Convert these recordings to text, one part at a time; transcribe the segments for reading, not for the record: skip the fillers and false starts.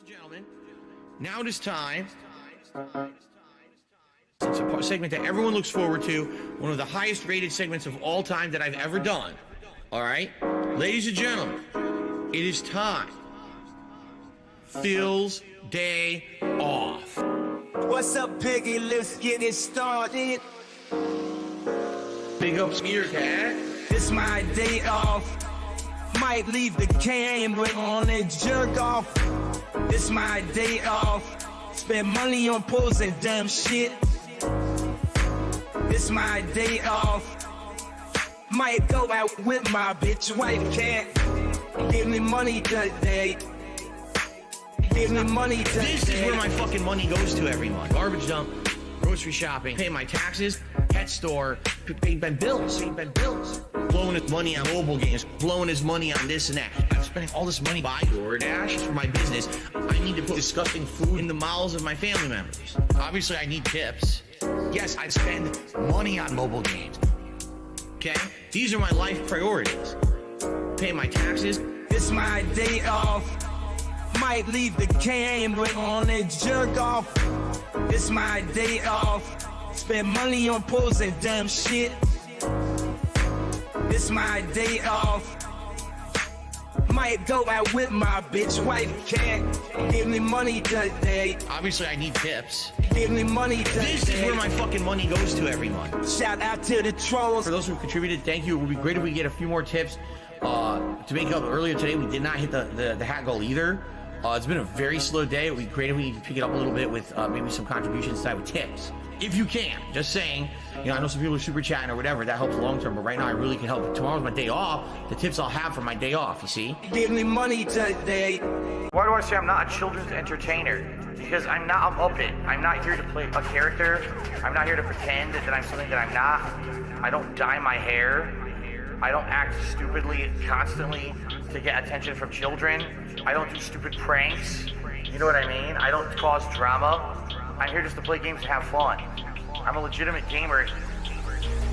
and gentlemen, now it is time. It's a segment that everyone looks forward to, one of the highest rated segments of all time that I've ever done. All right? Ladies and gentlemen, it is time. Phil's Day Off. What's up, Piggy? Let's get it started. Big up Spear Cat. It's my day off. Might leave the camera on and jerk off. It's my day off. Spend money on posing dumb shit. It's my day off. Might go out with my bitch wife cat. Give me money today. Give me money today. This is where my fucking money goes to every month. Garbage dump, grocery shopping, pay my taxes, pet store, paying bills. Blowing his money on mobile games, blowing his money on this and that. I'm spending all this money by DoorDash for my business. I need to put disgusting food in the mouths of my family members. Obviously, I need tips. Yes, I spend money on mobile games. Okay? These are my life priorities. Pay my taxes. It's my day off. Might leave the camera on and jerk off. It's my day off. Spend money on posing dumb shit. It's my day off. Might go out with my bitch wife cat. Give me money today. Obviously, I need tips. Give me money today. This is where my fucking money goes to every month. Shout out to the trolls. For those who contributed, thank you. It would be great if we get a few more tips. To make up earlier today, we did not hit the hat goal either. It's been a very slow day. It would be great if we could pick it up a little bit with maybe some contributions tonight with tips. If you can, just saying. You know, I know some people are super chatting or whatever. That helps long term, but right now I really can help. Tomorrow's my day off. The tips I'll have for my day off, you see? Give me money today. Why do I say I'm not a children's entertainer? Because I'm not a Muppet. I'm not here to play a character. I'm not here to pretend that I'm something that I'm not. I don't dye my hair. I don't act stupidly constantly to get attention from children. I don't do stupid pranks. You know what I mean? I don't cause drama. I'm here just to play games and have fun. I'm a legitimate gamer.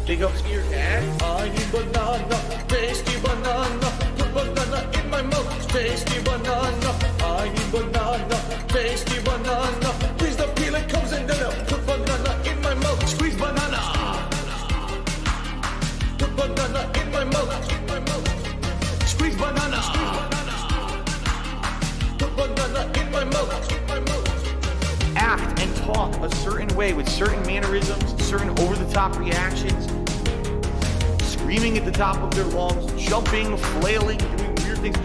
Big up Spear Cat. I eat banana, tasty banana. Put banana in my mouth, tasty banana. I eat banana, tasty banana. Please the peel it comes in there. Put banana in my mouth, squeeze banana. Put banana in my mouth, squeeze banana. Put banana in my mouth. Act and talk a certain way with certain mannerisms, certain over-the-top reactions, screaming at the top of their lungs, jumping, flailing, doing weird things,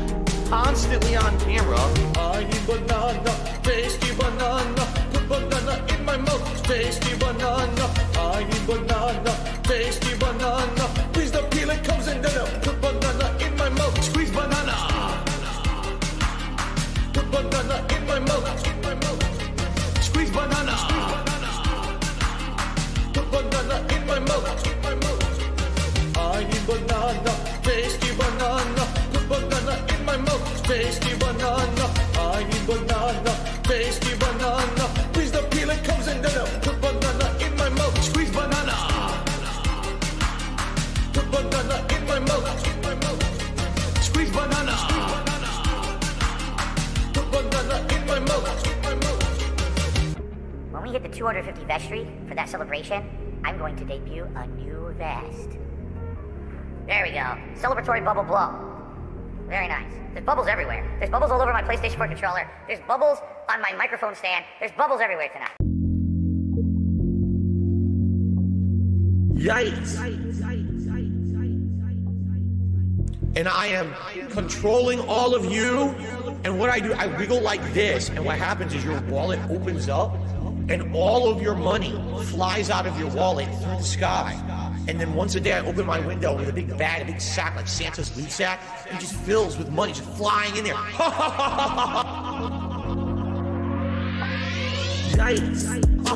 constantly on camera. I eat banana, tasty banana. Put banana in my mouth, tasty banana. I eat banana, tasty banana. Please the peel it comes in there. Put banana in my mouth, squeeze banana. Put banana in my mouth. Squeeze banana. Put banana in my mouth. I eat banana, tasty banana. Put banana in my mouth, tasty banana. I eat banana, tasty banana. Please the peel it comes in there. Put banana in my mouth, squeeze banana. Put banana in my mouth, squeeze banana. Put banana in my mouth. When we hit the 250 vestry for that celebration, I'm going to debut a new vest. There we go. Celebratory bubble blow. Very nice. There's bubbles everywhere. There's bubbles all over my PlayStation 4 controller. There's bubbles on my microphone stand. There's bubbles everywhere tonight. Yikes. And I am controlling all of you. And what I do, I wiggle like this. And what happens is your wallet opens up and all of your money flies out of your wallet through the sky. And then once a day I open my window with a big bag, a big sack like Santa's loot sack. It just fills with money just flying in there. Yikes.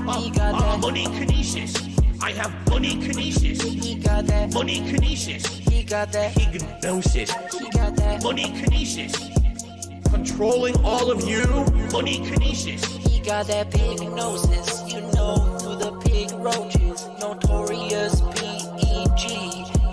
Money kinesis. I have money kinesis. He got that. Money kinesis. He got that. Hypnosis. He got that. Money kinesis. Controlling all of you. Money kinesis. He got that pig gnosis, you know, through the pig roaches. Notorious P.E.G.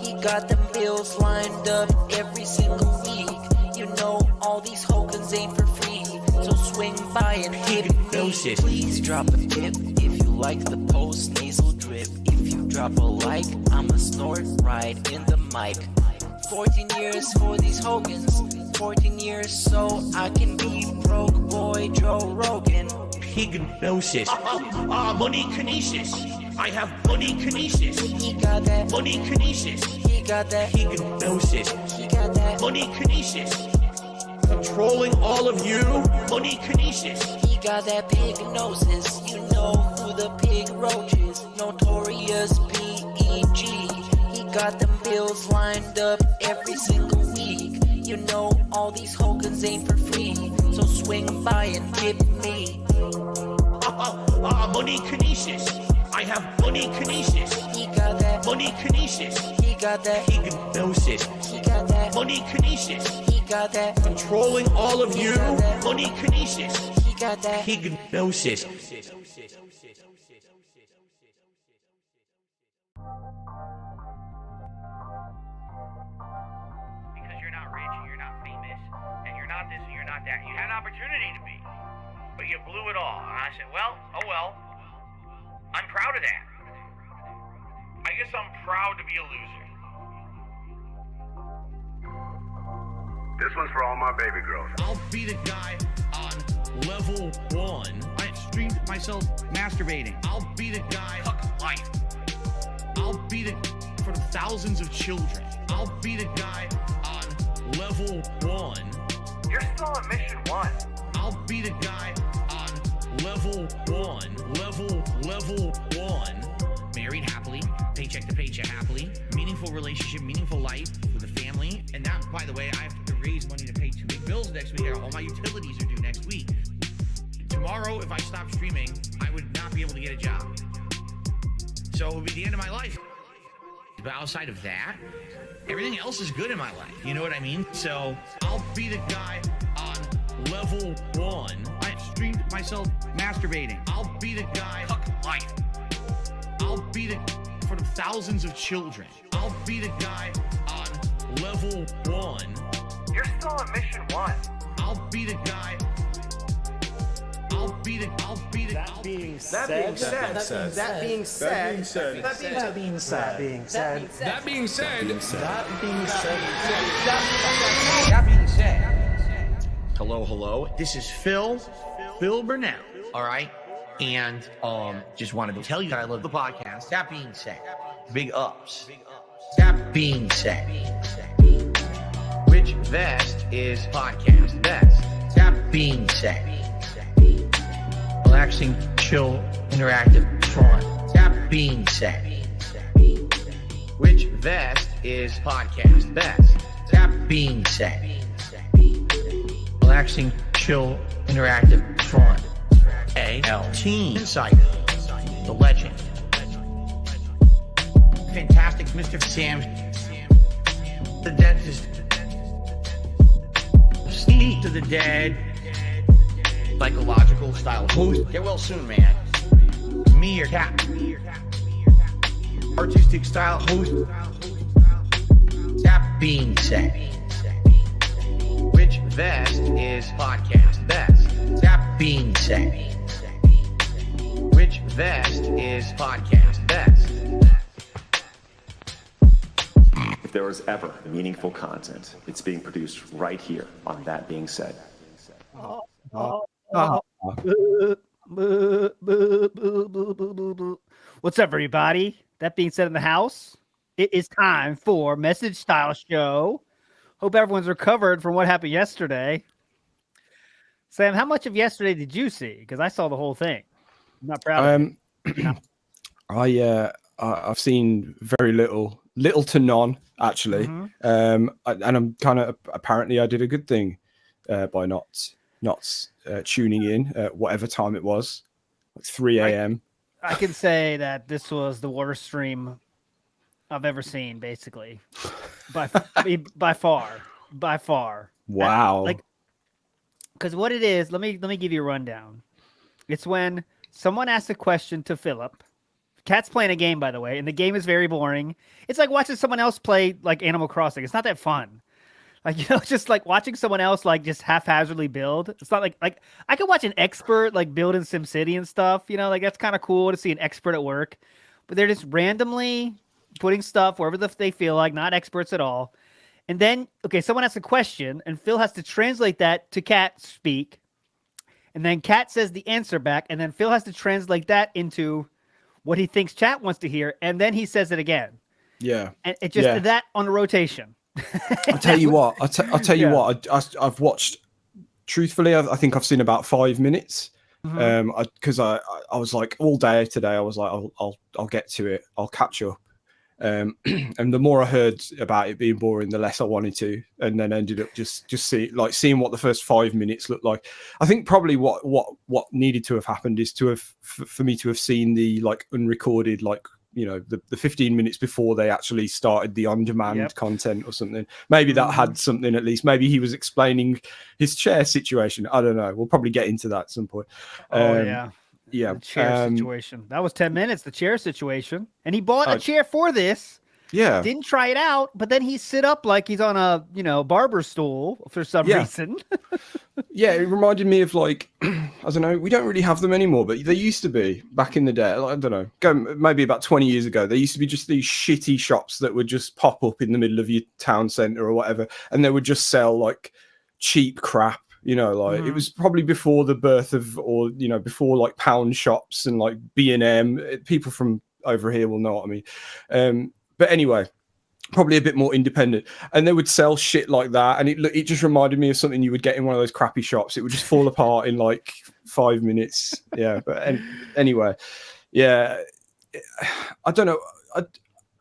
He got them bills lined up every single week. You know, all these tokens ain't for free. So swing by and hit me. Please drop a tip if you like the post nasal drip. If you drop a like, I'ma snort right in the mic. 14 years for these Hogans, 14 years so I can be broke boy Joe Rogan. Pignosis. Money kinesis. I have money kinesis. He got that Money kinesis. He got that Pignosis. He got that Money kinesis. Controlling all of you. Money kinesis. He got that pig noses. You know who the pig roach is. Notorious P.E.G. He got them bills lined up every single week. You know all these Hogans ain't for free, so swing by and tip me. Money kinesis. I have money kinesis. He got that Money kinesis. He got that Pignosis. He got that Money kinesis. He got that Controlling all of you. Money kinesis. He got that Pignosis. Because you're not rich and you're not famous and you're not this and you're not that. You had an opportunity to be, but you blew it all. And I said, well, oh well. I'm proud of that. I guess I'm proud to be a loser. This one's for all my baby girls. I'll be the guy on level 1. I streamed myself masturbating. I'll be the guy. Fuck life. I'll be the for the thousands of children. I'll be the guy on level 1. You're still on mission 1. I'll be the guy on level 1. Level 1. Married happily, paycheck to paycheck happily, meaningful relationship, meaningful life with a family. And now, by the way, I have to raise money to pay 2 big bills next week. All my utilities are due next week. Tomorrow, if I stop streaming, I would not be able to get a job. So it would be the end of my life. But outside of that, everything else is good in my life. You know what I mean? So I'll be the guy on level 1. I streamed myself masturbating. I'll be the guy. Fuck life. I'll be the for the thousands of children. I'll be the guy on level 1. You're still on mission 1. I'll be the guy. I'll be the. That being said, That being said, Hello. This is Phil Burnell. All right. And just wanted to tell you that I love the podcast. That being said, big ups. That being said, which vest is podcast best? That being said, relaxing, chill, interactive, fun. That being said, which vest is podcast best? That being said, relaxing, chill, interactive, fun. AL Team Insider, the legend, fantastic Mr. Sam, the dentist, Speak to the Dead, psychological style host. Get well soon, man. Me, your cat, artistic style host. That being said, which vest is podcast best? That being said, which vest is podcast best? If there was ever meaningful content, it's being produced right here on That Being Said. What's up, everybody? That being said, in the house, it is time for Message Style Show. Hope everyone's recovered from what happened yesterday. Sam, how much of yesterday did you see? Because I saw the whole thing. I'm not proud of it. I've seen very little to none, actually. And I'm kind of, apparently I did a good thing by not tuning in at whatever time it was, like 3 a.m. I can say that this was the worst stream I've ever seen, basically, by far. Wow. Because what it is, let me give you a rundown. It's when someone asks a question to Philip. Cat's playing a game, by the way, and the game is very boring. It's like watching someone else play like Animal Crossing. It's not that fun. Like, just like watching someone else like just haphazardly build. It's not like I could watch an expert like build in SimCity and stuff, like that's kind of cool to see an expert at work. But they're just randomly putting stuff wherever they feel like, not experts at all. And then, okay, someone asks a question, and Phil has to translate that to Cat speak. And then Cat says the answer back, and then Phil has to translate that into what he thinks chat wants to hear, and then he says it again. Yeah. And it just that on a rotation. I'll tell you what. I'll tell you what. I've watched. Truthfully, I think I've seen about 5 minutes. Because I was like all day today. I was like, I'll get to it. I'll catch up. And the more I heard about it being boring, the less I wanted to, and then ended up just seeing what the first 5 minutes looked like. I think probably what needed to have happened is for me to have seen the like unrecorded, like the 15 minutes before they actually started the on-demand content or something. Maybe that had something at least. Maybe he was explaining his chair situation. I don't know. We'll probably get into that at some point. Yeah. The chair situation. That was 10 minutes, the chair situation. And he bought a chair for this. Yeah. Didn't try it out, but then he sit up like he's on a barber stool for some reason. Yeah, it reminded me of like, I don't know, we don't really have them anymore, but they used to be back in the day. I don't know, maybe about 20 years ago. There used to be just these shitty shops that would just pop up in the middle of your town centre or whatever, and they would just sell like cheap crap. It was probably before the birth of, or before like pound shops and like B&M. People from over here will know what I mean. But anyway, probably a bit more independent, and they would sell shit like that, and it just reminded me of something you would get in one of those crappy shops. It would just fall apart in like 5 minutes. Yeah, but anyway, yeah, I don't know.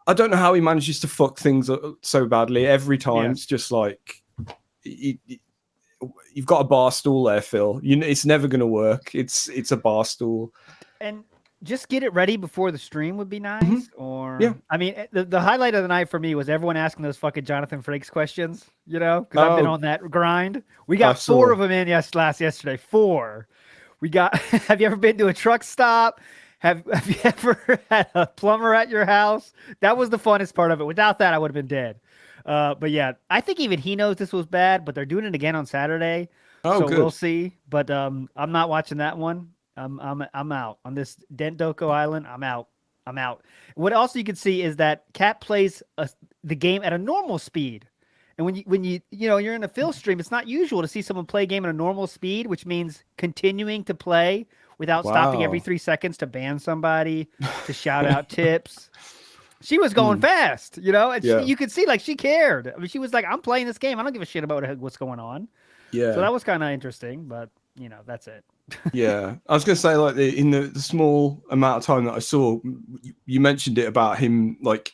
I don't know how he manages to fuck things up so badly every time. Yeah. It's just like you've got a bar stool there, Phil. It's never going to work. It's a bar stool. And just get it ready before the stream would be nice. Or I mean, the highlight of the night for me was everyone asking those fucking Jonathan Frakes questions. Because I've been on that grind. We got 4 of them in yesterday. 4. We got. Have you ever been to a truck stop? Have you ever had a plumber at your house? That was the funnest part of it. Without that, I would have been dead. But yeah, I think even he knows this was bad, but they're doing it again on Saturday. So good. We'll see. But I'm not watching that one. I'm out on this Dendoko Island. I'm out. What also you can see is that Cat plays the game at a normal speed. And when you're in a Phil stream, it's not usual to see someone play a game at a normal speed, which means continuing to play without stopping every 3 seconds to ban somebody, to shout out tips. She was going fast, and you could see like she cared. I mean, she was like, I'm playing this game. I don't give a shit about what's going on. Yeah. So that was kind of interesting, but that's it. Yeah. I was going to say, like, in the small amount of time that I saw, you mentioned it about him, like,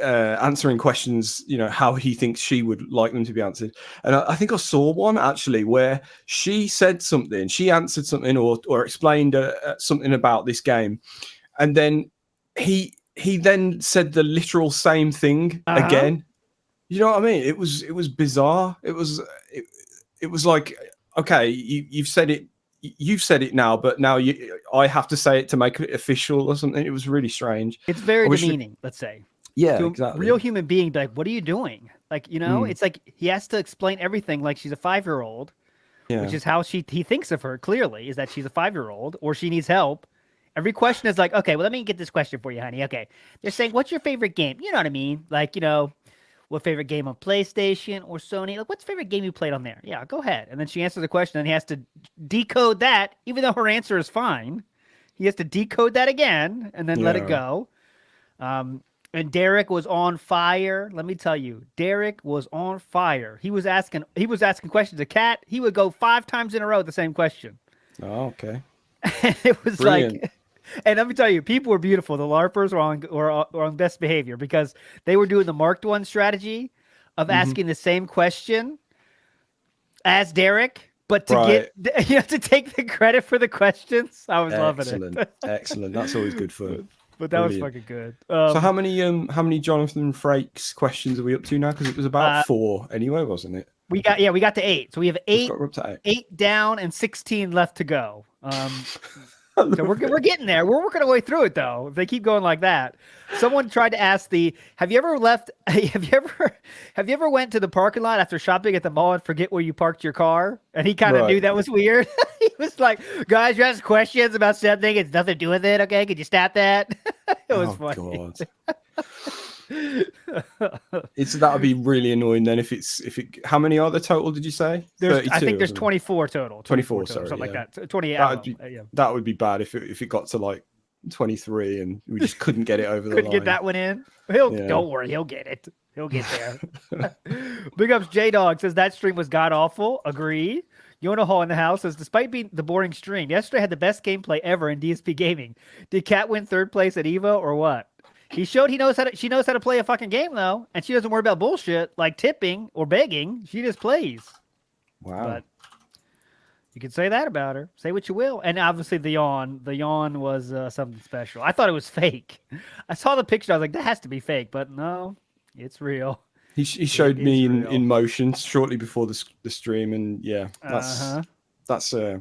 answering questions, how he thinks she would like them to be answered. And I think I saw one actually where she said something, she answered something or explained something about this game. And then he then said the literal same thing again. You know what I mean? It was bizarre. It was like, okay, you've said it now, but now I have to say it to make it official or something. It was really strange. It's very demeaning, let's say. Yeah, to exactly. A real human being, like, what are you doing? Like, it's like he has to explain everything like she's a 5-year-old, which is how he thinks of her, clearly, is that she's a 5-year-old or she needs help. Every question is like, okay, well, let me get this question for you, honey. Okay. They're saying, what's your favorite game? You know what I mean? Like, what favorite game on PlayStation or Sony? Like, what's the favorite game you played on there? Yeah, go ahead. And then she answers the question, and he has to decode that, even though her answer is fine. He has to decode that again and then let it go. And Derek was on fire. Let me tell you, Derek was on fire. He was asking questions to Cat. He would go 5 times in a row with the same question. Oh, okay. It was brilliant. Like, and let me tell you, people were beautiful. The LARPers were on best behavior because they were doing the marked one strategy of asking the same question as Derek, but to get to take the credit for the questions. I was loving it. Excellent. That's always good fun. But that was fucking good. So how many Jonathan Frakes questions are we up to now? Because it was about 4 anyway, wasn't it? We got to 8. So we have 8, we're up to 8 down and 16 left to go. So we're getting there. We're working our way through it, though. If they keep going like that, someone tried to ask have you ever went to the parking lot after shopping at the mall and forget where you parked your car? And he kind of knew that was weird. He was like, "Guys, you ask questions about something. It's nothing to do with it. Okay, could you stop that?" It was funny. That would be really annoying then if it. How many are there total? Did you say? I think there's 24 total. 24, sorry, something yeah. like that. 28. That would be bad if it got to like 23 and we just couldn't get it over the line. Couldn't get that one in. Don't worry, he'll get it. He'll get there. Big ups J Dog says that stream was god awful. Agree. Yona Hall in the house says, despite being the boring stream, yesterday had the best gameplay ever in DSP gaming. Did Kat win third place at Evo or what? He showed she knows how to play a fucking game though, and she doesn't worry about bullshit like tipping or begging. She just plays. Wow. But you can say that about her. Say what you will. And obviously the yawn was something special. I thought it was fake. I saw the picture. I was like, that has to be fake, but no, it's real. He showed me in motion shortly before the stream, and yeah, that's a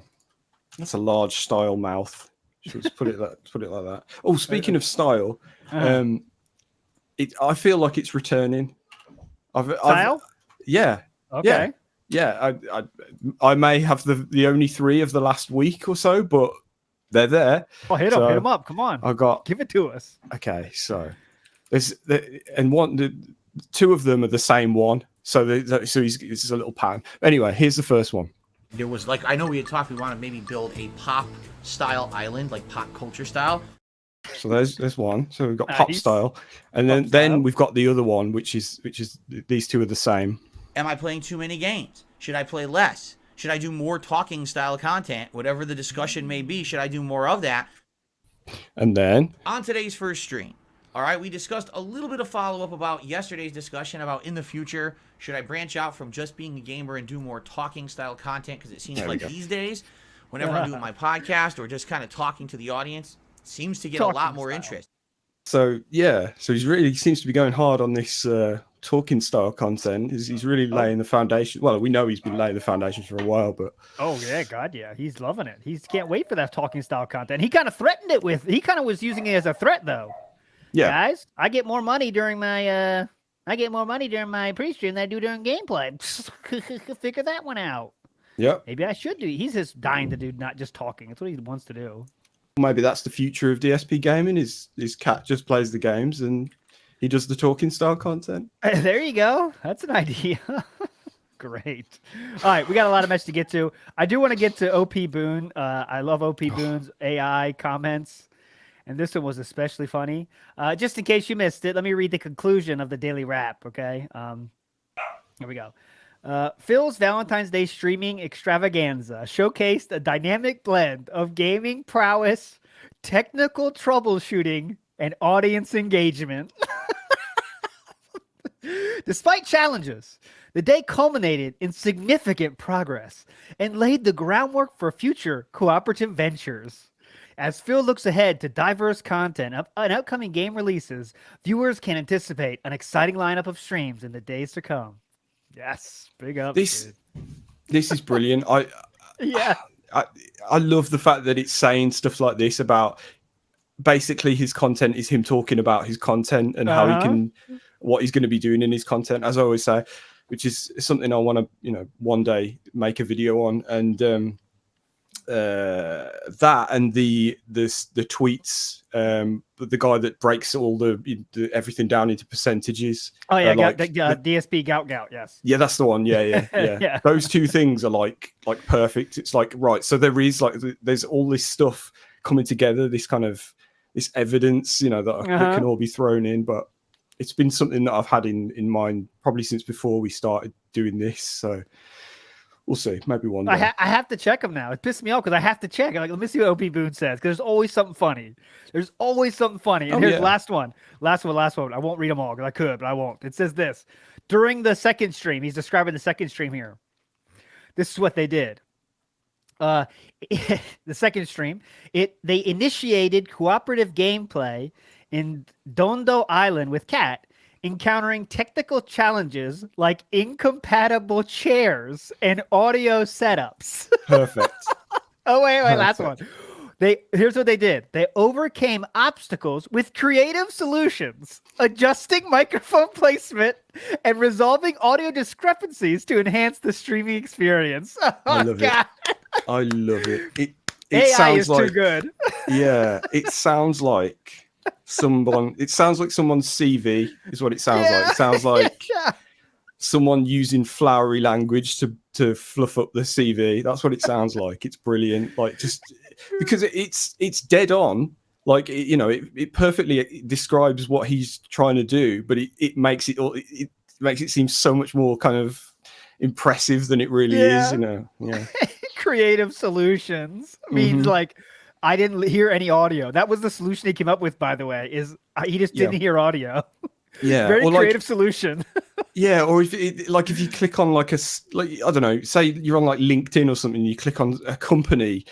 large style mouth. Let's put it like that. Oh, speaking of style, I feel like it's returning. Style? Yeah. Okay. Yeah. I may have the only 3 of the last week or so, but they're there. Oh, hit them up. Come on. Give it to us. Okay, so two of them are the same one. So it's a little pattern. Anyway, here's the first one. There was I know we had talked, we want to maybe build a pop style island, like pop culture style. So there's one. So we've got pop style, and then we've got the other one, which is these two are the same. Am I playing too many games? Should I play less? Should I do more talking style content? Whatever the discussion may be, should I do more of that? And then on today's first stream, all right, we discussed a little bit of follow-up about yesterday's discussion about in the future, should I branch out from just being a gamer and do more talking style content? Because it seems like these days, whenever I'm doing my podcast or just kind of talking to the audience, it seems to get a lot more interest. So yeah, so he seems to be going hard on this talking style content. He's really laying the foundation. Well, we know he's been laying the foundations for a while, but he's loving it. He can't wait for that talking style content. He kind of threatened it he kind of was using it as a threat though. Yeah, guys, I get more money during my pre-stream than I do during gameplay. Figure that one out. Yeah, maybe I should do. He's just dying to do not just talking. That's what he wants to do. Maybe that's the future of DSP gaming. Is Cat just plays the games and he does the talking style content. There you go. That's an idea. Great. All right, we got a lot of messages to get to. I do want to get to OP Boone. I love OP Boone's AI comments. And this one was especially funny. Just in case you missed it, let me read the conclusion of the daily wrap, okay? Here we go. Phil's Valentine's Day streaming extravaganza showcased a dynamic blend of gaming prowess, technical troubleshooting, and audience engagement. Despite challenges, the day culminated in significant progress and laid the groundwork for future cooperative ventures. As Phil looks ahead to diverse content and upcoming game releases, viewers can anticipate an exciting lineup of streams in the days to come. Yes, big up. This is brilliant. I love the fact that it's saying stuff like this about basically his content is him talking about his content and how what he's going to be doing in his content, as I always say, which is something I want to, one day make a video on. And that and the tweets, the guy that breaks all the everything down into percentage. Oh yeah, DSP Gout, yes. Yeah, that's the one. Yeah. Yeah. Those two things are like perfect. It's like, right, so there's all this stuff coming together, this evidence, that can all be thrown in, but it's been something that I've had in mind probably since before we started doing this. So we'll see. Maybe one day. I have to check them now. It pissed me off because I have to check. Let me see what OP Boone says, because there's always something funny. And here's the last one. Last one. I won't read them all because I could, but I won't. It says this. During the second stream, he's describing the second stream here. This is what they did. The second stream, they initiated cooperative gameplay in Dondo Island with Cat, encountering technical challenges like incompatible chairs and audio setups. Perfect. Wait, last one. Here's what they did. They overcame obstacles with creative solutions, adjusting microphone placement and resolving audio discrepancies to enhance the streaming experience. Oh, I love God. it. I love it. It AI sounds is like too good. yeah, it sounds like someone's CV is what it sounds like. It sounds like someone using flowery language to fluff up the CV. That's what it sounds like. It's brilliant. Like, just because it's dead on. Like, it perfectly describes what he's trying to do, but it makes it makes it seem so much more kind of impressive than it really is. Yeah. Creative solutions means like I didn't hear any audio. That was the solution he came up with, by the way. Is he just didn't hear audio? Yeah, Very or creative solution. Yeah, or if you click on like I don't know, say you're on like LinkedIn or something, you click on a company,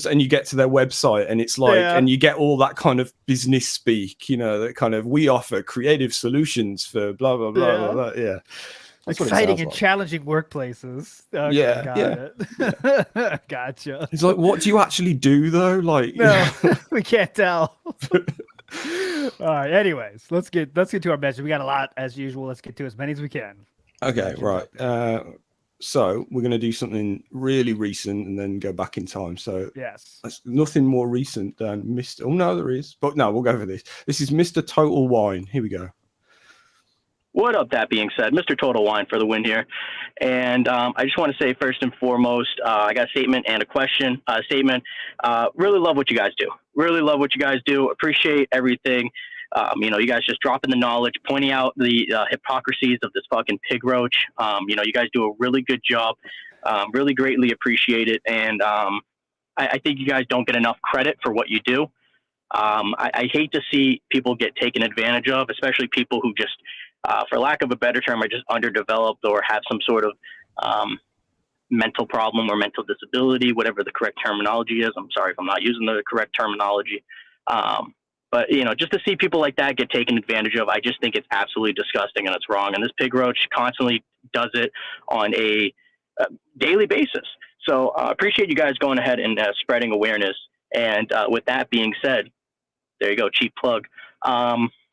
and you get to their website, and it's like, and you get all that kind of business speak, that kind of, we offer creative solutions for blah blah blah blah blah. Yeah, that's exciting and challenging workplaces. Okay, got it. Gotcha. It's like, what do you actually do though? Like, no, we can't tell. All right. Anyways, let's get to our message. We got a lot as usual. Let's get to as many as we can. Okay, right. So we're going to do something really recent and then go back in time. So yes, there's nothing more recent than Mr. Oh no, there is, but no, we'll go for this. This is Mr. Total Wine. Here we go. What up? That being said, Mr. Total Wine for the win here. And I just want to say, first and foremost, I got a statement and a question. Statement, really love what you guys do. Really love what you guys do. Appreciate everything. You guys just dropping the knowledge, pointing out the hypocrisies of this fucking pig roach. You guys do a really good job. Really greatly appreciate it. And I think you guys don't get enough credit for what you do. I hate to see people get taken advantage of, especially people who just, for lack of a better term, are just underdeveloped or have some sort of mental problem or mental disability, whatever the correct terminology is. I'm sorry if I'm not using the correct terminology. But, just to see people like that get taken advantage of, I just think it's absolutely disgusting and it's wrong. And this pig roach constantly does it on a daily basis. So I appreciate you guys going ahead and spreading awareness. And with that being said, there you go, cheap plug.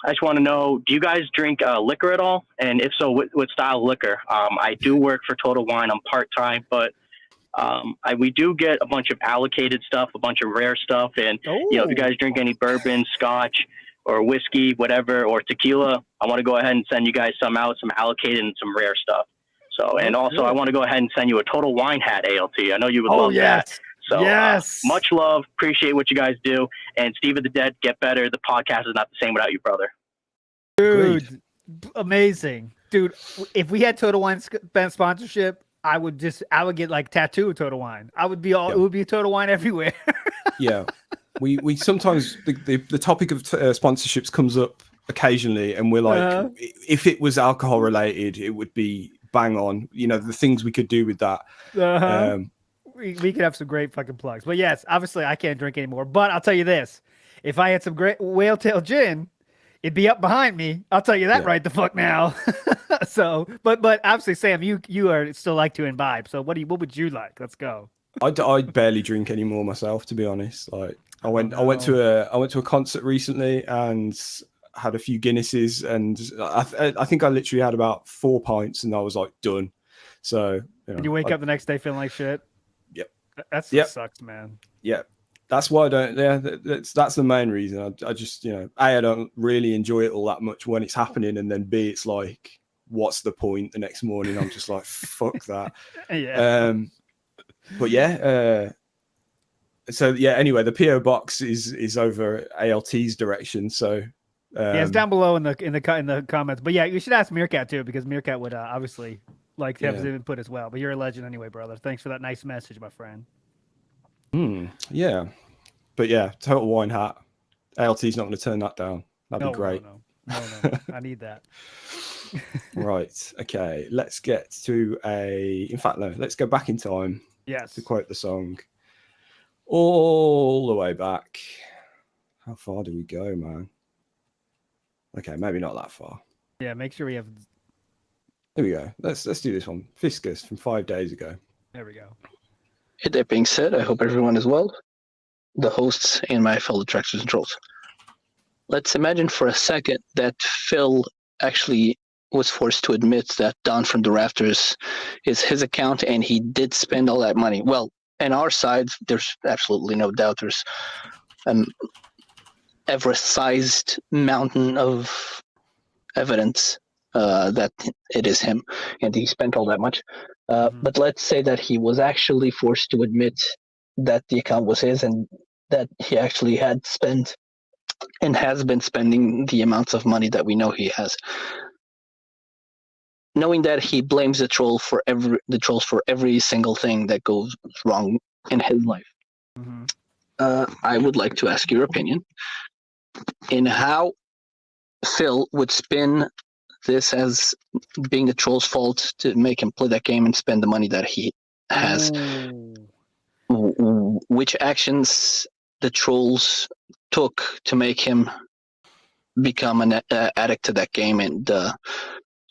I just want to know, do you guys drink liquor at all? And if so, what style of liquor? I do work for Total Wine. I'm part-time, but we do get a bunch of allocated stuff, a bunch of rare stuff. And, if you guys drink any bourbon, scotch, or whiskey, whatever, or tequila, I want to go ahead and send you guys some out, some allocated and some rare stuff. So, and also I want to go ahead and send you a Total Wine hat, ALT. I know you would love that. So much love. Appreciate what you guys do. And Steve of the Dead, get better. The podcast is not the same without you, brother. Dude, amazing. Dude, if we had Total Wine sponsorship, I would get like tattoo of Total Wine. I would be it would be Total Wine everywhere. Yeah. We sometimes, the topic of sponsorships comes up occasionally, and we're like, if it was alcohol related, it would be bang on, the things we could do with that. We could have some great fucking plugs. But yes, obviously I can't drink anymore. But I'll tell you this. If I had some great whale tail gin, it'd be up behind me. I'll tell you that right the fuck now. So, but obviously, Sam, you are still like to imbibe. So what would you like? Let's go. I barely drink anymore myself, to be honest. Like I went to a concert recently and had a few Guinnesses, and I think I literally had about 4 pints, and I was like done. So you wake up the next day feeling like shit. Yep. That sucks, man. Yep. That's why I don't. Yeah, that's the main reason. I just, I don't really enjoy it all that much when it's happening, and then B, it's like, what's the point? The next morning, I'm just like, fuck that. Yeah. But yeah. So yeah. Anyway, the PO box is over ALT's direction. So it's down below in the comments. But yeah, you should ask Meerkat too, because Meerkat would obviously like to have his input as well. But you're a legend anyway, brother. Thanks for that nice message, my friend. Yeah, but yeah, Total Wine hat. ALT's not going to turn that down. That'd be great. No. I need that. Right. Okay. Let's get to let's go back in time. Yes. To quote the song. All the way back. How far do we go, man? Okay, maybe not that far. Yeah, make sure we have. Here we go. Let's do this one. Fiscus from 5 days ago. There we go. That being said, I hope everyone is well. the hosts and my fellow trackers and trolls. Let's imagine for a second that Phil actually was forced to admit that Don from the Rafters is his account and he did spend all that money. Well, on our side, there's absolutely no doubt. There's an Everest-sized mountain of evidence that it is him and he spent all that much. But let's say that he was actually forced to admit that the account was his and that he actually had spent and has been spending the amounts of money that we know he has. Knowing that he blames the trolls for every single thing that goes wrong in his life. I would like to ask your opinion in how Phil would spin this as being the troll's fault to make him play that game and spend the money that he has. Which actions the trolls took to make him become an addict to that game and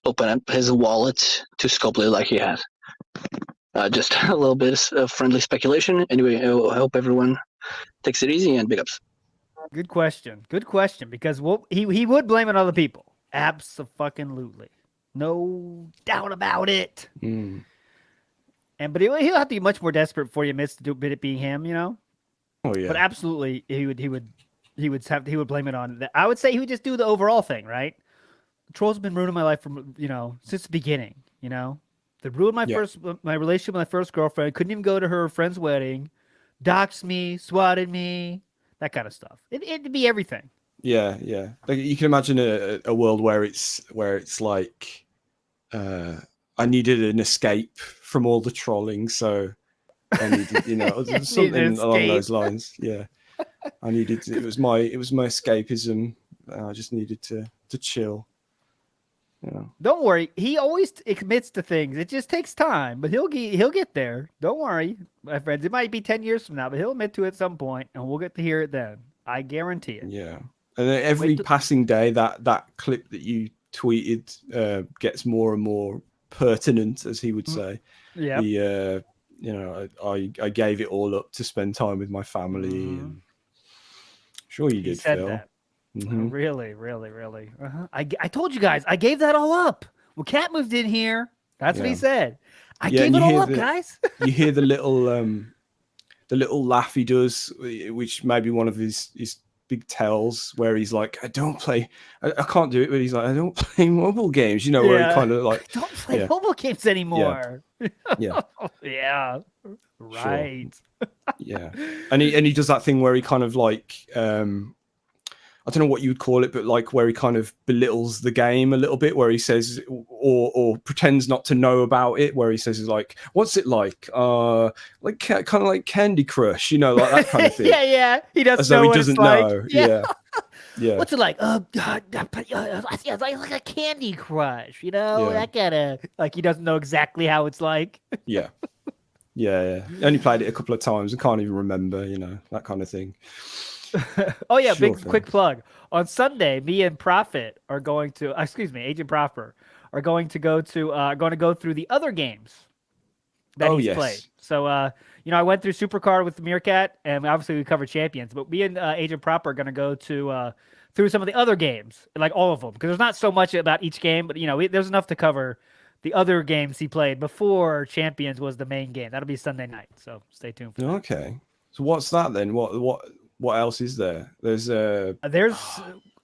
open up his wallet to Scopely like he has. Just a little bit of friendly speculation. Anyway, I hope everyone takes it easy and big ups. Good question. Good question. Because he would blame it on other people. Abso-fucking-lutely. No doubt about it. But he'll have to be much more desperate before he admits to it being him, you know? Oh yeah. But absolutely, he would blame it on that. I would say he would just do the overall thing, right? Trolls have been ruining my life from since the beginning. You know, they ruined my relationship with my first girlfriend. Couldn't even go to her friend's wedding. Doxed me, swatted me, that kind of stuff. It'd be everything. Yeah. Like you can imagine a world where it's like, I needed an escape from all the trolling, so I needed, something along those lines. Yeah, I needed. It was my escapism. I just needed to chill. Don't worry. He always admits to things. It just takes time, but he'll get there. Don't worry, my friends. It might be 10 years from now, but he'll admit to it at some point, and we'll get to hear it then. I guarantee it. Yeah, and then every passing day, that clip that you tweeted gets more and more pertinent, as he would say. Yeah. I gave it all up to spend time with my family. And sure, you did, said Phil. that. Really. I told you guys, I gave that all up. Well, Cat moved in here. That's what he said. I gave it all up, guys. You hear the little laugh he does, which may be one of his big tells, where he's like, I can't do it, but he's like, I don't play mobile games, where he kind of like, I don't play mobile games anymore. Yeah. Yeah. Right. Sure. Yeah. And he does that thing where he kind of like, I don't know what you would call it, but like where he kind of belittles the game a little bit, where he says, or pretends not to know about it, where he says, like, what's it like? Like kind of like Candy Crush, like that kind of thing. Yeah. He doesn't As though know he what doesn't it's like. know. Yeah. What's it like? It's like a Candy Crush, that kind of, like he doesn't know exactly how it's like. Yeah. Only played it a couple of times and can't even remember, that kind of thing. Oh yeah, Sure quick plug. On Sunday, me and Prophet are going to, Agent Proper are going to go through the other games that he's played. So, I went through Supercard with the Meerkat, and obviously we covered Champions, but me and Agent Proper are going to go to through some of the other games, like all of them, because there's not so much about each game, but there's enough to cover the other games he played before Champions was the main game. That'll be Sunday night, so stay tuned for that. Okay. So what's that then? What else is there? There's I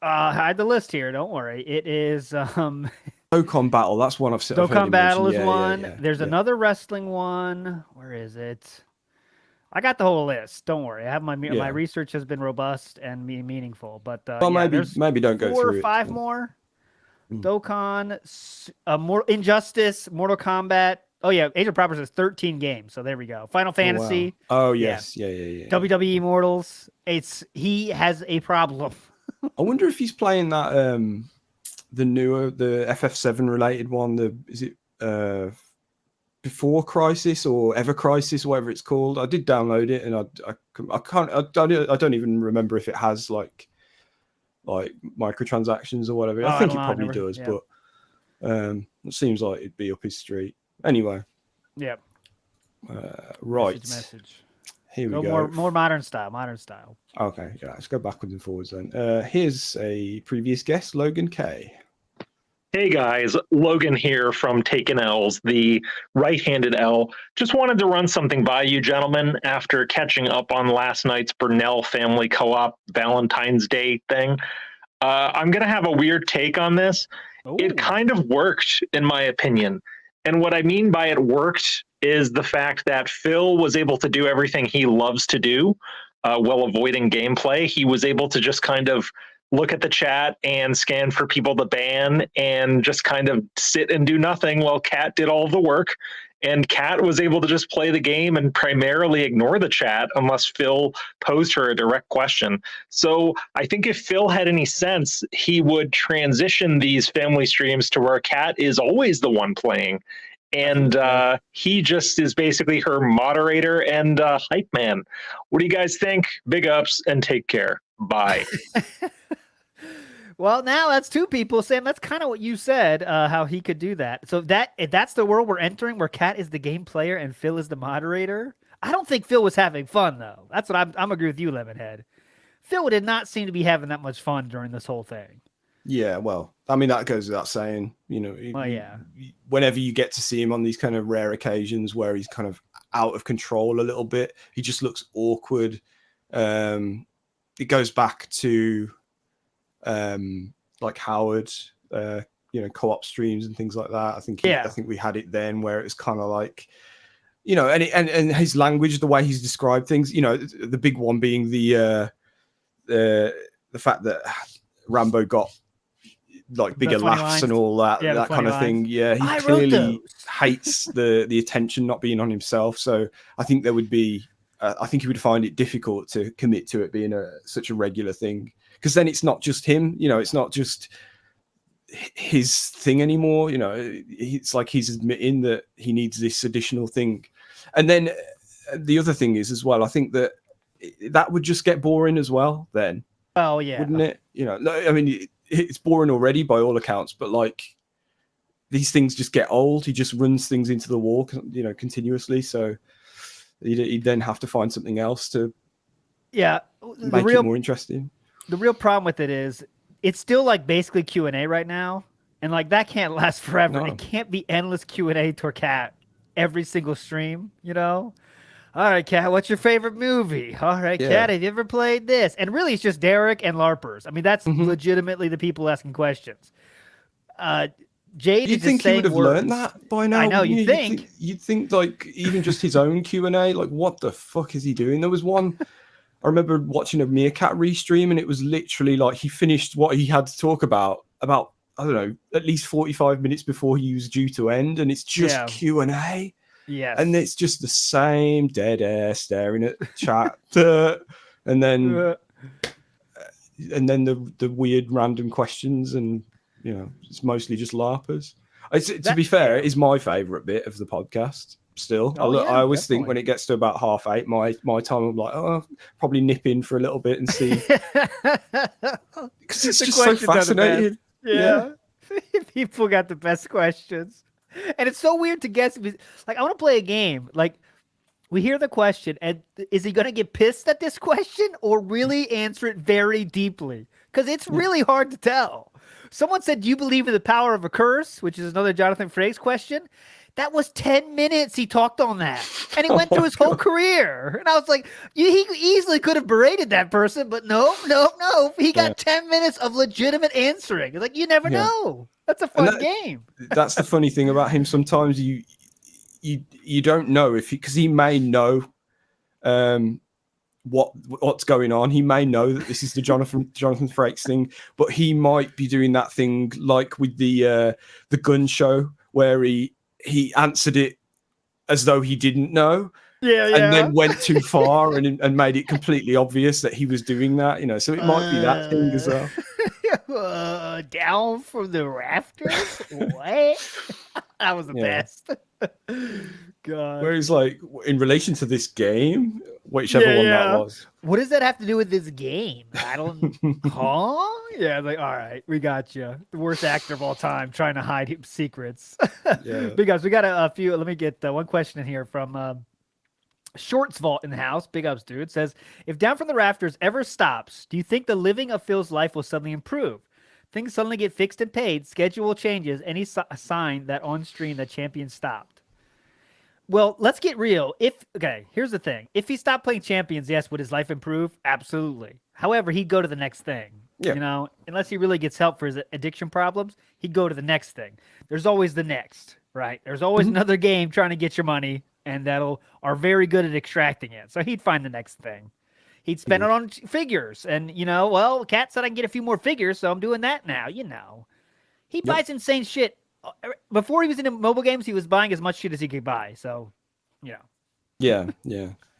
had the list here. Don't worry. It is Dokkan Battle. That's one I've seen. Dokkan Battle is one. Yeah. There's another wrestling one. Where is it? I got the whole list. Don't worry. I have my research has been robust and meaningful. But maybe don't go through 4 or 5 more. Dokkan, more Injustice, Mortal Kombat. Oh yeah, Agent Proper says 13 games. So there we go. Final Fantasy. Oh yes, yeah. WWE Immortals. He has a problem. I wonder if he's playing that the FF7 related one. Is it Before Crisis or Ever Crisis, whatever it's called? I did download it, and I don't even remember if it has like microtransactions or whatever. I think it probably does, but it seems like it'd be up his street. Anyway. Yeah. Right. Message. Here we Go go. more modern style. Modern style. Okay, yeah, let's go backwards and forwards then. Here's a previous guest, Logan K. Hey guys, Logan here from Taken L's, the right-handed L. Just wanted to run something by you gentlemen after catching up on last night's Burnell Family Co-op Valentine's Day thing. I'm going to have a weird take on this. Ooh. It kind of worked, in my opinion. And what I mean by it worked is the fact that Phil was able to do everything he loves to do while avoiding gameplay. He was able to just kind of look at the chat and scan for people to ban and just kind of sit and do nothing while Kat did all the work. And Kat was able to just play the game and primarily ignore the chat unless Phil posed her a direct question. So I think if Phil had any sense, he would transition these family streams to where Kat is always the one playing. And he just is basically her moderator and hype man. What do you guys think? Big ups and take care. Bye. Well, now that's two people, Sam. That's kind of what you said, how he could do that. So if that's the world we're entering, where Kat is the game player and Phil is the moderator. I don't think Phil was having fun, though. That's what I'm agree with you, Lemonhead. Phil did not seem to be having that much fun during this whole thing. Yeah, well, I mean, that goes without saying, whenever you get to see him on these kind of rare occasions where he's kind of out of control a little bit, he just looks awkward. It goes back to like Howard, co-op streams and things like that. I think we had it then where it was kind of like, and his language, the way he's described things, the big one being the fact that Rambo got like bigger laughs lines. And all that, that kind of thing. Yeah, he clearly hates the attention not being on himself. So I think there would be, I think he would find it difficult to commit to it being such a regular thing. Because then it's not just him, it's not just his thing anymore. It's like he's admitting that he needs this additional thing. And then the other thing is as well, I think that would just get boring as well then. Oh, yeah. Wouldn't it? I mean, it's boring already by all accounts, but like these things just get old. He just runs things into the wall, continuously. So he'd then have to find something else to make it more interesting. The real problem with it is it's still like basically Q&A right now. And like that can't last forever. No. It can't be endless Q&A to Kat every single stream, All right, Kat, what's your favorite movie? All right, Kat, have you ever played this? And really it's just Derek and LARPers. I mean, that's legitimately the people asking questions. Jade, you'd think he would have learned that by now. I know, you'd think like even just his own Q&A, like what the fuck is he doing? There was one... I remember watching a Meerkat restream and it was literally like he finished what he had to talk about, I don't know, at least 45 minutes before he was due to end. And it's just Q&A. Yes. And it's just the same dead air staring at chat. and then the weird random questions and, it's mostly just LARPers. To be fair, it is my favourite bit of the podcast. Still, I always think when it gets to about 8:30, my time, I'm like, probably nip in for a little bit and see, because it's just so fascinating. Yeah. People got the best questions, and it's so weird to guess. Like, I want to play a game. Like, we hear the question, and is he going to get pissed at this question or really answer it very deeply? Because it's really hard to tell. Someone said, "Do you believe in the power of a curse?" Which is another Jonathan Frakes question. That was 10 minutes he talked on that. And he went through his whole career. And I was like, he easily could have berated that person, but no. He got 10 minutes of legitimate answering. Like, you never know. That's a fun game. That's the funny thing about him. Sometimes you don't know because he may know what's going on. He may know that this is the Jonathan Frakes thing, but he might be doing that thing like with the gun show where he answered it as though he didn't know. And then went too far and made it completely obvious that he was doing that, so it might be that thing as well. Down from the rafters? What? That was the best. God. Where he's like, in relation to this game, whichever one that was. What does that have to do with this game? I don't... Huh? Yeah, like, all right, we got you. The worst actor of all time trying to hide secrets. Because we got a few... Let me get one question in here from Shorts Vault in the house, big ups, dude, says, if Down from the Rafters ever stops, do you think the living of Phil's life will suddenly improve? Things suddenly get fixed and paid, schedule changes, any sign that on stream that champion stopped? Well, let's get real. Here's the thing. If he stopped playing champions, yes, would his life improve? Absolutely. However, he'd go to the next thing. Yeah. You know, unless he really gets help for his addiction problems, he'd go to the next thing. There's always the next, right? There's always another game trying to get your money, and are very good at extracting it. So he'd find the next thing. He'd spend it on figures. And, Kat said I can get a few more figures, so I'm doing that now, He buys insane shit. Before he was into mobile games, he was buying as much shit as he could buy. So, Yeah.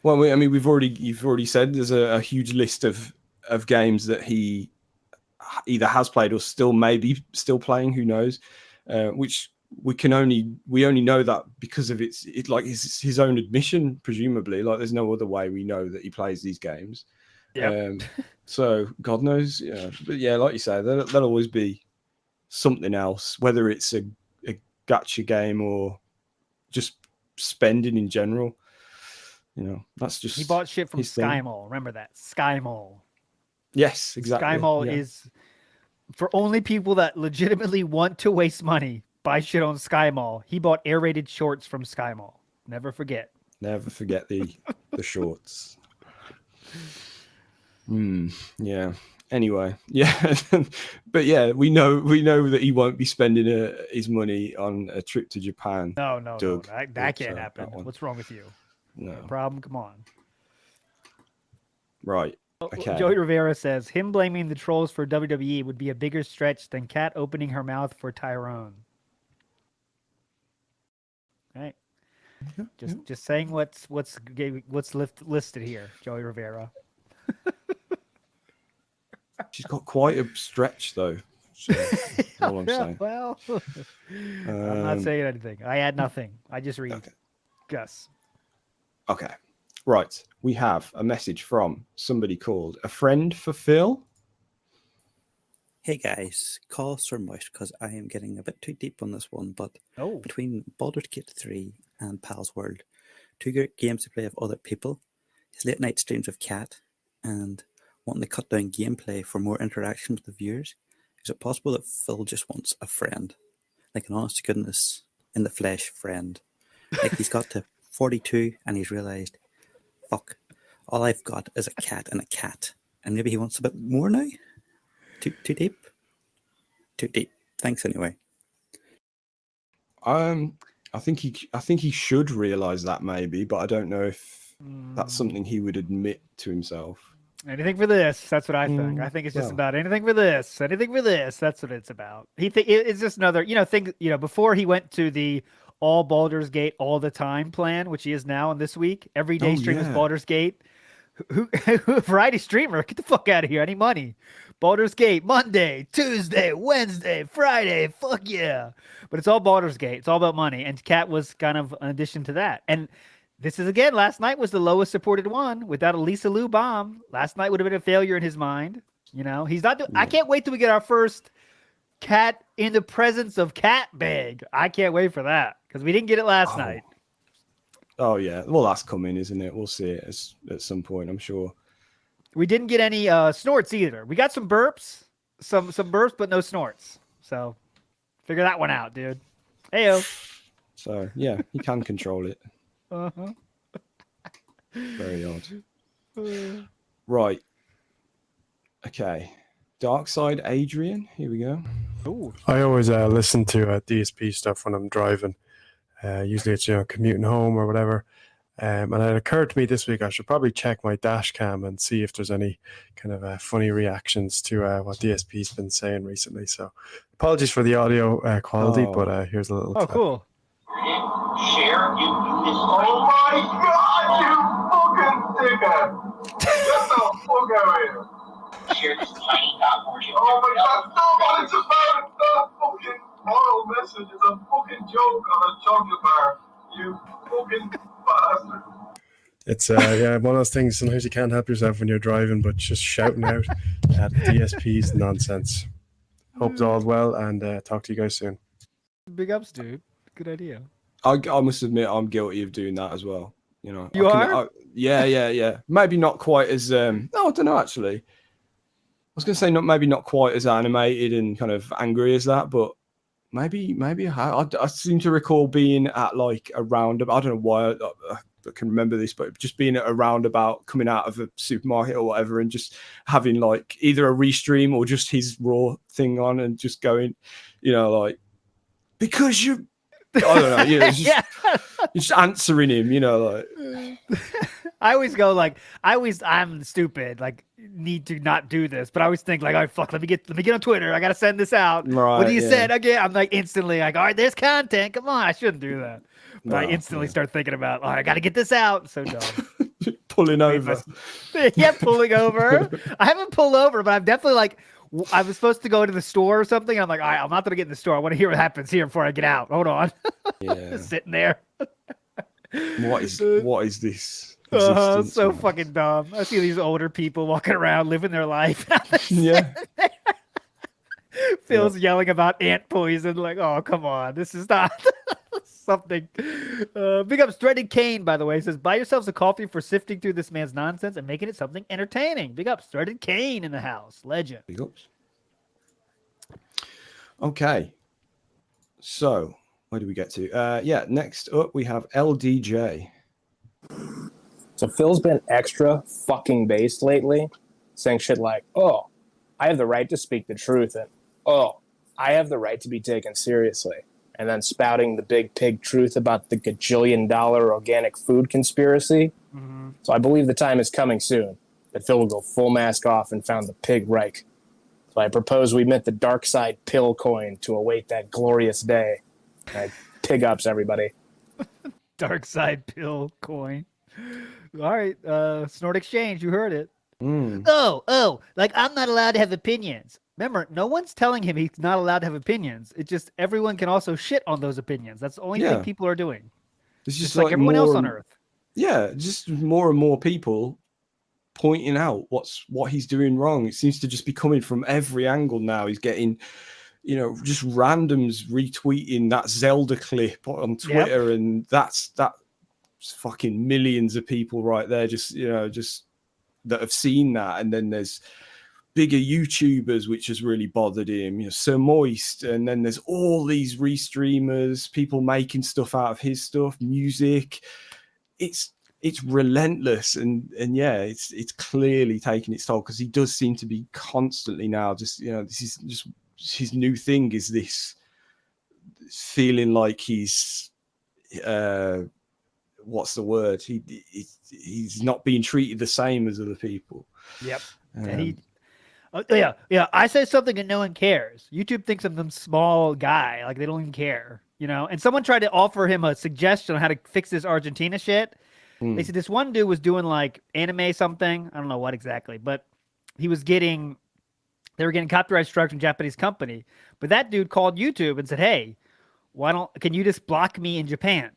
Well, you've already said there's a huge list of games that he either has played or still playing. Who knows? Which we only know that because of his own admission, presumably. Like, there's no other way we know that he plays these games. Yeah. So God knows. Yeah. But yeah, like you say, there'll always be something else, whether it's a gacha game or just spending in general. That's just, he bought shit from Sky thing. Mall. Remember that Sky Mall. Yes, exactly. Sky Mall is for only people that legitimately want to waste money. Buy shit on Sky Mall. He bought air-rated shorts from Sky Mall. Never forget. Never forget the shorts. Yeah. Anyway, yeah, but yeah, we know that he won't be spending his money on a trip to Japan. No, Doug. that can't happen. What's wrong with you? No problem. Come on. Right. Okay. Joey Rivera says him blaming the trolls for WWE would be a bigger stretch than Kat opening her mouth for Tyrone. Right. Just saying what's listed here, Joey Rivera. She's got quite a stretch, though. So, all I'm saying. Well, I'm not saying anything. I had nothing. I just read. Okay. Gus. Okay. Right. We have a message from somebody called A Friend for Phil. Hey guys, call Sir Moist because I am getting a bit too deep on this one, but between Baldur's Gate 3 and Pal's World, two great games to play with other people, his late night streams with Kat, and wanting to cut down gameplay for more interaction with the viewers, is it possible that Phil just wants a friend? Like an honest to goodness, in the flesh friend. Like he's got to 42 and he's realised, fuck, all I've got is a cat and a cat. And maybe he wants a bit more now? Too deep? Too deep. Thanks anyway. I think he should realise that maybe, but I don't know if that's something he would admit to himself. Anything for this? That's what I think. I think it's just about anything for this. Anything for this. That's what it's about. It's just another, thing. Before he went to the all Baldur's Gate all the time plan, which he is now, and this week every day stream is Baldur's Gate. Who variety streamer? Get the fuck out of here! I need money. Baldur's Gate Monday, Tuesday, Wednesday, Friday. Fuck yeah! But it's all Baldur's Gate. It's all about money. And Kat was kind of an addition to that. And this is, again, last night was the lowest supported one without a Lisa Lou bomb. Last night would have been a failure in his mind. He's not doing. I can't wait till we get our first Kat in the presence of Kat bag. I can't wait for that because we didn't get it last night. Oh yeah, well that's coming, isn't it? We'll see it at some point, I'm sure. We didn't get any snorts either. We got some burps, some burps, but no snorts. So figure that one out, dude. Heyo. So yeah, you can control it. Uh-huh. Very odd. Right. Okay. Dark Side Adrian. Here we go. Ooh. I always listen to DSP stuff when I'm driving. Usually it's commuting home or whatever. And it occurred to me this week I should probably check my dash cam and see if there's any kind of funny reactions to what DSP's been saying recently. So apologies for the audio quality, but here's a little. Oh, cool. Share you. Oh my god, you fucking dickhead! Get the fuck out of here! Share this tiny dot version. Oh my god, no, it's about the fucking moral message. It's a fucking joke on a chocolate bar. You fucking bastard. It's one of those things. Sometimes you can't help yourself when you're driving, but just shouting out at DSP's nonsense. Hope all's well, and talk to you guys soon. Big ups, dude. Good idea. I must admit I'm guilty of doing that as well. You know, You are? Yeah. Maybe not quite as. No, I don't know. Actually, I was going to say maybe not quite as animated and kind of angry as that, but maybe I seem to recall being at like a roundabout. I don't know why I can remember this, but just being at a roundabout, coming out of a supermarket or whatever, and just having like either a restream or just his raw thing on, and just going, you know, like because you. I don't know. You know, just answering him. You know, like. I always go like, I'm stupid. Like, need to not do this, but I always think like, all right, fuck, let me get on Twitter. I gotta send this out. Right, what do you say again? I'm like instantly like, all right, there's content. Come on, I shouldn't do that. But I instantly start thinking about, all right, I gotta get this out. So dumb. Pulling over. Pulling over. I haven't pulled over, but I'm definitely like. I was supposed to go to the store or something. I'm like, all right, I'm not going to get in the store. I want to hear what happens here before I get out. Hold on. Yeah. Sitting there. What is this? So fucking dumb. I see these older people walking around living their life. Yeah. Phil's yelling about ant poison. Like, oh, come on. This is not something. Big ups, Dreaded Kane, by the way, says, buy yourselves a coffee for sifting through this man's nonsense and making it something entertaining. Big ups, Dreaded Kane in the house. Legend. Big ups. Okay. So, where do we get to? Next up, we have LDJ. So Phil's been extra fucking based lately, saying shit like, oh, I have the right to speak the truth, and oh, I have the right to be taken seriously. And then spouting the big pig truth about the gajillion-dollar organic food conspiracy. Mm-hmm. So I believe the time is coming soon that Phil will go full mask off and found the pig Reich. So I propose we mint the dark side pill coin to await that glorious day. Pig ups, everybody. Dark side pill coin. All right, Snort Exchange, you heard it. Oh, like I'm not allowed to have opinions. Remember, no one's telling him he's not allowed to have opinions. It's just everyone can also shit on those opinions. That's the only thing people are doing. It's just like everyone else on Earth. Yeah, just more and more people pointing out what he's doing wrong. It seems to just be coming from every angle now. He's getting, you know, just randoms retweeting that Zelda clip on Twitter, and that's fucking millions of people right there. Just that have seen that, and then there's bigger YouTubers which has really bothered him, you know, Sir Moist, and then there's all these restreamers, people making stuff out of his stuff, music. It's relentless, and it's clearly taking its toll, because he does seem to be constantly now this is just his new thing, is this feeling like he's what's the word? He's not being treated the same as other people. Yep. I say something and no one cares. YouTube thinks I'm some small guy. Like, they don't even care, you know? And someone tried to offer him a suggestion on how to fix this Argentina shit. They said this one dude was doing like anime something. I don't know what exactly, but they were getting copyright strikes from a Japanese company. But that dude called YouTube and said, hey, can you just block me in Japan?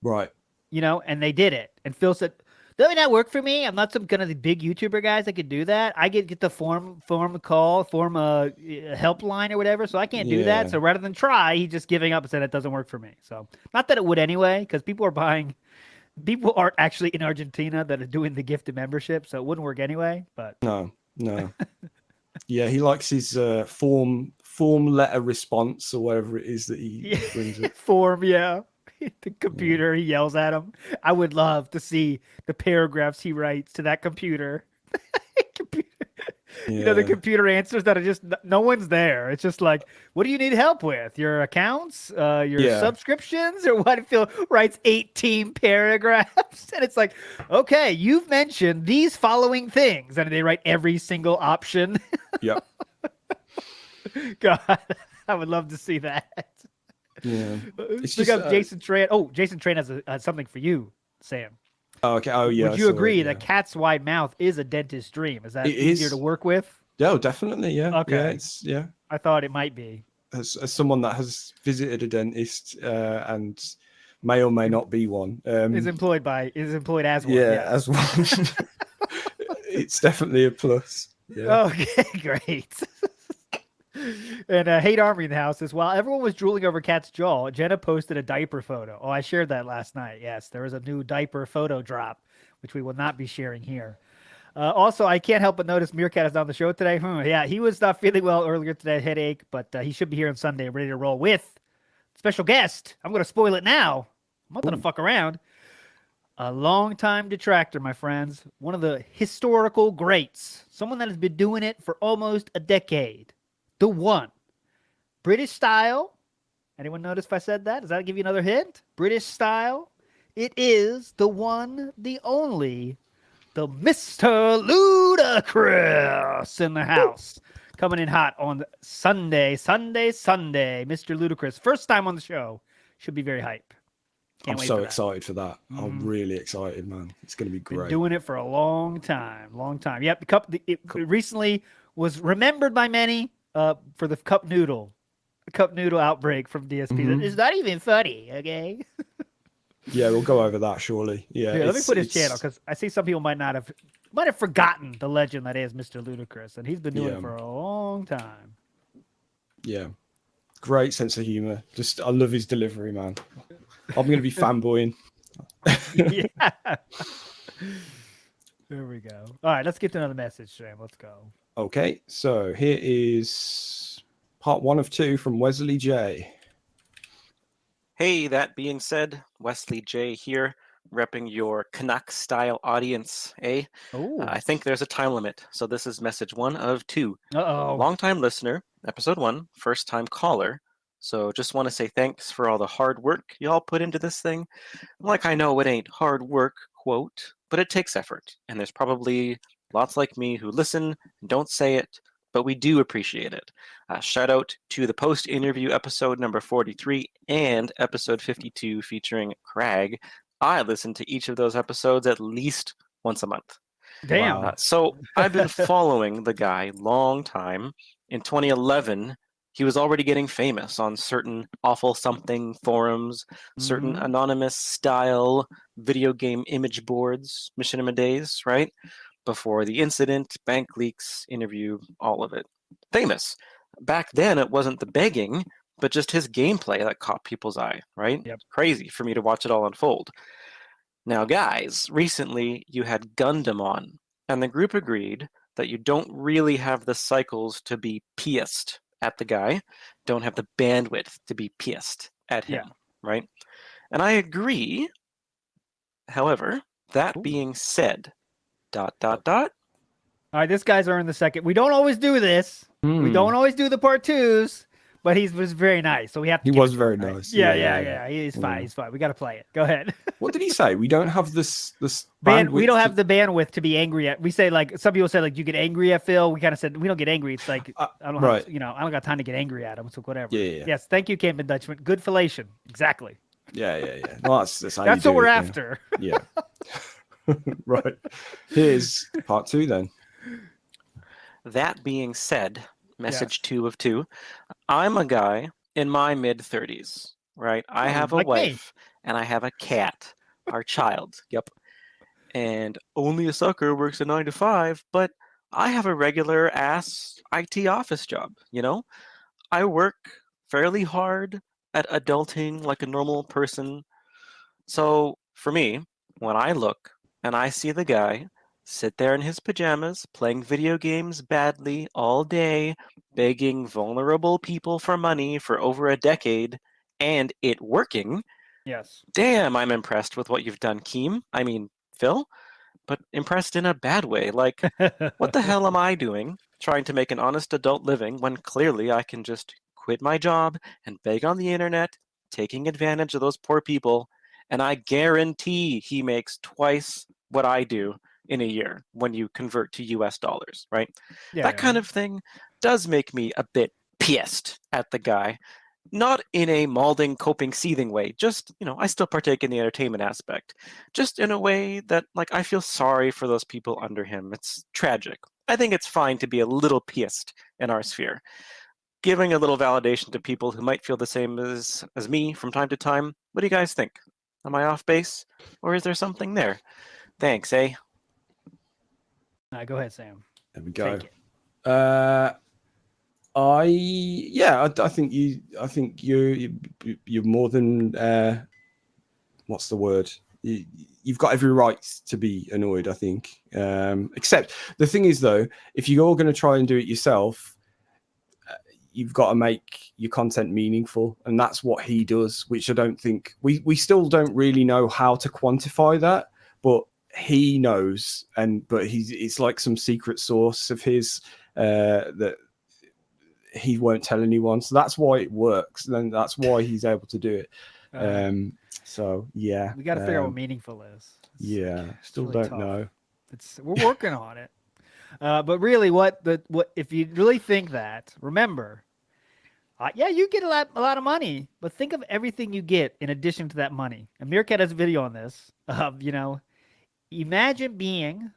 Right. You know, and they did it. And Phil said, that would not work for me. I'm not some kind of the big YouTuber guys that could do that. I get the form a call, form a helpline or whatever. So I can't do that. So rather than try, he's just giving up and said it doesn't work for me. So not that it would anyway, because people aren't actually in Argentina that are doing the gifted membership. So it wouldn't work anyway. But no. Yeah, he likes his form letter response or whatever it is that he brings up. Form, yeah. The computer, he yells at him. I would love to see the paragraphs he writes to that computer. You know, the computer answers that are just, no one's there. It's just like, what do you need help with? Your accounts, your subscriptions, or what? Phil writes 18 paragraphs, and it's like, okay, you've mentioned these following things, and they write every single option. Yep. God, I would love to see that. Yeah. Pick up Jason Tran. Oh, Jason Tran has something for you, Sam. Oh, okay. Oh, yeah. Would you agree that cat's wide mouth is a dentist's dream? Is that easier to work with? Yeah, definitely. Yeah. Okay. Yeah. I thought it might be. As someone that has visited a dentist and may or may not be one, is employed as one. Yeah, as one. It's definitely a plus. Yeah. Okay, great. And Hate Armory in the house says, while everyone was drooling over Cat's jaw, Jenna posted a diaper photo. Oh, I shared that last night. Yes, there is a new diaper photo drop, which we will not be sharing here. Also, I can't help but notice Meerkat is on the show today. Yeah, he was not feeling well earlier today, headache, but he should be here on Sunday, ready to roll with special guest. I'm going to spoil it now. I'm not going to fuck around. A longtime detractor, my friends. One of the historical greats. Someone that has been doing it for almost a decade. The one. British style. Anyone notice if I said that? Does that give you another hint? British style. It is the one, the only, the Mr. Ludacris in the house. Coming in hot on Sunday. Mr. Ludacris. First time on the show. Should be very hype. I'm so excited for that. I'm really excited, man. It's going to be great. Been doing it for a long time. Yep, it recently was remembered by many for the cup noodle outbreak from DSP. It's not even funny, okay? Yeah, we'll go over that shortly. Yeah, let me put his channel because I see some people might have forgotten the legend that is Mr. Ludacris, and he's been doing it for a long time. Yeah, great sense of humor. I love his delivery, man. I'm going to be fanboying. Yeah. There we go. All right, let's get to another message, Sam. Let's go. Okay, so here is part 1 of 2 from Wesley J. Hey, that being said, Wesley J here, repping your Canuck-style audience, eh? I think there's a time limit, so this is message 1 of 2. Uh-oh. Long-time listener, episode 1, first-time caller. So just want to say thanks for all the hard work y'all put into this thing. Like I know it ain't hard work, quote, but it takes effort. And there's probably lots like me who listen and don't say it, but we do appreciate it. Shout out to the post-interview episode number 43 and episode 52 featuring Craig. I listen to each of those episodes at least once a month. Damn. So I've been following the guy long time. In 2011, he was already getting famous on certain awful something forums, certain anonymous style video game image boards, machinima days, right? Before the incident, bank leaks, interview, all of it. Famous. Back then, it wasn't the begging, but just his gameplay that caught people's eye, right? Yep. Crazy for me to watch it all unfold. Now, guys, recently you had Gundam on, and the group agreed that you don't really have the cycles to be pissed at the guy, don't have the bandwidth to be pissed at him, right? And I agree. However, that being said, ... All right, this guy's earned the second. We don't always do this. We don't always do the part 2s, but he was very nice. So we have to. He was very nice. Yeah. He's fine. He's fine. We got to play it. Go ahead. What did he say? We don't have this bandwidth. We don't have the bandwidth to be angry at. We say like some people say like you get angry at Phil. We kind of said we don't get angry. It's like I don't have, I don't got time to get angry at him. So whatever. Yeah. Yes. Thank you, Campbell Dutchman. Good fellation. Exactly. Yeah. Well, that's how that's you what we're do it, after. Yeah. Right. Here's part 2 then. That being said, message 2 of 2. I'm a guy in my mid-30s, right? I have a wife and I have a cat, our child. Yep. And only a sucker works a 9 to 5, but I have a regular ass IT office job, you know? I work fairly hard at adulting like a normal person. So for me, when I look and I see the guy sit there in his pajamas, playing video games badly all day, begging vulnerable people for money for over a decade, and it working. Yes. Damn, I'm impressed with what you've done, Phil, but impressed in a bad way. Like, what the hell am I doing trying to make an honest adult living when clearly I can just quit my job and beg on the internet, taking advantage of those poor people, and I guarantee he makes twice what I do in a year when you convert to US dollars, right? That kind of thing does make me a bit pissed at the guy. Not in a maulding, coping, seething way. Just, I still partake in the entertainment aspect. Just in a way that, I feel sorry for those people under him. It's tragic. I think it's fine to be a little pissed in our sphere. Giving a little validation to people who might feel the same as me from time to time. What do you guys think? Am I off base? Or is there something there? Thanks, eh? All right, go ahead, Sam. There we go. I think you're more than what's the word? You've got every right to be annoyed, I think. Except the thing is, though, if you're all going to try and do it yourself, you've got to make your content meaningful, and that's what he does, which I don't think we still don't really know how to quantify that, but he knows, but it's like some secret source of his that he won't tell anyone, so that's why it works, and that's why he's able to do it. So yeah, we got to figure out what meaningful is. Still really don't tough. know. We're working on it. But really, what if you really think that? Remember, you get a lot of money, but think of everything you get in addition to that money. And Meerkat has a video on this. Imagine being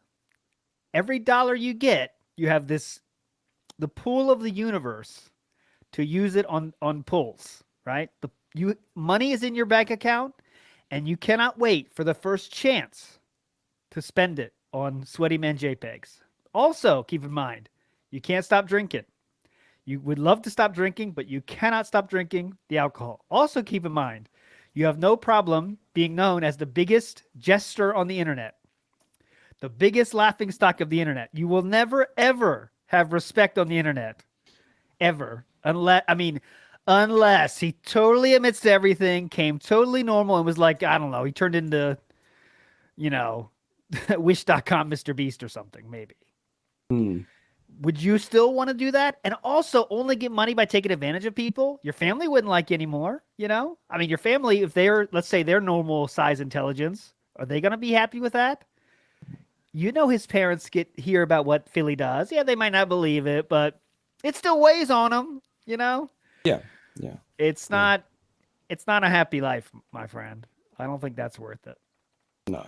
every dollar you get, you have the pool of the universe to use it on pulls, right? Money is in your bank account, and you cannot wait for the first chance to spend it on Sweaty Man JPEGs. Also, keep in mind, you can't stop drinking. You would love to stop drinking, but you cannot stop drinking the alcohol. Also, keep in mind, you have no problem being known as the biggest jester on the internet, the biggest laughingstock of the internet. You will never, ever have respect on the internet, ever, unless he totally admits to everything, came totally normal, and was like, I don't know, he turned into, Wish.com Mr. Beast or something, maybe. Would you still want to do that? And also only get money by taking advantage of people? Your family wouldn't like you anymore, your family, if let's say they're normal size intelligence, are they going to be happy with that? His parents hear about what Philly does. Yeah, they might not believe it, but it still weighs on them, Yeah. It's not a happy life, my friend. I don't think that's worth it. No.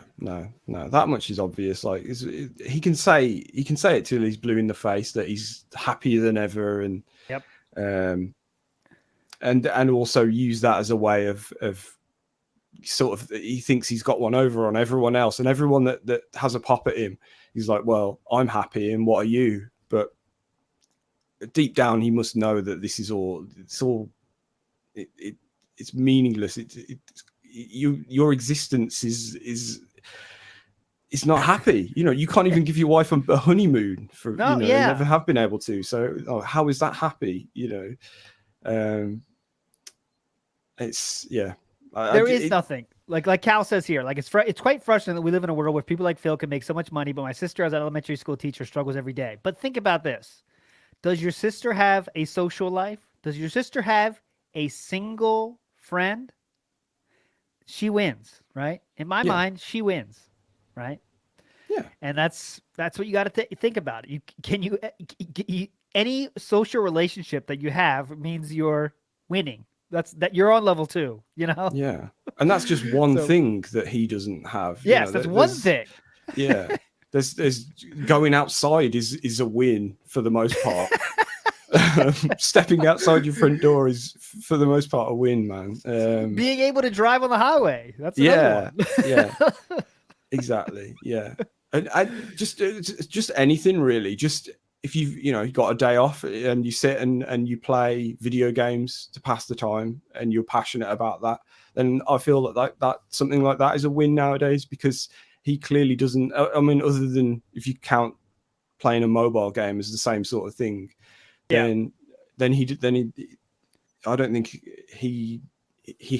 That much is obvious. Like he can say it till he's blue in the face that he's happier than ever, and and also use that as a way of sort of, he thinks he's got one over on everyone else, and everyone that has a pop at him, he's like, well, I'm happy, and what are you? But deep down, he must know that this is all. It's meaningless. Your existence is not happy. You can't even give your wife a honeymoon for. Never have been able to. So how is that happy? It's There is nothing. Like Cal says here, it's quite frustrating that we live in a world where people like Phil can make so much money, but my sister, as an elementary school teacher, struggles every day. But think about this. Does your sister have a social life? Does your sister have a single friend? She wins, right? In my mind, she wins, right? Yeah. And that's what you got to think about. Any social relationship that you have means you're winning. That you're on level 2, Yeah, and that's just one thing that he doesn't have. Yes, that's one thing. Yeah, there's going outside is a win for the most part. Stepping outside your front door is for the most part a win, man. Being able to drive on the highway, that's another one. Yeah, exactly. Yeah, and just anything really. Just if you've got a day off and you sit and you play video games to pass the time and you're passionate about that, then I feel that something like that is a win nowadays, because he clearly doesn't. I mean, other than if you count playing a mobile game as the same sort of thing, then he I don't think he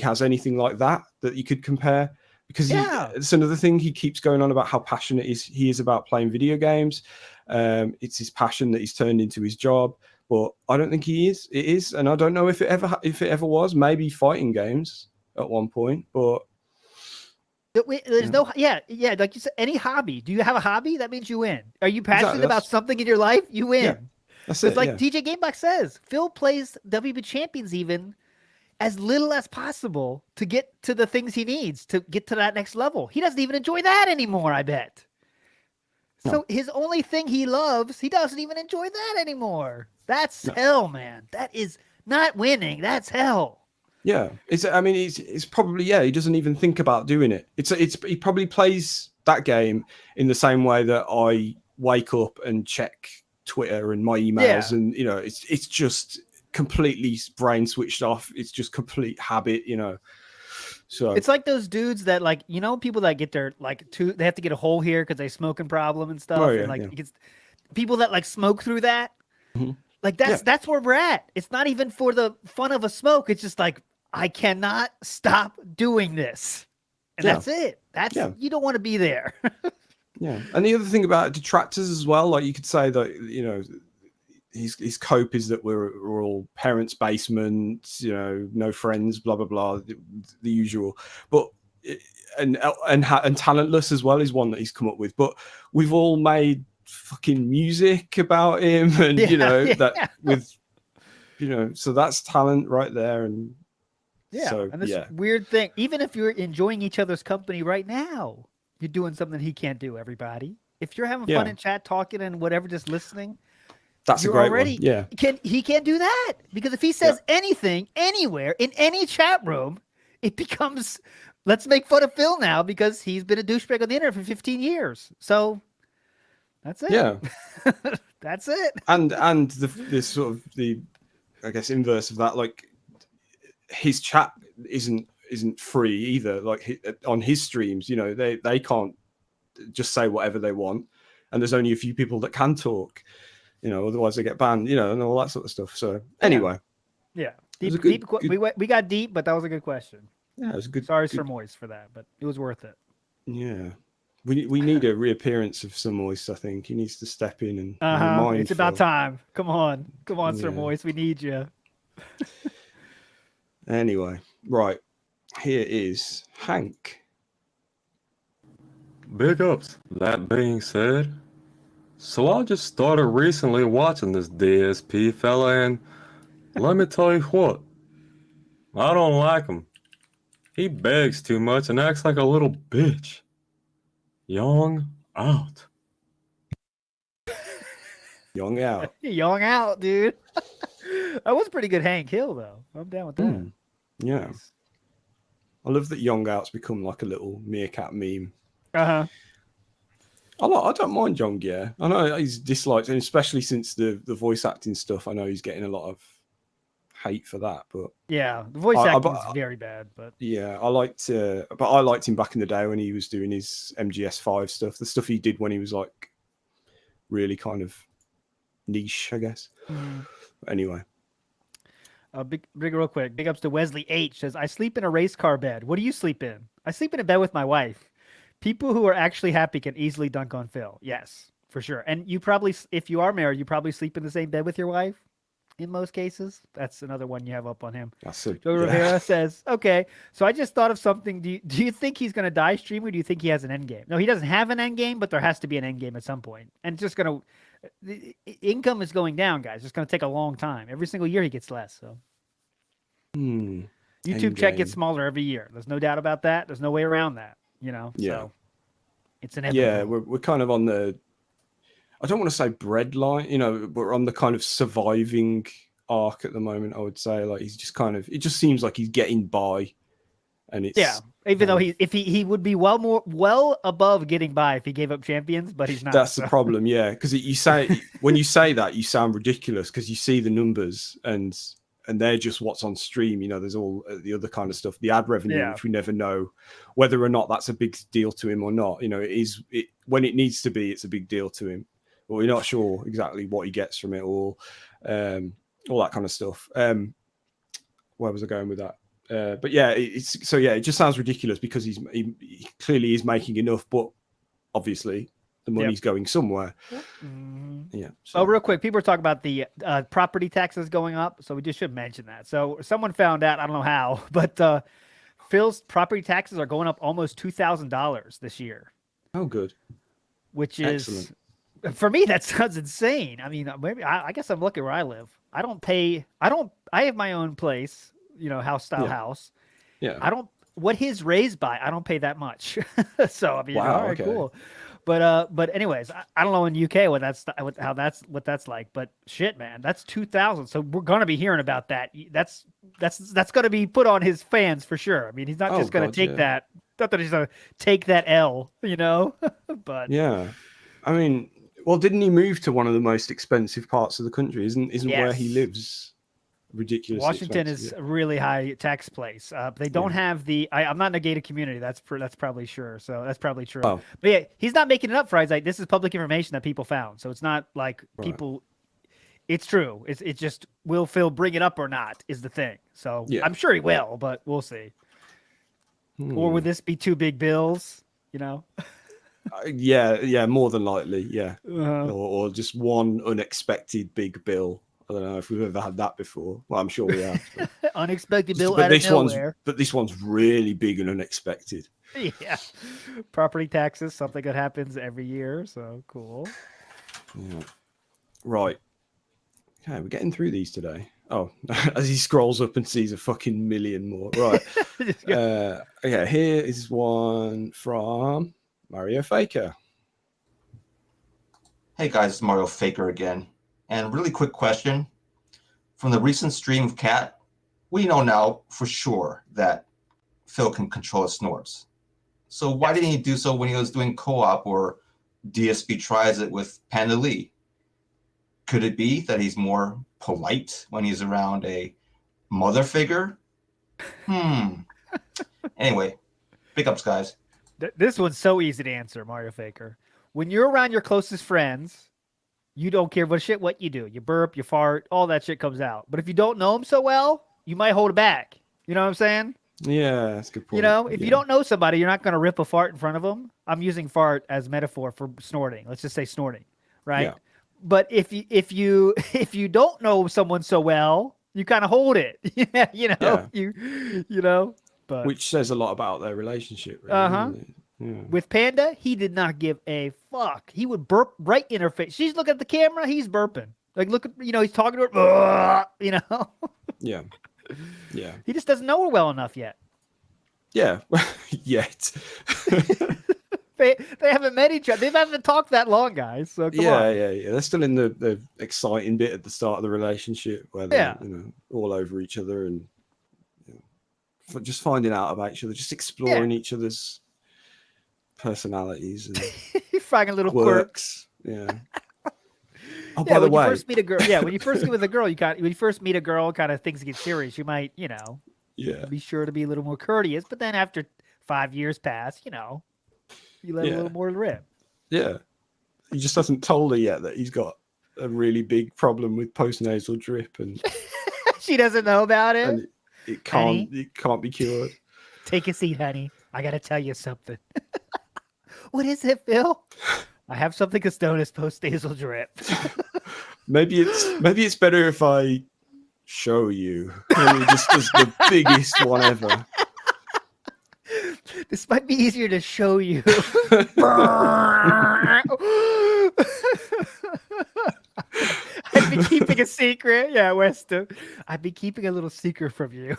has anything like that you could compare. Because it's another thing, he keeps going on about how passionate he is about playing video games. It's his passion that he's turned into his job, but I don't think he is. It is, and I don't know if it ever was. Maybe fighting games at one point, but there's no like you said, any hobby. Do you have a hobby? That means you win. Are you passionate about something in your life? You win. Yeah, that's it. Like TJ Gamebox says, Phil plays WB Champions even as little as possible to get to the things he needs to get to that next level. He doesn't even enjoy that anymore, I bet. So his only thing he loves, he doesn't even enjoy that anymore. That's hell, man. That is not winning. That's hell. Yeah, it's probably he doesn't even think about doing it. He probably plays that game in the same way that I wake up and check Twitter and my emails, and it's just completely brain switched off. It's just complete habit, So it's like those dudes that people that get their they have to get a hole here because they smoking problem and stuff. It's people that smoke through that. Mm-hmm. That's where we're at. It's not even for the fun of a smoke. It's just I cannot stop doing this. And that's it. You don't want to be there. Yeah. And the other thing about detractors as well, you could say that, his cope is that we're all parents' basements, no friends, blah blah blah, the usual. But and talentless as well is one that he's come up with. But we've all made fucking music about him, and so that's talent right there. And and this weird thing, even if you're enjoying each other's company right now, you're doing something he can't do. Everybody, if you're having fun in chat, talking and whatever, just listening. That's a great one. Yeah. He can't do that, because if he says anything anywhere in any chat room, it becomes let's make fun of Phil now because he's been a douchebag on the internet for 15 years. So that's it. Yeah. That's it. And this sort of the inverse of that, his chat isn't free either. On his streams, they can't just say whatever they want, and there's only a few people that can talk. Otherwise they get banned, and all that sort of stuff. So anyway, deep. We got deep, but that was a good question. Yeah, it was a good. Sorry, Sir Moist, for that, but it was worth it. Yeah, we need a reappearance of Sir Moist. I think he needs to step in and remind. It's about time. Come on, Sir Moist, we need you. Anyway, right here is Hank. Big ups. That being said. So I just started recently watching this DSP fella, and let me tell you what, I don't like him. He begs too much and acts like a little bitch. Young out. Young out. Young out, dude. That was pretty good Hank Hill, though. I'm down with that. Yeah. I love that Young out's become like a little meerkat meme. Uh-huh. I don't mind Young, yeah. I know he's disliked, and especially since the voice acting stuff, I know he's getting a lot of hate for that. But yeah, the voice acting is very bad. But yeah, I liked him back in the day when he was doing his MGS5 stuff, the stuff he did when he was really kind of niche, I guess. But anyway. Big real quick. Big ups to Wesley H. Says, I sleep in a race car bed. What do you sleep in? I sleep in a bed with my wife. People who are actually happy can easily dunk on Phil. Yes, for sure. And you probably, if you are married, you probably sleep in the same bed with your wife in most cases. That's another one you have up on him. Joe Rivera says, okay, so I just thought of something. Do you think he's going to die streaming, or do you think he has an end game? No, he doesn't have an end game, but there has to be an end game at some point. And it's just the income is going down, guys. It's going to take a long time. Every single year he gets less. So YouTube check gets smaller every year. There's no doubt about that. There's no way around that. So it's inevitable. Yeah, we're kind of on the, I don't want to say breadline, we're on the kind of surviving arc at the moment, I would say. He's just it just seems like he's getting by, and it's even though he would be well above getting by if he gave up champions, but he's not. That's the problem, yeah, because when you say that, you sound ridiculous because you see the numbers and they're just what's on stream. There's all the other kind of stuff, the ad revenue, which we never know whether or not that's a big deal to him or not. When it needs to be, it's a big deal to him, but we're not sure exactly what he gets from it all that kind of stuff. Where was I going with that? But yeah, it just sounds ridiculous because he clearly is making enough, but obviously the money's going somewhere. Yeah. So real quick, people are talking about the property taxes going up, so we just should mention that. So someone found out, I don't know how, but Phil's property taxes are going up almost $2,000 this year. Oh, good. Which is, for me, that sounds insane. I mean, maybe I guess I'm lucky where I live. I have my own place, house style house. Yeah. What his raised by, I don't pay that much. So I mean, wow, all right, cool. But anyways, I don't know in UK what that's like. But shit, man, that's 2,000. So we're gonna be hearing about that. That's gonna be put on his fans for sure. I mean, he's not just gonna take that. Not that he's gonna take that L, But yeah, I mean, Well, didn't he move to one of the most expensive parts of the country? Isn't where he Yes. lives ridiculous? Washington is a really high tax place. They don't have the. I'm not in a gated community. That's probably sure. So that's probably true. Oh. But yeah, he's not making it up, Friday. Like, this is public information that people found. So it's not like Right. people. It's true. It's just, will Phil bring it up or not is the thing. So Yeah. I'm sure he will, but we'll see. Or would this be two big bills? You know. Yeah, more than likely, yeah. Uh-huh. Or just one unexpected big bill. I don't know if we've ever had that before. Well, I'm sure we have. Unexpected bill But out of nowhere. this one's really big and unexpected. Yeah. Property taxes, something that happens every year. So cool. Yeah. Right. Okay, we're getting through these today. Oh, as he scrolls up and sees a fucking million more. Right. Okay, here is one from Mario Faker. Hey guys, it's Mario Faker again. And really quick question. From the recent stream of Cat, we know now for sure that Phil can control his snorts. So why didn't he do so when he was doing co-op or DSP tries it with Panda Lee? Could it be that he's more polite when he's around a mother figure? Anyway, big ups, guys. This one's so easy to answer, Mario Faker. When you're around your closest friends, you don't care what you do. You burp, you fart, all that shit comes out. But if you don't know them so well, you might hold it back. You know what I'm saying? Yeah, that's a good point. You know, if you don't know somebody, you're not going to rip a fart in front of them. I'm using fart as metaphor for snorting. Let's just say snorting, right? Yeah. But if you don't know someone so well, you kind of hold it. You know. But Which says a lot about their relationship. Really, doesn't it? Yeah. With Panda, he did not give a fuck. He would burp right in her face. She's looking at the camera, he's burping. Like, look at, he's talking to her, Yeah. Yeah. He just doesn't know her well enough yet. Yeah. Yet. They haven't met each other. They haven't talked that long, guys. So come on. Yeah. They're still in the exciting bit at the start of the relationship where they're all over each other and just finding out about each other, just exploring each other's personalities and finding little quirks. Yeah. Oh, Yeah, by the when way, you first meet a girl, when you first get with a girl, when you first meet a girl, kind of things get serious. You might, be sure to be a little more courteous. But then after 5 years pass, you let a little more rip. Yeah. He just hasn't told her yet that he's got a really big problem with postnasal drip, and she doesn't know about it. And it can't be cured. Take a seat, honey. I got to tell you something. What is it, Phil? I have something as known as postnasal drip. Maybe it's better if I show you. Maybe just as the biggest one ever. This might be easier to show you. I've been keeping a secret. Yeah, Weston. I've been keeping a little secret from you.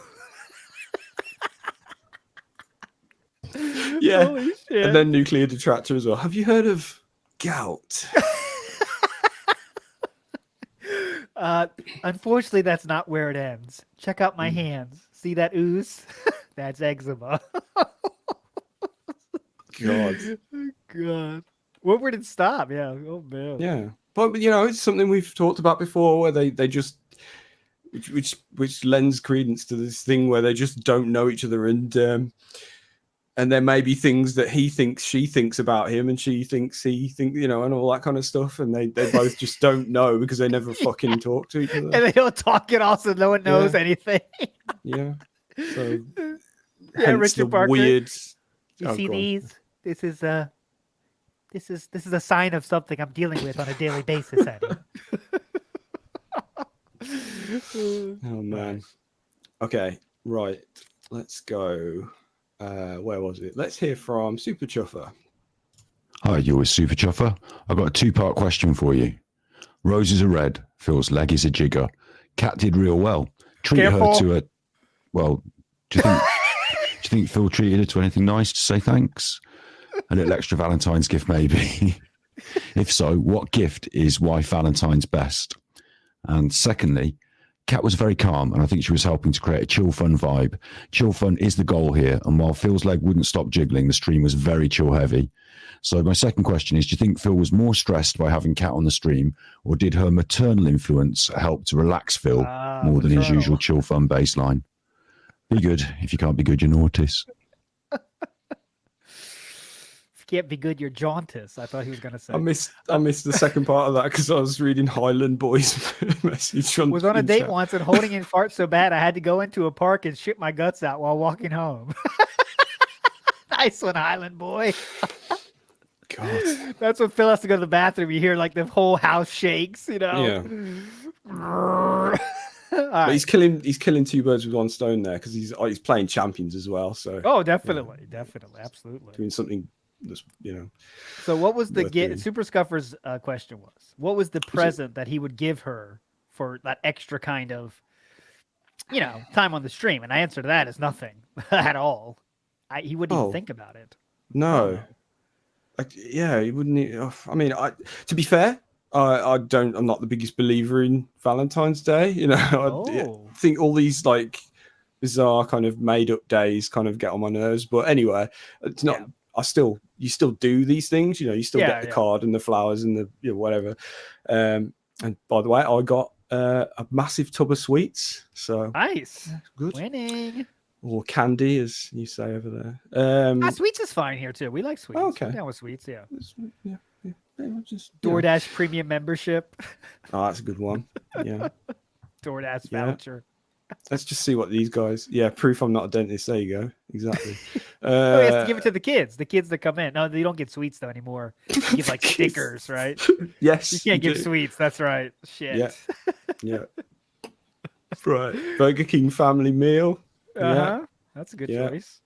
Yeah. Holy shit. And then nuclear detractor as well. Have you heard of gout? Unfortunately, that's not where it ends. Check out my hands. See that ooze? That's eczema. God. God. Where did it stop? Yeah. Oh, man. Yeah. But, it's something we've talked about before where they just, which lends credence to this thing where they just don't know each other. And there may be things that he thinks she thinks about him and she thinks he thinks, and all that kind of stuff. And they both just don't know because they never fucking talk to each other. And they don't talk at all, so no one knows anything. Yeah. So, yeah, hence Richard the Parker. weird. You see go on. these? This is a sign of something I'm dealing with on a daily basis, honey. Oh man. Okay, right. Let's go. Where was it? Let's hear from Super Chuffer. Hi, you're with Super Chuffer. I've got a two-part question for you. Roses are red. Phil's leg is a jigger. Cat did real well. Treat Careful. her to a. Well, do you think Phil treated her to anything nice to say thanks? A little extra Valentine's gift, maybe. If so, what gift is wife Valentine's best? And secondly, Kat was very calm, and I think she was helping to create a chill fun vibe. Chill fun is the goal here, and while Phil's leg wouldn't stop jiggling, the stream was very chill heavy. So my second question is, do you think Phil was more stressed by having Kat on the stream, or did her maternal influence help to relax Phil more than his usual chill, fun baseline? Be good. If you can't be good, you're naughties. If you can't be good, you're jauntus. I thought he was going to say. I missed the second part of that because I was reading Highland Boy's message. Was on a date once and holding in farts so bad I had to go into a park and shit my guts out while walking home. Nice one, Highland Boy. God. That's when Phil has to go to the bathroom. You hear like the whole house shakes, you know? Yeah. But he's killing two birds with one stone there because he's playing champions as well. So definitely, absolutely. Doing something that's, you know. So what was the Super Scuffer's question was? What was the present that he would give her for that extra kind of, you know, time on the stream? And I answer to that is nothing at all. He wouldn't even think about it. No. He wouldn't. I mean, to be fair, I'm not the biggest believer in Valentine's Day. You know, I think all these like bizarre kind of made up days kind of get on my nerves. But anyway, it's not. You still do these things. You know, you still get the card and the flowers and the whatever. And by the way, I got a massive tub of sweets. So nice, good, winning. Or candy, as you say over there. Sweets is fine here too. We like sweets. Okay. I'm down with sweets, yeah. Just DoorDash premium membership. Oh, that's a good one. Yeah. DoorDash voucher. Let's just see what these guys. Yeah, proof I'm not a dentist. There you go. Exactly. He has to give it to the kids. The kids that come in. No, they don't get sweets though anymore. You give like stickers, right? Yes. You can't give sweets. That's right. Shit. Yeah. Right. Burger King family meal. Yeah. That's a good choice.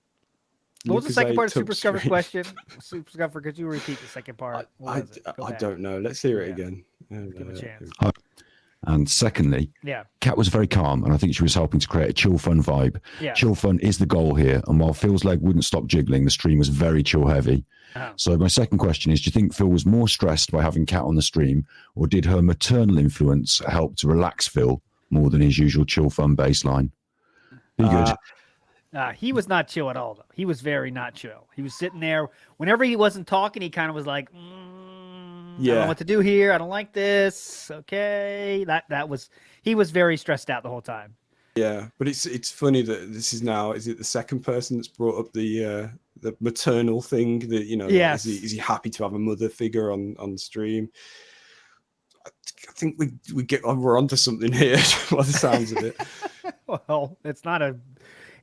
What was the second part of Super Scuffer's question? Super Scuffer, could you repeat the second part? I don't know. Let's hear it again. Give him a chance. And secondly, Kat was very calm, and I think she was helping to create a chill, fun vibe. Yeah. Chill fun is the goal here, and while Phil's leg wouldn't stop jiggling, the stream was very chill heavy. So my second question is, do you think Phil was more stressed by having Kat on the stream, or did her maternal influence help to relax Phil more than his usual chill, fun baseline? Be good. He was not chill at all, though. He was very not chill. He was sitting there. Whenever he wasn't talking, he kind of was like, I don't know what to do here. I don't like this. Okay. He was very stressed out the whole time. Yeah, but it's funny that this is now, is it the second person that's brought up the maternal thing that, you know, is he happy to have a mother figure on stream? I think we're onto something here by the sounds of it. Well, it's not a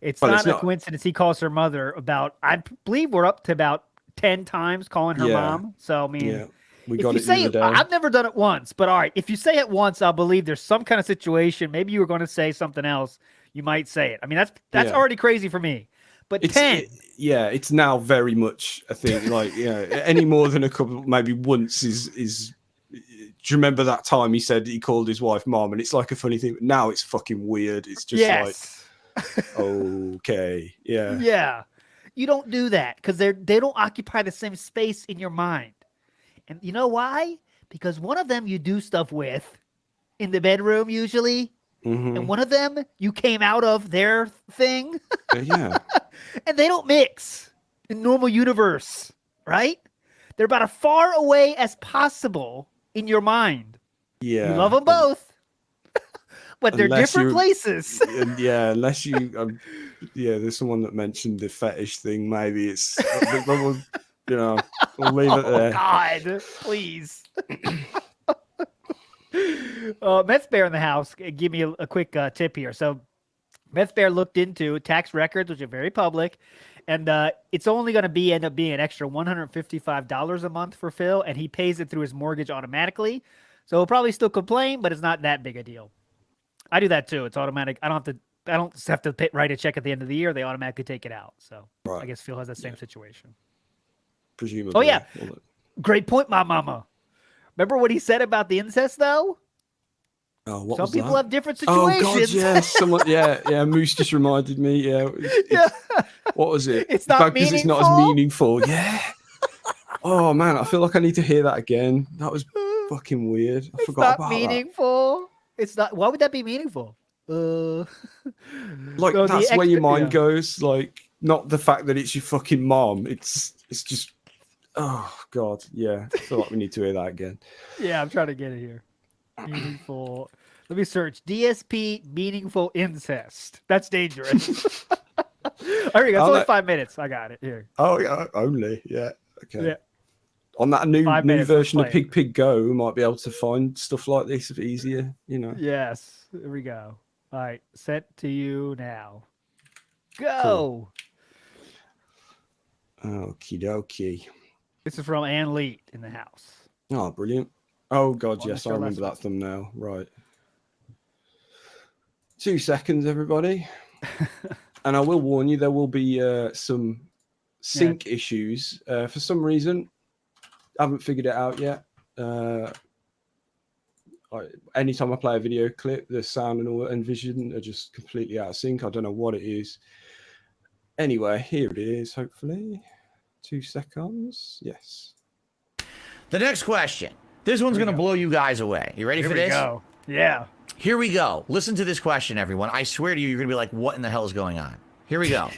coincidence. He calls her mother I believe we're up to about 10 times calling her mom. So, I mean, we got it the other day. I've never done it once, but all right. If you say it once, I'll believe there's some kind of situation. Maybe you were going to say something else. You might say it. I mean, that's already crazy for me. But 10. It's now very much a thing. Like, any more than a couple, maybe once is. Do you remember that time he said he called his wife mom? And it's like a funny thing. But now it's fucking weird. It's just like, okay, yeah. Yeah. You don't do that because they don't occupy the same space in your mind. And you know why? Because one of them you do stuff with in the bedroom usually. Mm-hmm. And one of them you came out of their thing. Yeah. And they don't mix in normal universe, right? They're about as far away as possible in your mind. Yeah. You love them both. But they're different places. Yeah, unless you, there's someone that mentioned the fetish thing. Maybe it's, we'll leave it there. Oh, God, please. Meth Bear in the house. Give me a quick tip here. So, Meth Bear looked into tax records, which are very public, and it's only going to end up being an extra $155 a month for Phil, and he pays it through his mortgage automatically. So he'll probably still complain, but it's not that big a deal. I do that too. It's automatic. I don't have to write a check at the end of the year. They automatically take it out. So I guess Phil has the same situation. Presumably. Oh yeah. Great point, my mama. Remember what he said about the incest though? Oh, what Some was people that? have different situations. Oh God, yeah. Someone, Moose just reminded me. Yeah. What was it? It's not because it's not as meaningful. Yeah. Oh man, I feel like I need to hear that again. That was fucking weird. I forgot about meaningful. It's not. Why would that be meaningful? Like that's where your mind goes. Like not the fact that it's your fucking mom. It's just Oh God, yeah. I feel like we need to hear that again. Yeah, I'm trying to get it here. Meaningful. Let me search DSP meaningful incest. That's dangerous. All right, it's only 5 minutes. I got it here. Oh yeah, only Okay. Yeah. On that new 5 minutes, version of let's play Pig Pig Go, we might be able to find stuff like this easier. Yes. Here we go. All right, set to you now. Go. Okie dokie. This is from Ann Leet in the house. Oh, brilliant. Oh God, Wanna yes, I show remember last that thumbnail. Right. 2 seconds, everybody. And I will warn you, there will be some sync issues. For some reason, I haven't figured it out yet. Anytime I play a video clip, the sound and vision are just completely out of sync. I don't know what it is. Anyway, here it is, hopefully. 2 seconds. Yes. The next question. This one's going to blow you guys away. You ready for this? Here we go. Yeah. Here we go. Listen to this question, everyone. I swear to you, you're going to be like, what in the hell is going on? Here we go.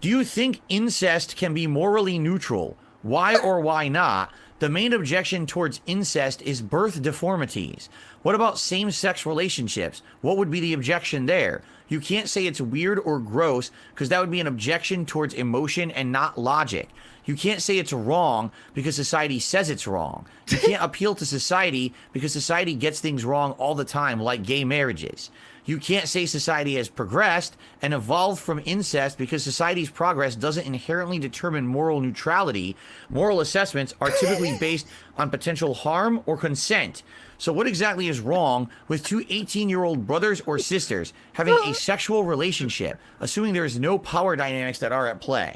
Do you think incest can be morally neutral? Why or why not? The main objection towards incest is birth deformities. What about same-sex relationships? What would be the objection there? You can't say it's weird or gross because that would be an objection towards emotion and not logic. You can't say it's wrong because society says it's wrong. You can't appeal to society because society gets things wrong all the time, like gay marriages. You can't say society has progressed and evolved from incest because society's progress doesn't inherently determine moral neutrality. Moral assessments are typically based on potential harm or consent. So what exactly is wrong with two 18-year-old brothers or sisters having a sexual relationship, assuming there is no power dynamics that are at play?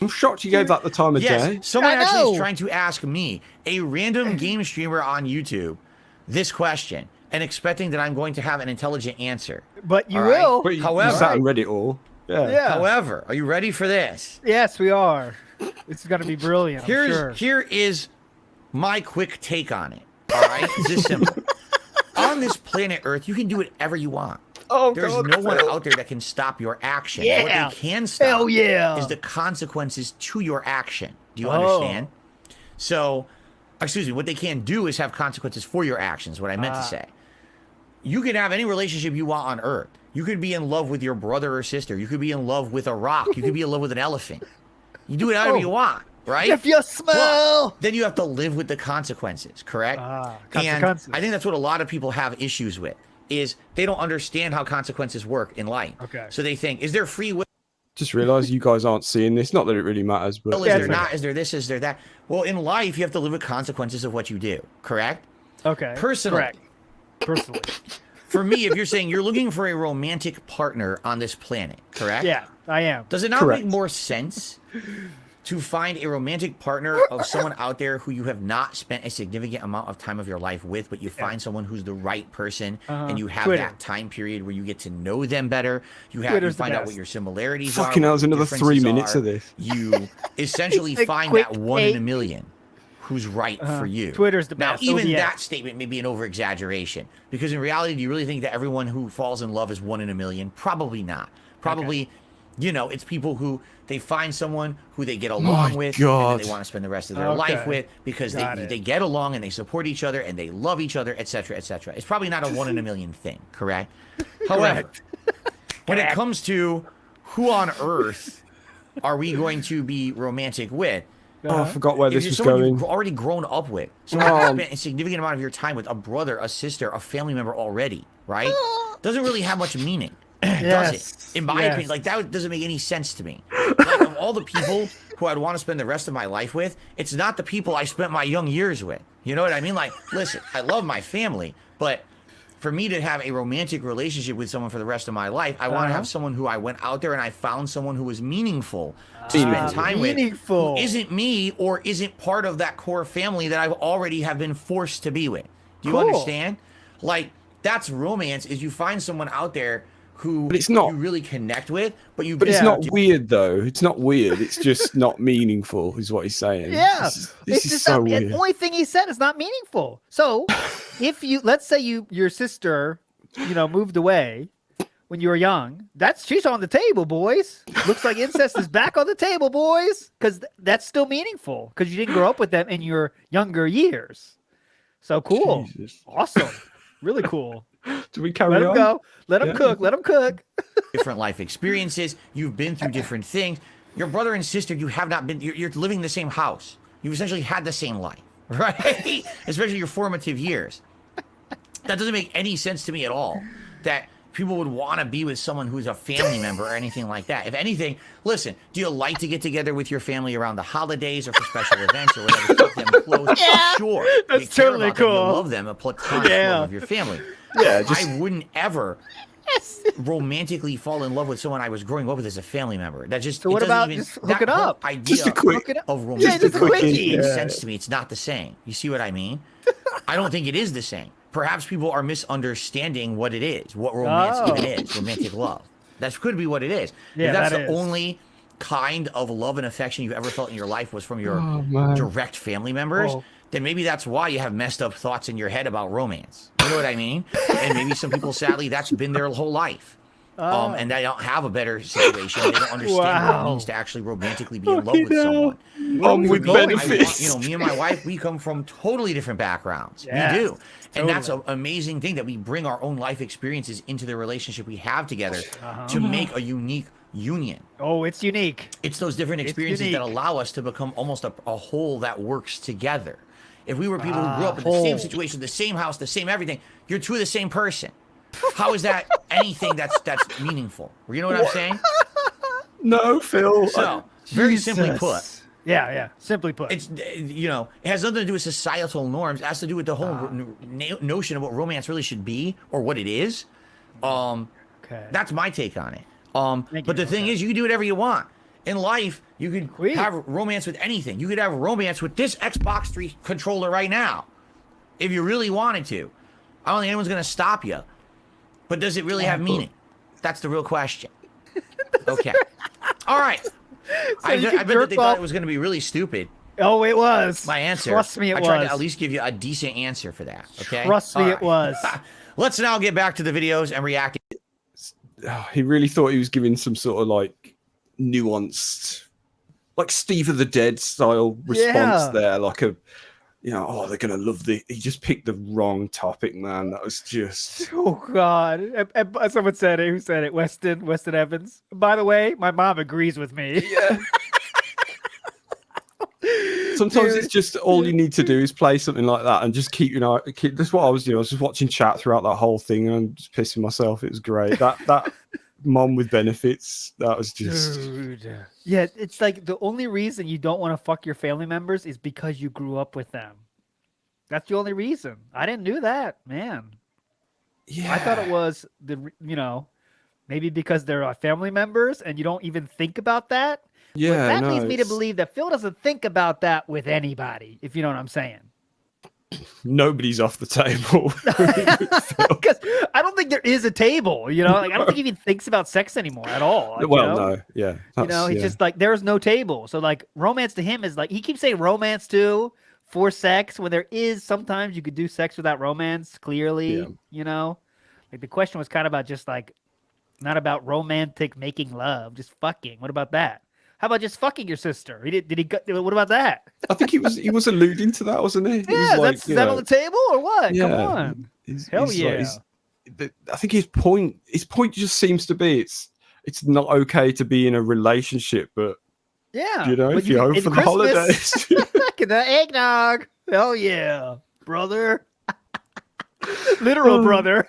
I'm shocked you gave that the time of day. Someone actually is trying to ask me, a random game streamer on YouTube, this question, and expecting that I'm going to have an intelligent answer. But you will. But you However, sat and read it all. Yeah. However, are you ready for this? Yes, we are. This is going to be brilliant. Here is my quick take on it. All right, it's this simple. On this planet Earth, you can do whatever you want. There's no one out there that can stop your action. Yeah. What they can stop yeah. is the consequences to your action. Do you understand? So, excuse me, what they can do is have consequences for your actions, what I meant to say. You can have any relationship you want on Earth. You could be in love with your brother or sister. You could be in love with a rock. You could be in love with an elephant. You do whatever you want, right? If you smell. Then you have to live with the consequences, correct? Consequences. And I think that's what a lot of people have issues with, is they don't understand how consequences work in life. Okay. So they think, is there free will? Just realised you guys aren't seeing this. Not that it really matters, but Is there not? Is there this? Is there that? Well, in life, you have to live with consequences of what you do, correct? Okay. Personally. Correct. Personally. For me, if you're saying you're looking for a romantic partner on this planet, correct? Yeah, I am. Does it not make more sense to find a romantic partner of someone out there who you have not spent a significant amount of time of your life with, but you find someone who's the right person, and you have that time period where you get to know them better. You find out what your similarities are. Fucking hell, there's another 3 minutes of this. You essentially find that one in a million who's right for you. Twitter's the best. Now, even that statement may be an over-exaggeration, because in reality, do you really think that everyone who falls in love is 1 in a million? Probably not. Probably, it's people who they find someone who they get along with, and they want to spend the rest of their life with, because they get along and they support each other and they love each other, etc., etc. It's probably not a 1 in a million thing, correct? However, when it comes to who on earth are we going to be romantic with, I forgot where this was someone going. you've already grown up with, someone you've spent a significant amount of your time with, a brother, a sister, a family member already, right? Doesn't really have much meaning, does it? In my opinion, like, that doesn't make any sense to me. Like, of all the people who I'd want to spend the rest of my life with, it's not the people I spent my young years with. You know what I mean? Like, listen, I love my family, but for me to have a romantic relationship with someone for the rest of my life, I want to have someone who I went out there and I found someone who was meaningful to spend time with, who isn't me or isn't part of that core family that I've already have been forced to be with. Do you understand? Like, that's romance, is you find someone out there who you really connect with, but it's not weird though. It's not weird. It's just not meaningful, is what he's saying. Yeah, this is so weird. The only thing he said is not meaningful. So, if let's say your sister, moved away, when you were young. She's on the table, boys. Looks like incest is back on the table, boys, because that's still meaningful because you didn't grow up with them in your younger years. So cool. Jesus. Awesome. Really cool. Do we carry Let on? them go. Let them cook. Let them cook. Different life experiences. You've been through different things. Your brother and sister, you have not been. You're living in the same house. You've essentially had the same life, right? Especially your formative years. That doesn't make any sense to me at all. That people would want to be with someone who's a family member or anything like that. If anything, listen, do you like to get together with your family around the holidays or for special events or whatever? Keep them close. Yeah, sure. that's You care totally about them, you cool. love them, a platonic love of your family. Yeah, I wouldn't ever romantically fall in love with someone I was growing up with as a family member. That just, So what about just hook it up? Idea Just a quick- of Yeah, romantic just a quickie. makes Yeah. sense to me. It's not the same. You see what I mean? I don't think it is the same. Perhaps people are misunderstanding what it is, what romance even is, romantic love. That could be what it is. Yeah, if that's that the is. only kind of love and affection you ever felt in your life was from your Oh, man. direct family members, Oh. then maybe that's why you have messed up thoughts in your head about romance. You know what I mean? And maybe some people, sadly, that's been their whole life. And they don't have a better situation. They don't understand what it means to actually romantically be in love with someone. Mom with benefits. Me and my wife, we come from totally different backgrounds. Yes, We do. And that's totally. an amazing thing that we bring our own life experiences into the relationship we have together to make a unique union. Oh, it's unique. It's those different experiences that allow us to become almost a whole that works together. If we were people who grew up in the same situation, the same house, the same everything, you're two of the same person. How is that anything that's meaningful? You know what I'm saying? No, Phil. So, very simply Jesus. put, Yeah. Simply put. it's, it has nothing to do with societal norms. It has to do with the whole notion of what romance really should be or what it is. Okay. That's my take on it. Thank But you. the thing is, you can do whatever you want. In life, you could have romance with anything. You could have romance with this Xbox 3 controller right now, if you really wanted to. I don't think anyone's going to stop you. But does it really have meaning? That's the real question. Okay. All right. I bet that they thought it was going to be really stupid. Oh, it was. My answer. Trust me, it I was. tried to at least give you a decent answer for that. Okay. Trust me, All it right. was. Let's now get back to the videos and reacting. He really thought he was giving some sort of like nuanced, like Steve of the Dead style response there, like a, they're gonna love the. He just picked the wrong topic, man. That was just. Oh God! And someone said it. Who said it? Weston Evans. By the way, my mom agrees with me. Yeah. Sometimes it's just all you need to do is play something like that and just keep. That's what I was doing. I was just watching chat throughout that whole thing and I'm just pissing myself. It was great. That mom with benefits. That was just. Dude. Yeah, it's like the only reason you don't want to fuck your family members is because you grew up with them. That's the only reason. I didn't do that, man. Yeah. I thought it was maybe because they're family members and you don't even think about that. Yeah, But that no, leads me to believe that Phil doesn't think about that with anybody, if you know what I'm saying. Nobody's off the table. Because I don't think there is a table, I don't think he even thinks about sex anymore at all. No, yeah. He's just like, there's no table. So like romance to him is like, he keeps saying romance too for sex when there is sometimes you could do sex without romance, clearly, like the question was kind of about just like, not about romantic making love, just fucking. What about that? How about just fucking your sister? What about that? I think he was alluding to that, wasn't he? Yeah, is that on the table or what? Yeah. Come on. Hell yeah. I think his point just seems to be it's not okay to be in a relationship, but yeah, if you're home for the holidays. Get the eggnog. Hell yeah, brother. Literal brother.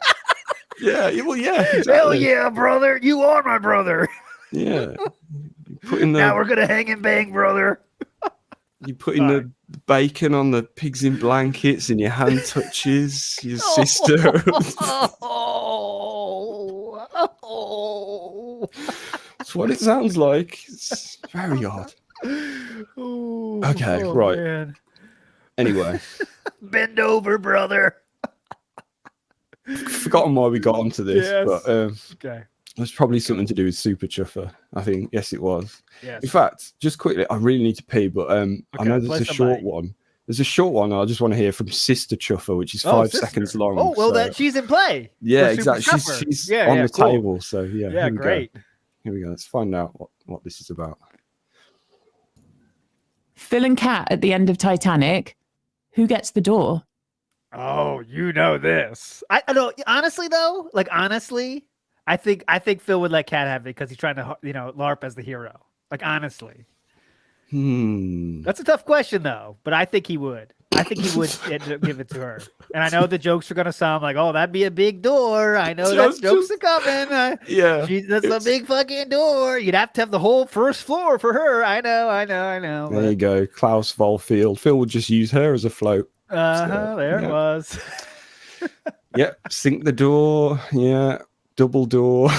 Yeah, well, yeah. Exactly. Hell yeah, brother. You are my brother. Yeah. Now we're gonna hang and bang, brother. You putting the bacon on the pigs in blankets and your hand touches your sister. That's what it sounds like. It's very odd. Okay, right. Man. Anyway. Bend over, brother. Forgotten why we got onto this, but okay. There's probably something to do with Super Chuffer. I think, yes, it was. Yes. In fact, just quickly, I really need to pee, but I know there's a short one. There's a short one I just want to hear from Sister Chuffer, which is 5 seconds long. Oh, well, so- that she's in play. Yeah, for Super exactly. Chuffer. She's Yeah, on yeah, the cool. table. So yeah, Yeah, here we great. go. Here we go. Let's find out what this is about. Phil and Kat at the end of Titanic. Who gets the door? Oh, you know this. I know. Honestly, though, I think Phil would let Kat have it because he's trying to, LARP as the hero. Like, honestly, that's a tough question, though. But I think he would. I think he would give it to her. And I know the jokes are gonna sound like, "Oh, that'd be a big door." I know that jokes are coming. Yeah, that's a big fucking door. You'd have to have the whole first floor for her. I know. There you go, Klaus Volfield. Phil would just use her as a float. There it was. Yep, sink the door. Yeah, double door.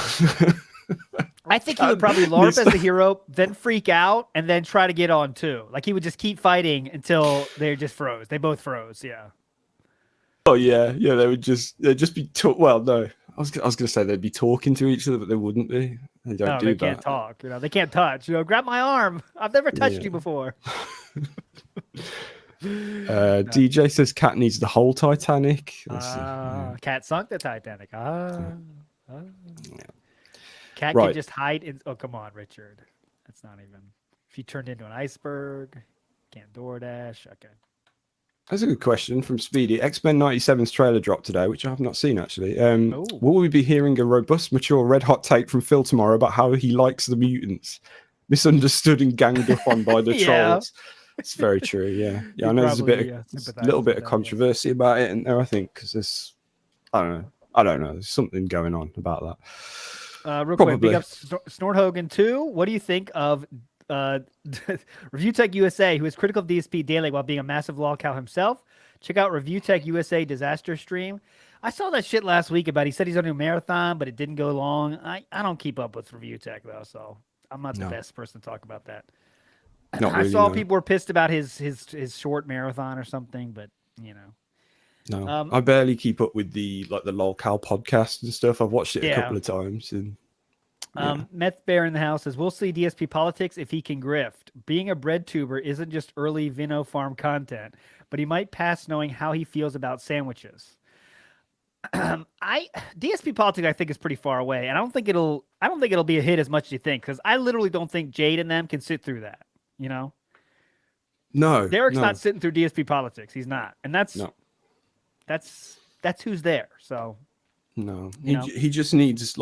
I think he would probably LARP as the hero, then freak out, and then try to get on too. Like he would just keep fighting until they just froze. They both froze. Yeah. Oh yeah. They'd just be well, no. I was gonna say they'd be talking to each other, but they wouldn't be. They don't do they that. can't talk. They can't touch. Grab my arm. I've never touched you before. DJ says Cat needs the whole Titanic. Cat sunk the Titanic. Cat Right. can just hide in. Oh, come on, Richard. That's not even. If you turned into an iceberg, can't DoorDash. Okay. That's a good question from Speedy. X-Men 97's trailer dropped today, which I have not seen actually. Will we be hearing a robust, mature, red-hot take from Phil tomorrow about how he likes the mutants? Misunderstood and ganged up on by the trolls. It's very true. Yeah. I know there's a little bit of controversy about it in there. I think because there's, I don't know. There's something going on about that. Real quick, big up Snorthogan 2. What do you think of Review Tech USA, who is critical of DSP daily while being a massive lolcow himself? Check out Review Tech USA disaster stream. I saw that shit last week about he said he's on a marathon, but it didn't go long. I don't keep up with Review Tech though, so I'm not the best person to talk about that. I saw people were pissed about his short marathon or something, but No, I barely keep up with the LolCal podcast and stuff. I've watched it a couple of times. And Meth Bear in the house says, we'll see DSP politics if he can grift. Being a bread tuber isn't just early Vino Farm content, but he might pass knowing how he feels about sandwiches. DSP politics I think is pretty far away, and I don't think it'll be a hit as much as you think, because I literally don't think Jade and them can sit through that. No, Derek's not sitting through DSP politics. He's not, and that's who's there. So he just needs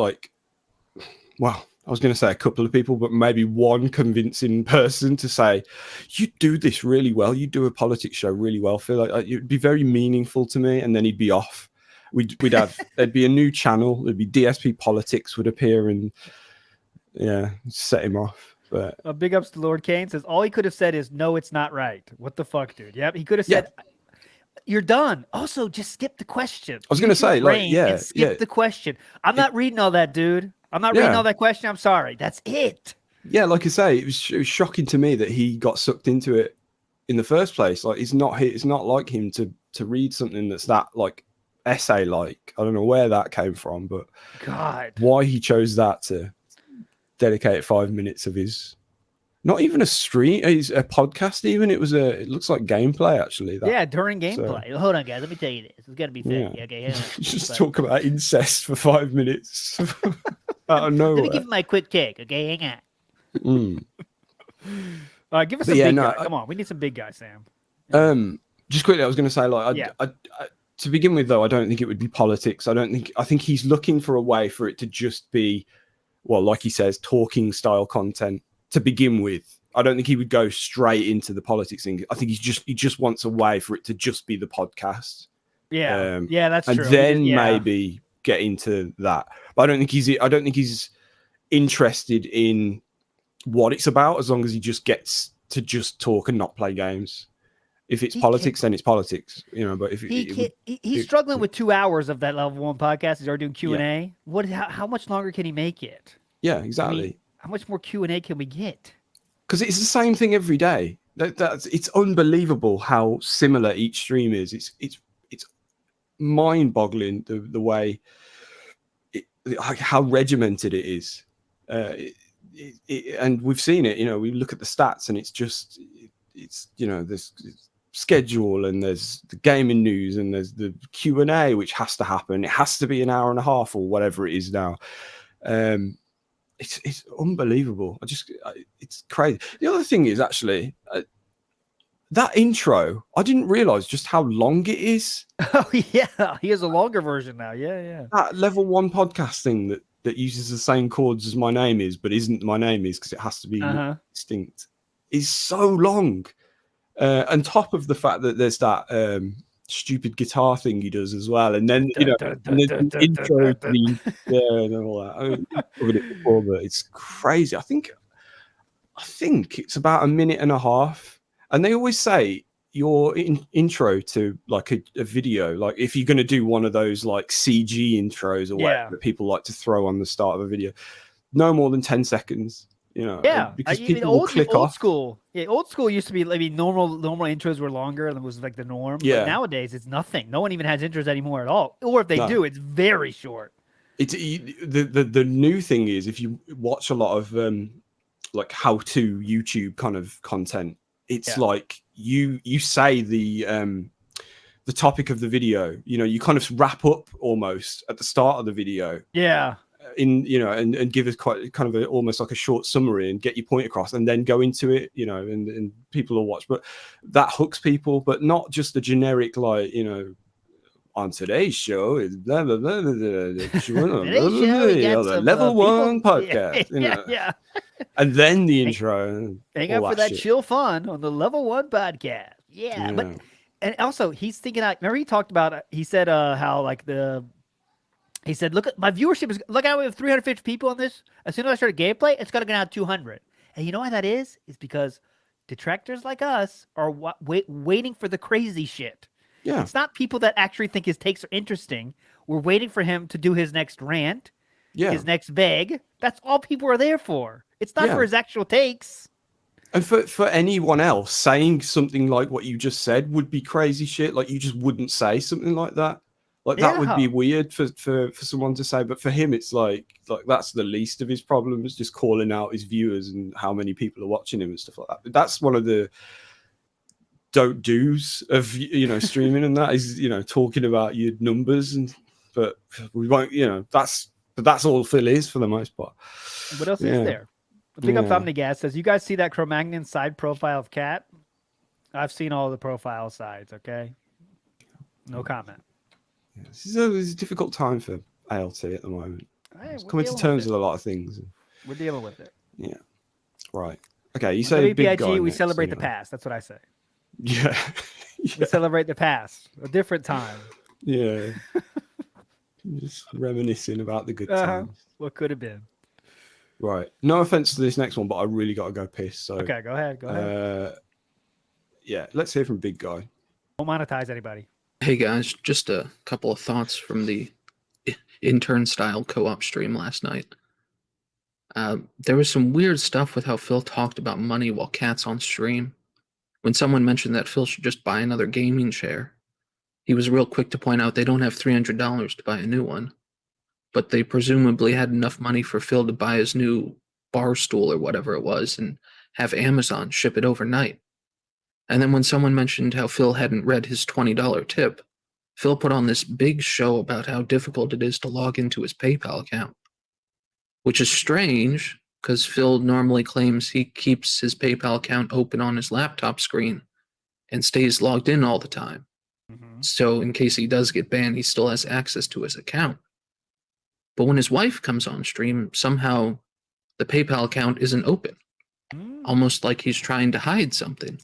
well, I was going to say a couple of people, but maybe one convincing person to say, you do this really well. You do a politics show really well, Phil. It'd be very meaningful to me. And then he'd be off. We'd have, there'd be a new channel. There'd be DSP politics would appear and set him off. But big ups to Lord Kane says, all he could have said is, no, it's not right. What the fuck, dude? Yep. He could have said, you're done. Also, just skip the question. I was going to say, skip the question. I'm not reading all that, dude. I'm not reading all that question. I'm sorry. That's it. Yeah, like I say, it was shocking to me that he got sucked into it in the first place. Like, it's not like him to read something that's that essay like. I don't know where that came from, but God, why he chose that to dedicate 5 minutes of his. Not even a stream, it's a podcast. Even it looks like gameplay actually. During gameplay. So, hold on, guys. Let me tell you this. It's gonna be fake. Yeah. Okay. Just talk about incest for 5 minutes out of nowhere. Let me give my quick take. Okay, hang on. Give us a big guy. Come on, we need some big guys, Sam. Just quickly, I was going to say, I, to begin with, though, I don't think it would be politics. I think he's looking for a way for it to just be, well, like he says, talking style content. To begin with, I don't think he would go straight into the politics thing. I think he just wants a way for it to just be the podcast. Yeah, that's and true. And then maybe get into that. But I don't think he's interested in what it's about as long as he just gets to just talk and not play games. If it's politics, then it's politics, But if he's struggling with 2 hours of that level 1 podcast, he's already doing Q&A. How much longer can he make it? Yeah, exactly. How much more Q&A can we get? Because it's the same thing every day. It's unbelievable how similar each stream is. It's mind-boggling the way how regimented it is. And we've seen it. We look at the stats, and it's schedule, and there's the gaming news, and there's the Q&A, which has to happen. It has to be an hour and a half or whatever it is now. It's unbelievable. It's crazy. The other thing is actually that intro. I didn't realize just how long it is. Oh yeah, he has a longer version now. Yeah. That level 1 podcast thing that uses the same chords as My Name Is, but isn't My Name Is because it has to be distinct, is so long. On top of the fact that there's that stupid guitar thing he does as well, and then and the intro to the and all that. I mean, I've covered it before, but it's crazy. I think it's about a minute and a half, and they always say your intro to like a video, like if you're going to do one of those like CG intros or whatever that people like to throw on the start of a video, no more than 10 seconds. Because people will click off. School. Yeah, old school used to be, I mean, normal intros were longer and it was like the norm. Yeah. But nowadays it's nothing. No one even has intros anymore at all. Or if they do, it's very short. The new thing is, if you watch a lot of like how-to YouTube kind of content, it's like you say the topic of the video. You kind of wrap up almost at the start of the video. Yeah. And give us quite kind of almost like a short summary and get your point across, and then go into it, and people will watch. But that hooks people, but not just the generic, like, on today's show is blah blah blah, blah, the level 1 podcast, yeah. And then the intro. Hang out for that chill fun on the level 1 podcast. Yeah. But and also he's thinking out. Remember he talked about, he said how like he said, look at my viewership look how we have 350 people on this. As soon as I start gameplay, it's going to go down to 200. And you know why that is? It's because detractors like us are waiting for the crazy shit. Yeah. It's not people that actually think his takes are interesting. We're waiting for him to do his next rant, his next beg. That's all people are there for. It's not for his actual takes. And for anyone else, saying something like what you just said would be crazy shit. Like, you just wouldn't say something like that. Like, that would be weird for someone to say. But for him, it's like that's the least of his problems, just calling out his viewers and how many people are watching him and stuff like that. But that's one of the don't do's of streaming, and that is talking about your numbers, but we won't, that's all Phil is for the most part. What else is there? I think I'm Omnigas says, you guys see that Cro-Magnon side profile of Cat? I've seen all the profile sides. Okay, no comment. This is a difficult time for ALT at the moment. It's coming to terms with a lot of things. We're dealing with it. Yeah. Right. Okay. You say big guy we next, celebrate the past. That's what I say. Yeah. We celebrate the past. A different time. Yeah. Just reminiscing about the good times. What could have been. Right. No offense to this next one, but I really got to go piss. So okay, go ahead. Yeah. Let's hear from big guy. Don't monetize anybody. Hey guys, just a couple of thoughts from the intern style co-op stream last night. There was some weird stuff with how Phil talked about money while Cat's on stream. When someone mentioned that Phil should just buy another gaming chair, he was real quick to point out they don't have $300 to buy a new one, but they presumably had enough money for Phil to buy his new bar stool or whatever it was and have Amazon ship it overnight. And then when someone mentioned how Phil hadn't read his $20 tip, Phil put on this big show about how difficult it is to log into his PayPal account, which is strange because Phil normally claims he keeps his PayPal account open on his laptop screen and stays logged in all the time. So in case he does get banned, he still has access to his account. But when his wife comes on stream, somehow the PayPal account isn't open, almost like he's trying to hide something.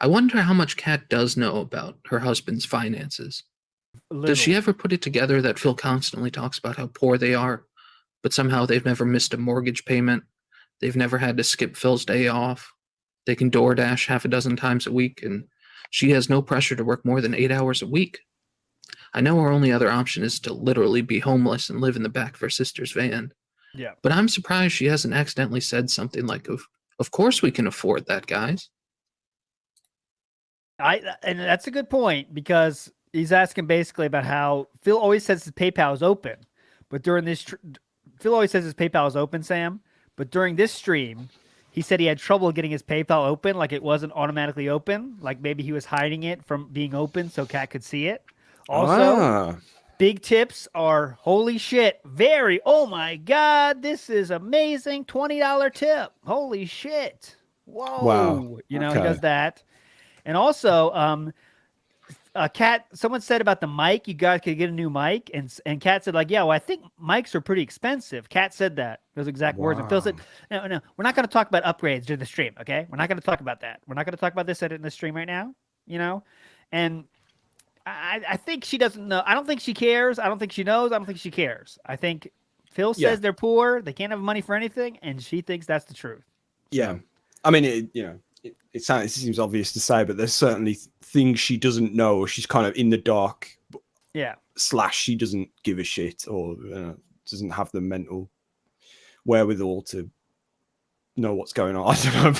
I wonder how much Kat does know about her husband's finances. Does she ever put it together that Phil constantly talks about how poor they are, but somehow they've never missed a mortgage payment, they've never had to skip Phil's day off, they can DoorDash half a dozen times a week, and she has no pressure to work more than 8 hours a week? I know her only other option is to literally be homeless and live in the back of her sister's van. Yeah. But I'm surprised she hasn't accidentally said something like, of course we can afford that, guys. And that's a good point, because he's asking basically about how Phil always says his PayPal is open, but during this, Phil always says his PayPal is open, Sam, but during this stream, He said he had trouble getting his PayPal open, like it wasn't automatically open, like maybe he was hiding it from being open so Kat could see it. Also, big tips are holy shit, very, oh my God, this is amazing, $20 tip. Holy shit. Whoa. Wow. You know, he does that. And also, Kat, someone said about the mic, you guys could get a new mic, and Kat said, like, yeah, well, I think mics are pretty expensive. Kat said that, those exact words. And Phil said, no, we're not going to talk about upgrades during the stream, okay? We're not going to talk about that. We're not going to talk about this in the stream right now, you know? And I think she doesn't know. I don't think she cares. I don't think she knows. I don't think she cares. I think Phil says they're poor, they can't have money for anything, and she thinks that's the truth. Yeah. I mean, it seems obvious to say, but there's certainly things she doesn't know, or she's kind of in the dark. Yeah. / she doesn't give a shit, or doesn't have the mental wherewithal to know what's going on. I don't know.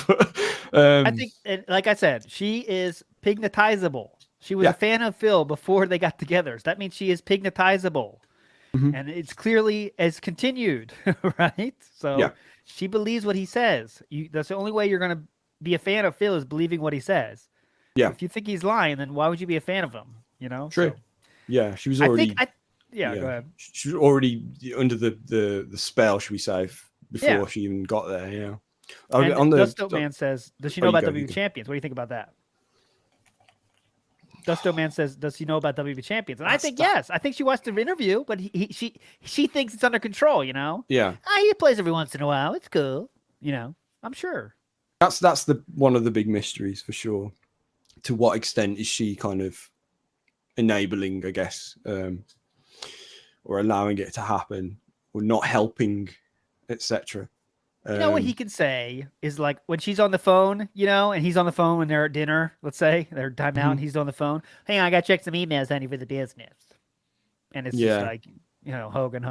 But, I think, like I said, she is pignatizable. She was a fan of Phil before they got together. So that means she is pignatizable. And it's clearly as continued, right? So she believes what he says. That's the only way you're going to be a fan of Phil, is believing what he says. Yeah. If you think he's lying, then why would you be a fan of him? You know? True. So, yeah, she was already. go ahead. She was already under the spell, should we say, before she even got there. Yeah. And Dusto Man says, "Does she know about WWE Champions?" What do you think about that? Dusto Man says, "Does she know about WWE Champions?" And I think yes. I think she watched the interview, but she thinks it's under control. You know? Yeah. He plays every once in a while. It's cool. You know, I'm sure. That's the one of the big mysteries for sure. To what extent is she kind of enabling, I guess, or allowing it to happen, or not helping, etc. You know what he can say is, like, when she's on the phone, you know, and he's on the phone when they're at dinner, let's say they're time out and he's on the phone. Hang on, I got to check some emails, honey, for the business. And it's just like, you know, Hogan.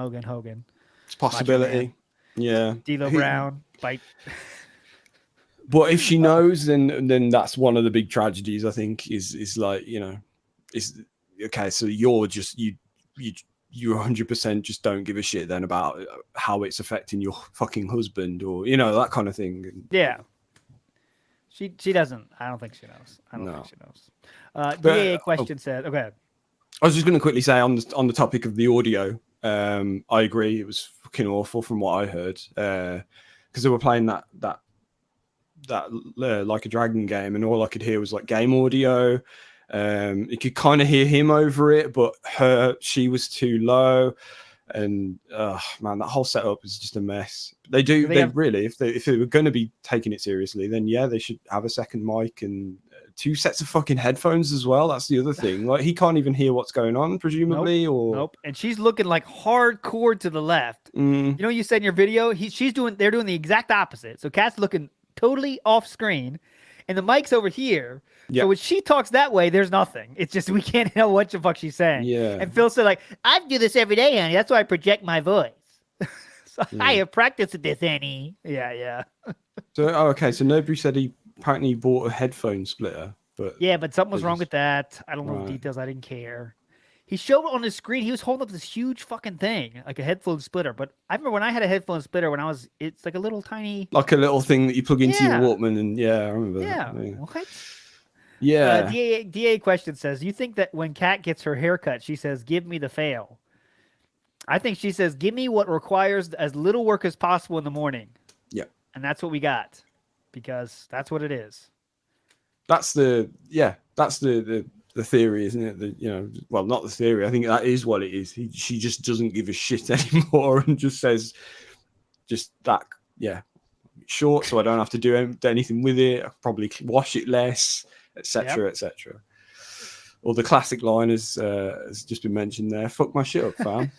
It's a possibility. Yeah. D'Lo Brown, fight. But if she knows, then that's one of the big tragedies, I think, is like, you know, is okay. So you're just you 100% just don't give a shit then about how it's affecting your fucking husband, or, you know, that kind of thing. Yeah. She doesn't. I don't think she knows. I don't think she knows. DA question said, okay. I was just going to quickly say on the topic of the audio, I agree. It was fucking awful from what I heard, because they were playing that Like a Dragon game, and all I could hear was like game audio. You could kind of hear him over it, but she was too low, and man, that whole setup is just a mess. They really, if they were going to be taking it seriously, then they should have a second mic and 2 sets of fucking headphones as well. That's the other thing. Like, he can't even hear what's going on, presumably. Nope. And she's looking like hardcore to the left. You know, you said in your video, they're doing the exact opposite. So Kat's looking totally off screen, and the mic's over here. So when she talks that way, there's nothing. It's just we can't know what the fuck she's saying. Yeah. And Phil said, like, I do this every day, honey. That's why I project my voice. So I have practiced with this, honey. Yeah. So okay. So nobody said he apparently bought a headphone splitter, but something was wrong with that. I don't know the details. I didn't care. He showed on his screen. He was holding up this huge fucking thing, like a headphone splitter. But I remember when I had a headphone splitter it's like a little tiny, like a little thing that you plug into your Walkman, and I remember. Yeah. That. What? Yeah. DA question says, you think that when Kat gets her haircut, she says, "Give me the fail"? I think she says, "Give me what requires as little work as possible in the morning." Yeah. And that's what we got, because that's what it is. That's the theory, isn't it? Well, not the theory. I think that is what it is. She just doesn't give a shit anymore, and just says, just that, short, so I don't have to do anything with it. I'll probably wash it less, etc., etc. Or the classic line has just been mentioned there. Fuck my shit up, fam.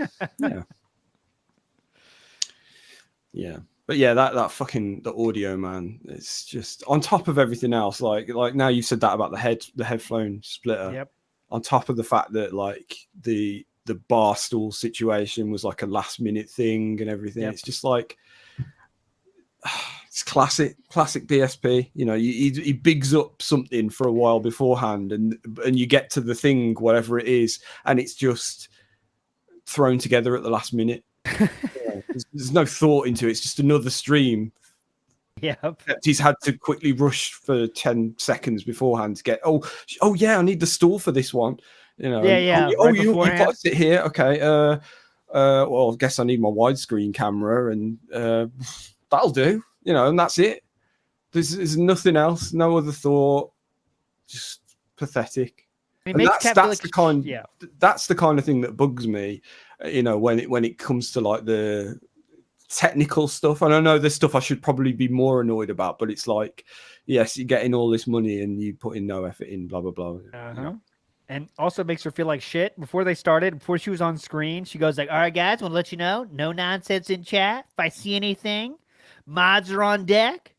Yeah. But that fucking the audio, man. It's just on top of everything else. Like now you've said that about the headphone splitter. Yep. On top of the fact that like the bar stool situation was like a last minute thing and everything. Yep. It's just like it's classic BSP. You know, he bigs up something for a while beforehand, and you get to the thing, whatever it is, and it's just thrown together at the last minute. There's no thought into it. It's just another stream Yep. He's had to quickly rush for 10 seconds beforehand to get, oh yeah, I need the stool for this one. You know, you've got to sit here. Okay. Well, I guess I need my widescreen camera, and that'll do. You know, and that's it. There's nothing else, no other thought. Just pathetic. And that's the kind of thing that bugs me. You know, when it comes to like the technical stuff, and I know there's stuff I should probably be more annoyed about, but it's like, yes, you're getting all this money and you put in no effort in, blah blah blah. Uh-huh. And also makes her feel like shit. Before she was on screen, she goes like, all right, guys, want to let you know, no nonsense in chat. If I see anything, mods are on deck.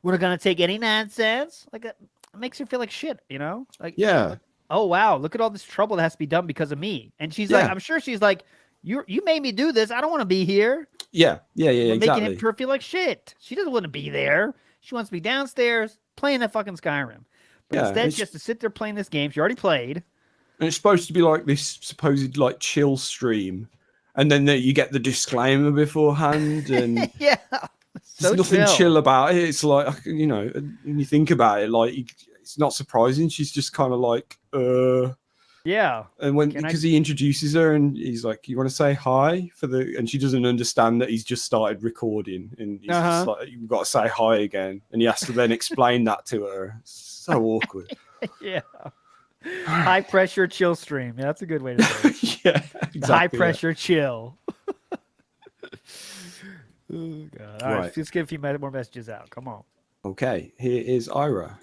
We're not going to take any nonsense. Like, it makes her feel like shit, you know? Like, yeah. Oh, wow, look at all this trouble that has to be done because of me. And she's like, I'm sure she's like, you made me do this. I don't want to be here. Yeah, exactly. Making her feel like shit. She doesn't want to be there. She wants to be downstairs playing that fucking Skyrim. But instead, she has to sit there playing this game she already played. And it's supposed to be like this supposed like chill stream, and then you get the disclaimer beforehand, and yeah, there's nothing chill about it. It's like, you know, when you think about it, like it's not surprising. She's just kind of like, yeah. And because he introduces her and he's like, "You want to say hi for the?" And she doesn't understand that he's just started recording, and he's just like, "You've got to say hi again," and he has to then explain that to her. It's so awkward. Yeah. High pressure chill stream. Yeah, that's a good way to say it. Yeah, exactly. High pressure chill. Oh, God. All right, let's get a few more messages out. Come on. Okay, here is Ira.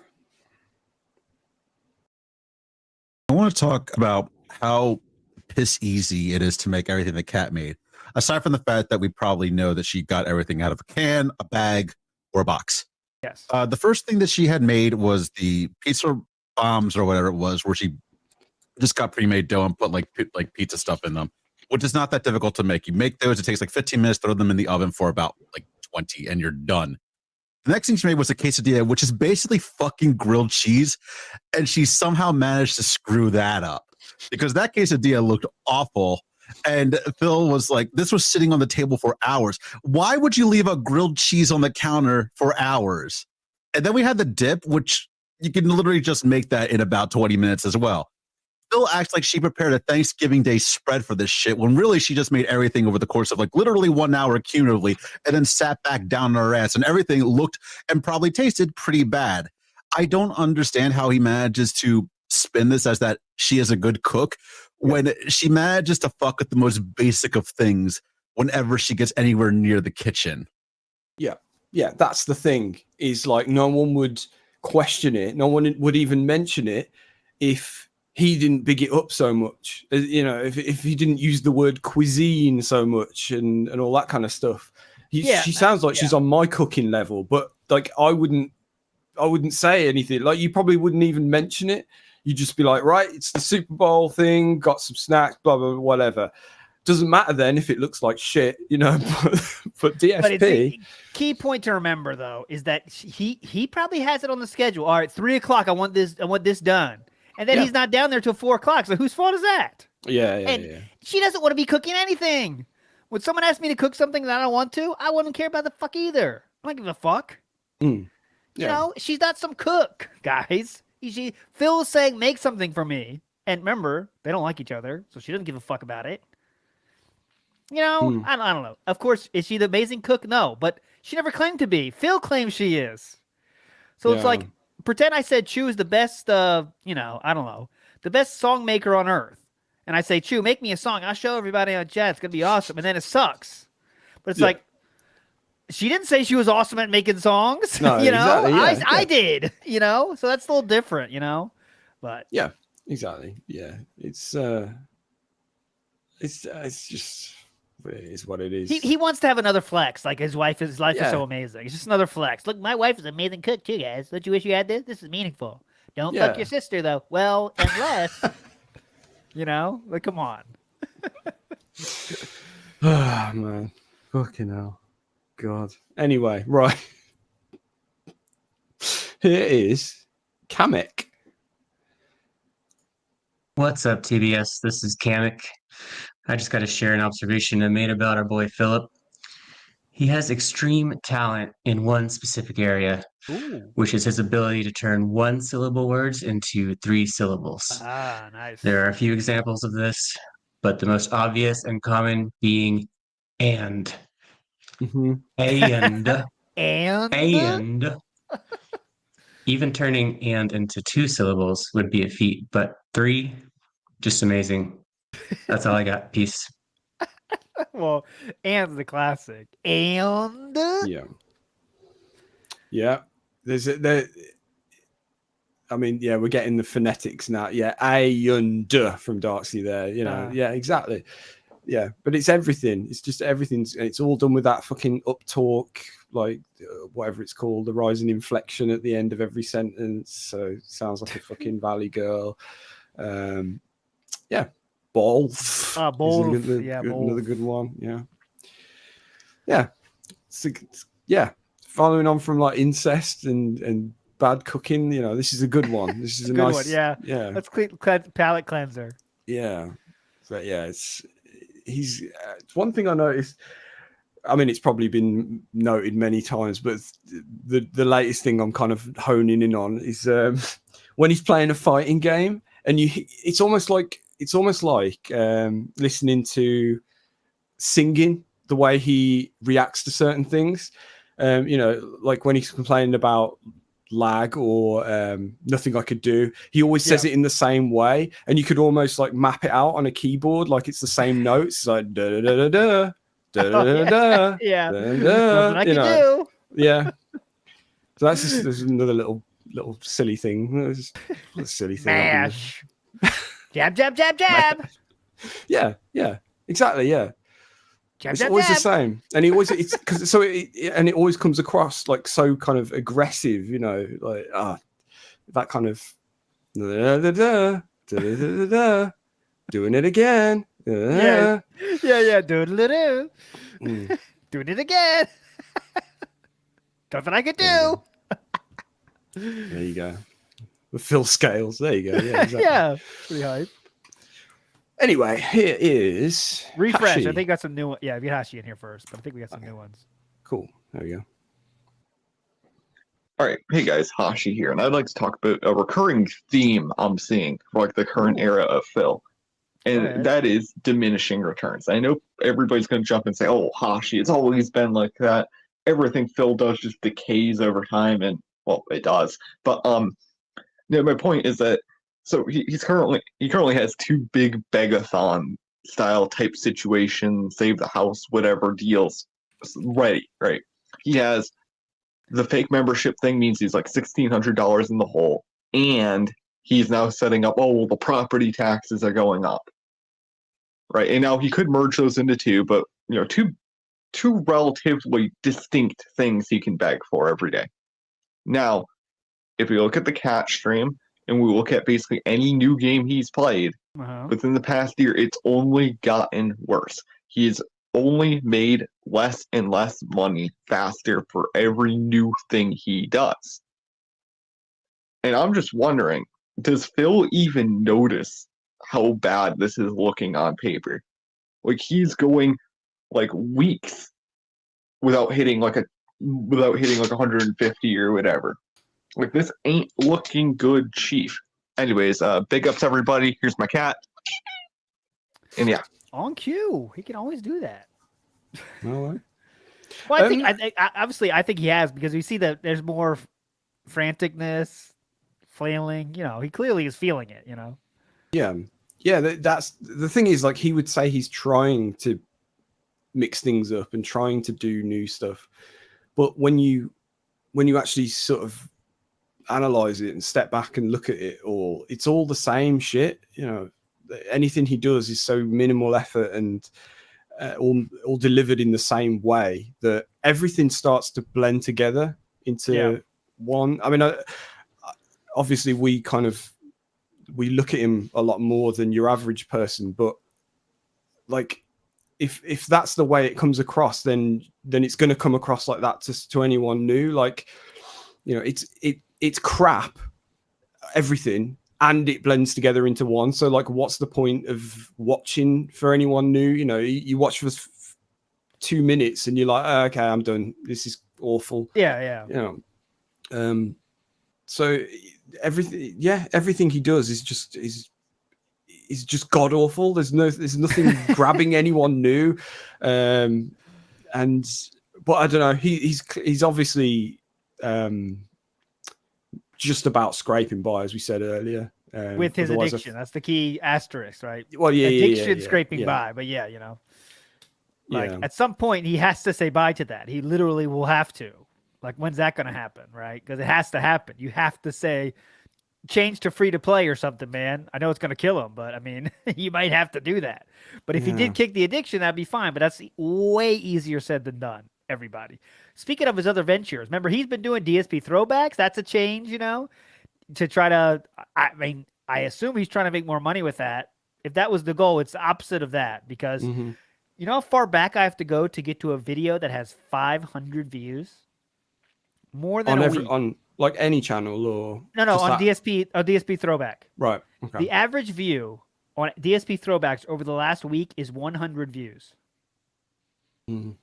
I want to talk about how piss easy it is to make everything the cat made. Aside from the fact that we probably know that she got everything out of a can, a bag, or a box. Yes. The first thing that she had made was the pizza bombs or whatever it was, where she just got pre-made dough and put like pizza stuff in them, which is not that difficult to make. You make those, it takes like 15 minutes, throw them in the oven for about like 20, and you're done. The next thing she made was a quesadilla, which is basically fucking grilled cheese, and she somehow managed to screw that up because that quesadilla looked awful. And Phil was like, this was sitting on the table for hours. Why would you leave a grilled cheese on the counter for hours? And then we had the dip, which you can literally just make that in about 20 minutes as well. Phil acts like she prepared a Thanksgiving Day spread for this shit when really she just made everything over the course of like literally 1 hour cumulatively and then sat back down on her ass, and everything looked and probably tasted pretty bad. I don't understand how he manages to spin this as that she is a good cook when she manages to fuck with the most basic of things whenever she gets anywhere near the kitchen. Yeah, that's the thing, is like no one would question it. No one would even mention it if he didn't big it up so much. You know, if he didn't use the word cuisine so much and all that kind of stuff. She sounds like she's on my cooking level, but like I wouldn't say anything. Like you probably wouldn't even mention it. You'd just be like, right, it's the Super Bowl thing, got some snacks, blah, blah, blah, whatever. Doesn't matter then if it looks like shit, you know, but DSP. But it's a key point to remember though, is that he probably has it on the schedule. All right, 3:00, I want this done. And then he's not down there till 4:00. So whose fault is that? Yeah. She doesn't want to be cooking anything. When someone asks me to cook something that I don't want to, I wouldn't care about the fuck either. I don't give a fuck. You know, she's not some cook, guys. Phil's saying, make something for me. And remember, they don't like each other, so she doesn't give a fuck about it. You know, I don't know. Of course, is she the amazing cook? No, but she never claimed to be. Phil claims she is. So it's like, pretend I said Chew is the best, the best song maker on earth. And I say, Chew, make me a song. I'll show everybody on chat. It's going to be awesome. And then it sucks. But it's like, she didn't say she was awesome at making songs. No, you know, exactly, I did, you know, so that's a little different, you know, but yeah, exactly. Yeah. It's just, it is what it is. He wants to have another flex. Like his life is so amazing. It's just another flex. Look, my wife is an amazing cook too, guys. Don't you wish you had this? This is meaningful. Don't fuck your sister though. Well, unless, you know, like, come on. Oh, man. Fucking hell. God. Anyway, right. Here is Kamek. What's up, TBS? This is Kamek. I just got to share an observation I made about our boy Philip. He has extreme talent in one specific area, which is his ability to turn one-syllable words into 3 syllables. Ah, nice. There are a few examples of this, but the most obvious and common being and. And. And. Even turning and into 2 syllables would be a feat, but 3, just amazing. That's all I got. Peace. Well, and the classic. And. Yeah. There. I mean, yeah, we're getting the phonetics now. Yeah, A and D from Darksea there. You know, yeah, exactly. Yeah, but it's everything. It's just everything's. It's all done with that fucking up talk, like whatever it's called, the rising inflection at the end of every sentence. So it sounds like a fucking Valley Girl. Yeah, Bolf. Bolf. Yeah, another good one. Yeah. Yeah. Following on from like incest and bad cooking, you know, this is a good one. This is a good nice one. Yeah. Let's palate cleanser. Yeah. But yeah, it's one thing I noticed. I mean, it's probably been noted many times, but the latest thing I'm kind of honing in on is when he's playing a fighting game, and it's almost like listening to singing, the way he reacts to certain things. You know, like when he's complaining about lag or nothing I could do, he always says it in the same way, and you could almost like map it out on a keyboard like it's the same notes. It's like da da da da da da da. Yeah, nothing I can do. Yeah. So that's just there's another little silly thing. There's a silly thing. Mash. Jab, jab, jab, jab. Yeah, exactly. Yeah. Jab, It's jab, always jab. the same, and it always comes across like so kind of aggressive, you know, like that kind of da, da, da, da, da, da, doing it again. Yeah, doodle-doo. Doing it again. Nothing I could do. There you go. The Phil Scales. There you go. Yeah, exactly. Yeah, pretty hype. Anyway, here is refresh. Hashi. I think we got some new. Yeah, we got Hashi in here first, but I think we got some new ones. Cool. There we go. All right, hey guys, Hashi here, and I'd like to talk about a recurring theme I'm seeing for like the current era of Phil, and that is diminishing returns. I know everybody's going to jump and say, "Oh, Hashi, it's always been like that. Everything Phil does just decays over time," and well, it does. But no, my point is that so he currently has 2 big begathon style type situations, save the house, whatever deals ready. Right? He has. The fake membership thing means he's like $1,600 in the hole, and he's now setting up, oh, well, the property taxes are going up, right? And now he could merge those into 2, but you know, two relatively distinct things he can beg for every day. Now, if we look at the catch stream and we look at basically any new game he's played within the past year, it's only gotten worse. He's only made less and less money faster for every new thing he does. And I'm just wondering, does Phil even notice how bad this is looking on paper? Like he's going like weeks without hitting like 150 or whatever. Like this ain't looking good, Chief. Anyways, big ups everybody. Here's my cat. And yeah. On cue. He can always do that. All right. Well, I think obviously I think he has, because we see that there's more franticness, flailing. You know, he clearly is feeling it. You know. Yeah. That's the thing is, like, he would say he's trying to mix things up and trying to do new stuff, but when you actually sort of analyze it and step back and look at it all, it's all the same shit. You know, anything he does is so minimal effort and all delivered in the same way that everything starts to blend together into one. I mean, obviously we look at him a lot more than your average person, but like if that's the way it comes across, then it's going to come across like that to anyone new. Like, you know, it's crap, everything, and it blends together into one. So like, what's the point of watching for anyone new? You know, you watch 2 minutes and you're like, oh, okay, I'm done. This is awful. Yeah. You know, so everything he does is just god awful. There's nothing grabbing anyone new. But I don't know. He's obviously just about scraping by, as we said earlier. With his addiction, that's the key asterisk, right? Well, yeah, addiction yeah, scraping by, but at some point he has to say bye to that. He literally will have to. Like, when's that going to happen, right? Because it has to happen. You have to say, change to free to play or something, man. I know it's going to kill him, but I mean, you might have to do that. But if he did kick the addiction, that'd be fine. But that's way easier said than done, everybody. Speaking of his other ventures, remember, he's been doing DSP throwbacks. That's a change, to try to, I assume he's trying to make more money with that. If that was the goal, it's the opposite of that, because you know how far back I have to go to get to a video that has 500 views? More than on like any channel or no on DSP throwback. Right. Okay. The average view on DSP throwbacks over the last week is 100 views.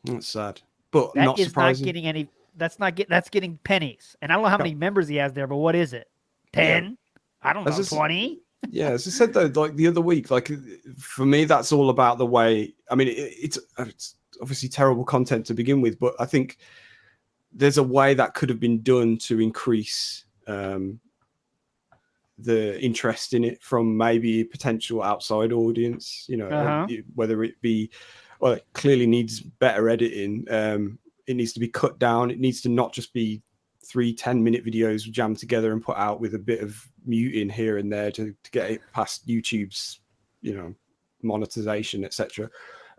That's sad, but that not is surprising. Not getting any. That's getting pennies, and I don't know how many members he has there, but what is it? 10? Yeah. I don't know. 20. Yeah, as I said though, like the other week, like for me, that's all about the way. I mean, it's obviously terrible content to begin with, but I think there's a way that could have been done to increase the interest in it from maybe a potential outside audience, whether it be, well, it clearly needs better editing. It needs to be cut down. It needs to not just be 3 10-minute videos jammed together and put out with a bit of muting here and there to get it past YouTube's, monetization, etc.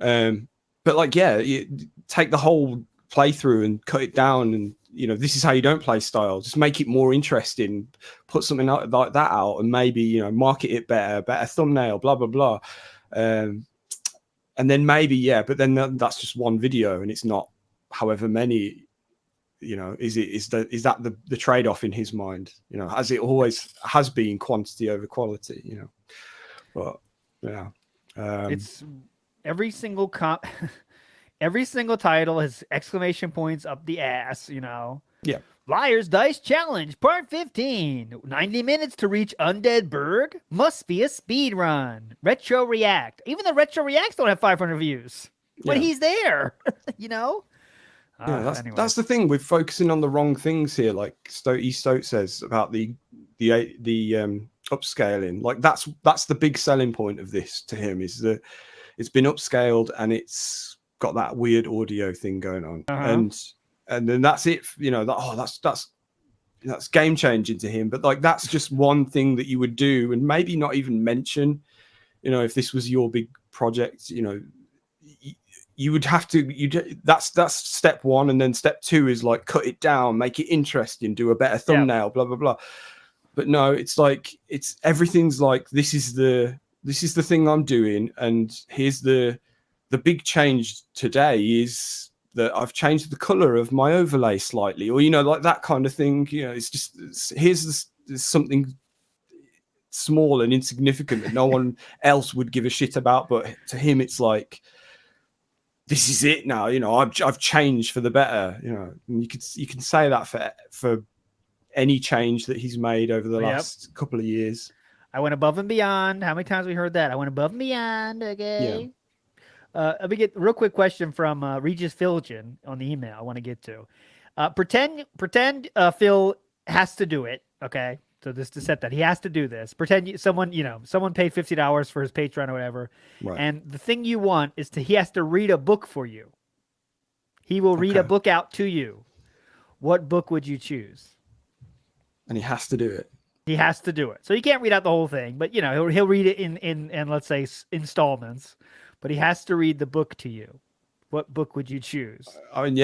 But like, you take the whole playthrough and cut it down, and this is how you don't play style. Just make it more interesting, put something like that out, and maybe market it better thumbnail, blah blah blah, and then maybe but then that's just one video and it's not however many. Is that the trade-off in his mind, as it always has been, quantity over quality, but it's every single every single title has exclamation points up the ass, Yeah. Liar's Dice Challenge, Part 15. 90 minutes to reach Undead Berg. Must be a speed run. Retro React. Even the Retro Reacts don't have 500 views. But he's there, anyway. That's the thing. We're focusing on the wrong things here. Like Stoke says about the upscaling. Like that's the big selling point of this to him, is that it's been upscaled and it's got that weird audio thing going on, and then that's it. That's game changing to him. But like, that's just one thing that you would do, and maybe not even mention. If this was your big project, you would have to. That's step one, and then step two is like cut it down, make it interesting, do a better thumbnail, blah blah blah. But no, it's like everything's like this is the thing I'm doing, and here's the big change today is that I've changed the color of my overlay slightly, or like that kind of thing. Here's something small and insignificant that no one else would give a shit about, but to him it's like, this is it now. I've changed for the better. And you can say that for any change that he's made over the last couple of years. I went above and beyond. How many times we heard that? I went above and beyond. Okay. Yeah. Let me get a real quick question from Regis Filgen on the email I want to get to. Pretend Phil has to do it. Okay. So this to set that he has to do this. Pretend someone paid $50 for his Patreon or whatever. Right. And the thing you want is he has to read a book for you. He will read a book out to you. What book would you choose? And he has to do it. He has to do it. So he can't read out the whole thing, but he'll read it in let's say installments. But he has to read the book to you. What book would you choose? I mean,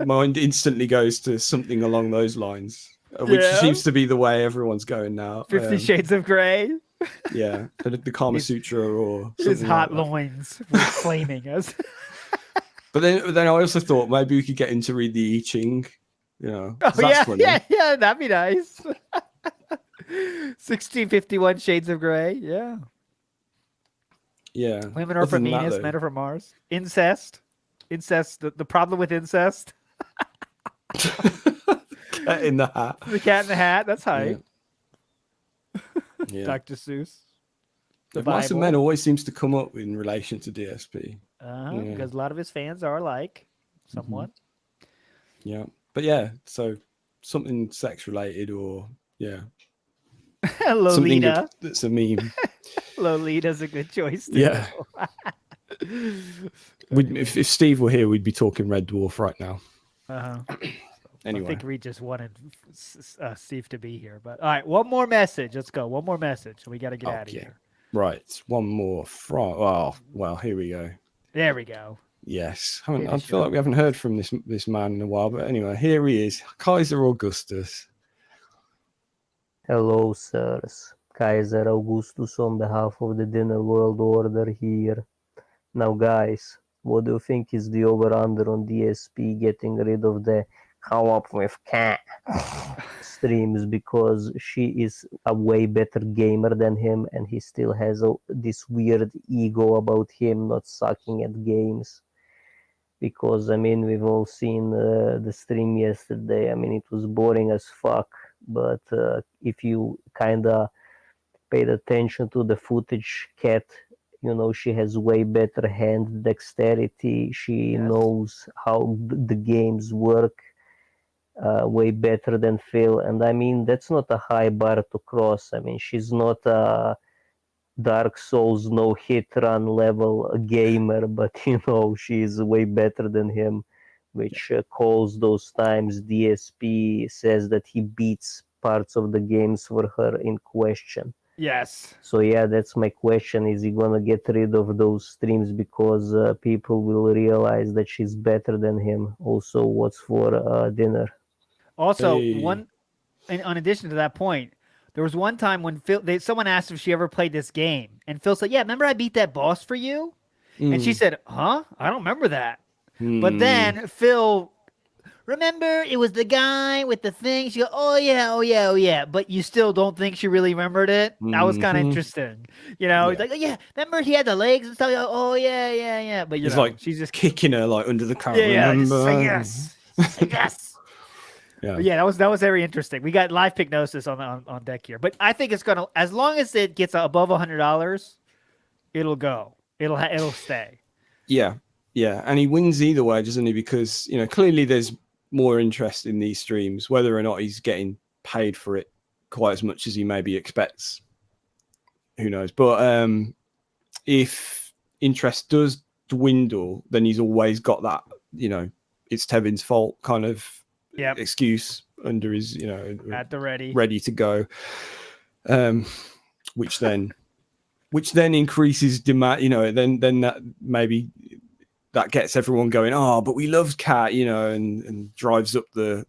Mine instantly goes to something along those lines, which seems to be the way everyone's going now. 50 Shades of Grey. Yeah, the Kama Sutra or his hot loins flaming us. But then I also thought maybe we could get him to read the I Ching. That's funny. Yeah, that'd be nice. 1651 Shades of Grey. Yeah. Yeah. Women are Other from than that, Venus, though- men are from Mars. Incest. The problem with incest. Cat in the hat. The cat in the hat. That's hype. Yeah. Dr. Seuss. The Mice and Bible. Men always seems to come up in relation to DSP. Because a lot of his fans are alike, somewhat. Yeah. But yeah, so something sex related or something Lolita. that's a meme. Lolita's a good choice too. Yeah. If Steve were here, we'd be talking Red Dwarf right now. Anyway. I think Reed just wanted Steve to be here. But all right, one more message. Let's go. One more message. We got to get out of here. Right. One more from. Oh, well, here we go. There we go. Yes. I feel like we haven't heard from this man in a while. But anyway, here he is. Kaiser Augustus. Hello, sirs. Kaiser Augustus on behalf of the Dinner World Order here. Now, guys, what do you think is the over-under on DSP getting rid of the come up with cat streams, because she is a way better gamer than him and he still has this weird ego about him not sucking at games? Because, I mean, we've all seen the stream yesterday. I mean, it was boring as fuck. But if you kind of paid attention to the footage, Cat, you know, she has way better hand dexterity. She knows how the games work way better than Phil. And I mean, that's not a high bar to cross. I mean, she's not a Dark Souls no hit run level gamer, but you know, she's way better than him, which calls those times DSP says that he beats parts of the games for her in question. Yes. So yeah, that's my question. Is he gonna get rid of those streams because people will realize that she's better than him? Also, what's for dinner? Also, in addition to that point, there was one time when someone asked if she ever played this game, and Phil said, "Yeah, remember I beat that boss for you?" And she said, "Huh? I don't remember that." But then Phil, remember it was the guy with the thing. She goes, "Oh yeah." But you still don't think she really remembered it. That was kind of interesting. You know, he's like, "Oh yeah, remember he had the legs and stuff." Oh yeah. But He's like, she's just kicking her like under the car. Yeah. Just say yes. Say yes. Yeah. But yeah, that was very interesting. We got live Pygnosis on deck here, but I think it's gonna, as long as it gets above $100, it'll go. It'll stay. Yeah, and he wins either way, doesn't he? Because you know clearly there's more interest in these streams, whether or not he's getting paid for it quite as much as he maybe expects. Who knows? But if interest does dwindle, then he's always got that, you know, it's Tevin's fault kind of excuse under his, you know, at the ready to go, which then increases demand, you know, then that maybe that gets everyone going, oh, but we love Kat, you know, and drives up the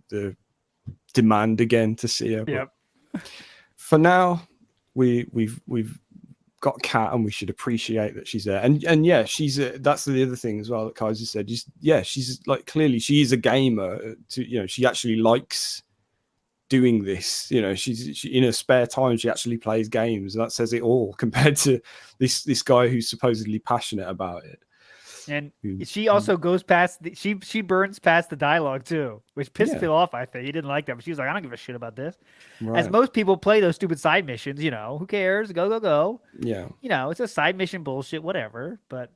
demand again to see her. Yep. But for now, we've got Kat, and we should appreciate that she's there. And yeah, that's the other thing as well that Kaiser said. She's like, clearly she is a gamer. You know, she actually likes doing this. You know, she in her spare time she actually plays games. That says it all compared to this guy who's supposedly passionate about it. And she also goes past she burns past the dialogue too, which pissed Phil off. I think he didn't like that, but she was like, "I don't give a shit about this." Right. As most people play those stupid side missions, you know, who cares? Go. Yeah. You know, it's a side mission bullshit, whatever. But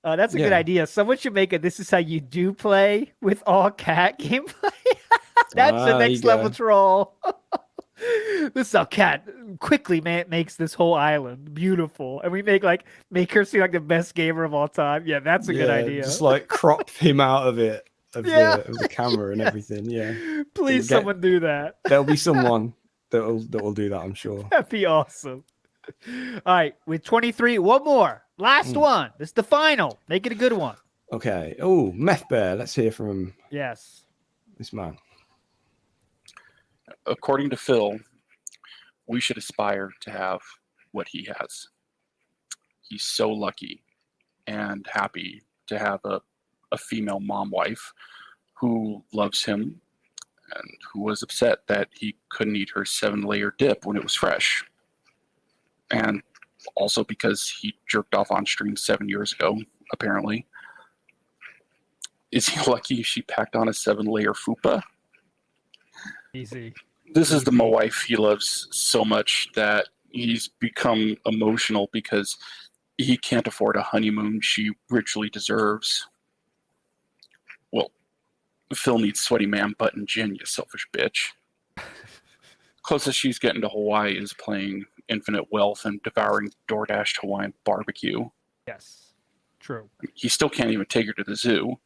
that's a good idea. Someone should make a "This is how you do play" with all Cat gameplay. That's the next level troll. This is how Cat quickly makes this whole island beautiful, and we make her seem like the best gamer of all time. Yeah, that's a good idea. Just like crop him out of it, of the camera and everything. Yeah, please, someone do that. There'll be someone that will do that, I'm sure. That'd be awesome. All right, with 23, one more, last one. This is the final. Make it a good one. Okay. Oh, Meth Bear. Let's hear from him. Yes. This man. According to Phil, we should aspire to have what he has. He's so lucky and happy to have a female mom wife who loves him and who was upset that he couldn't eat her 7-layer dip when it was fresh. And Also because he jerked off on stream 7 years ago, apparently. Is he lucky she packed on a 7-layer fupa? Easy. This is the wife he loves so much that he's become emotional because he can't afford a honeymoon she richly deserves. Well, Phil needs sweaty man butt and gin, you selfish bitch. Closest she's getting to Hawaii is playing Infinite Wealth and devouring DoorDash Hawaiian barbecue. Yes, true. He still can't even take her to the zoo.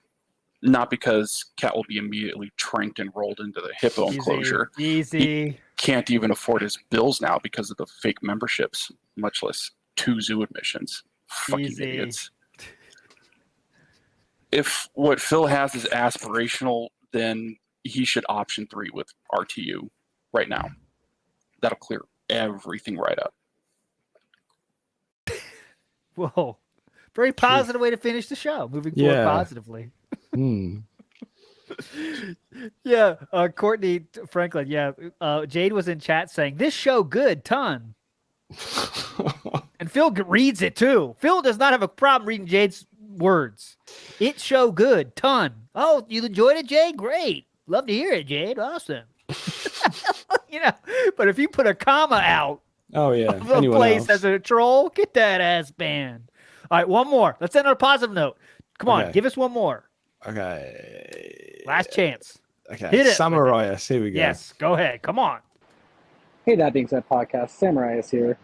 Not because Cat will be immediately tranked and rolled into the hippo enclosure. Easy. He can't even afford his bills now because of the fake memberships, much less 2 zoo admissions. Fucking Easy. idiots. If what Phil has is aspirational, then he should option 3 with RTU right now. That'll clear everything right up. Whoa. Very positive way to finish the show. Moving forward positively. Yeah, Courtney Franklin. Yeah, Jade was in chat saying this show good ton, and Phil reads it too. Phil does not have a problem reading Jade's words. It show good ton. Oh, you enjoyed it, Jade? Great. Love to hear it, Jade. Awesome. But if you put a comma out, of the place as a troll, get that ass banned. All right, one more. Let's end on a positive note. Come on, give us one more. Okay. Last chance. Okay. Hit it. Samurai, here we go. Yes, go ahead. Come on. Hey, That Being Said podcast, Samurai is here.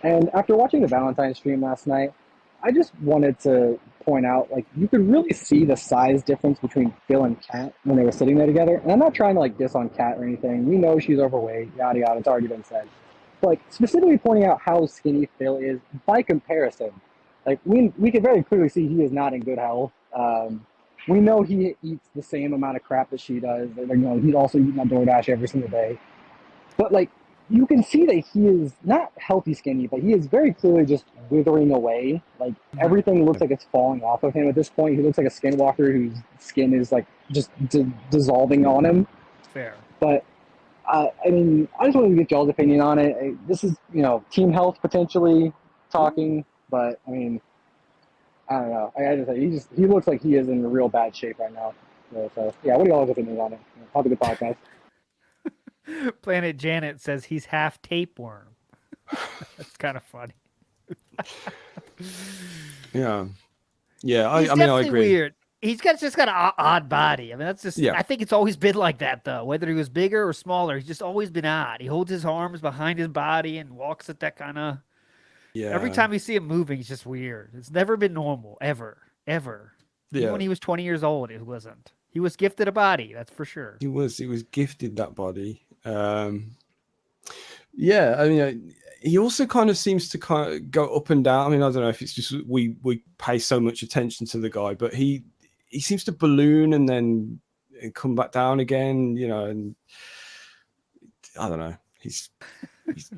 And after watching the Valentine's stream last night, I just wanted to point out, like, you could really see the size difference between Phil and Kat when they were sitting there together. And I'm not trying to, like, diss on Kat or anything. We know she's overweight, yada, yada. It's already been said. But, like, specifically pointing out how skinny Phil is by comparison. Like, we can very clearly see he is not in good health. We know he eats the same amount of crap that she does. He's also eating on DoorDash every single day. But, like, you can see that he is not healthy skinny, but he is very clearly just withering away. Like, everything looks like it's falling off of him at this point. He looks like a skinwalker whose skin is, like, just dissolving on him. Fair. But, I mean, I just wanted to get y'all's opinion on it. This is, team health potentially talking, but, I mean, I don't know. I just say he looks like he is in real bad shape right now. So yeah, what are y'all's opinions on it? Probably the podcast. Planet Janet says he's half tapeworm. That's kind of funny. Yeah. I mean, I agree. Weird. He's just got an odd body. I mean, that's just. Yeah. I think it's always been like that, though. Whether he was bigger or smaller, he's just always been odd. He holds his arms behind his body and walks at that kind of. Yeah. Every time you see him moving, it's just weird. It's never been normal, ever. Even when he was 20 years old, it wasn't. He was gifted a body, that's for sure. He was gifted that body. Yeah, I mean, he also kind of seems to kind of go up and down. I mean, I don't know if it's just we pay so much attention to the guy, but he seems to balloon and then come back down again, and I don't know. He's just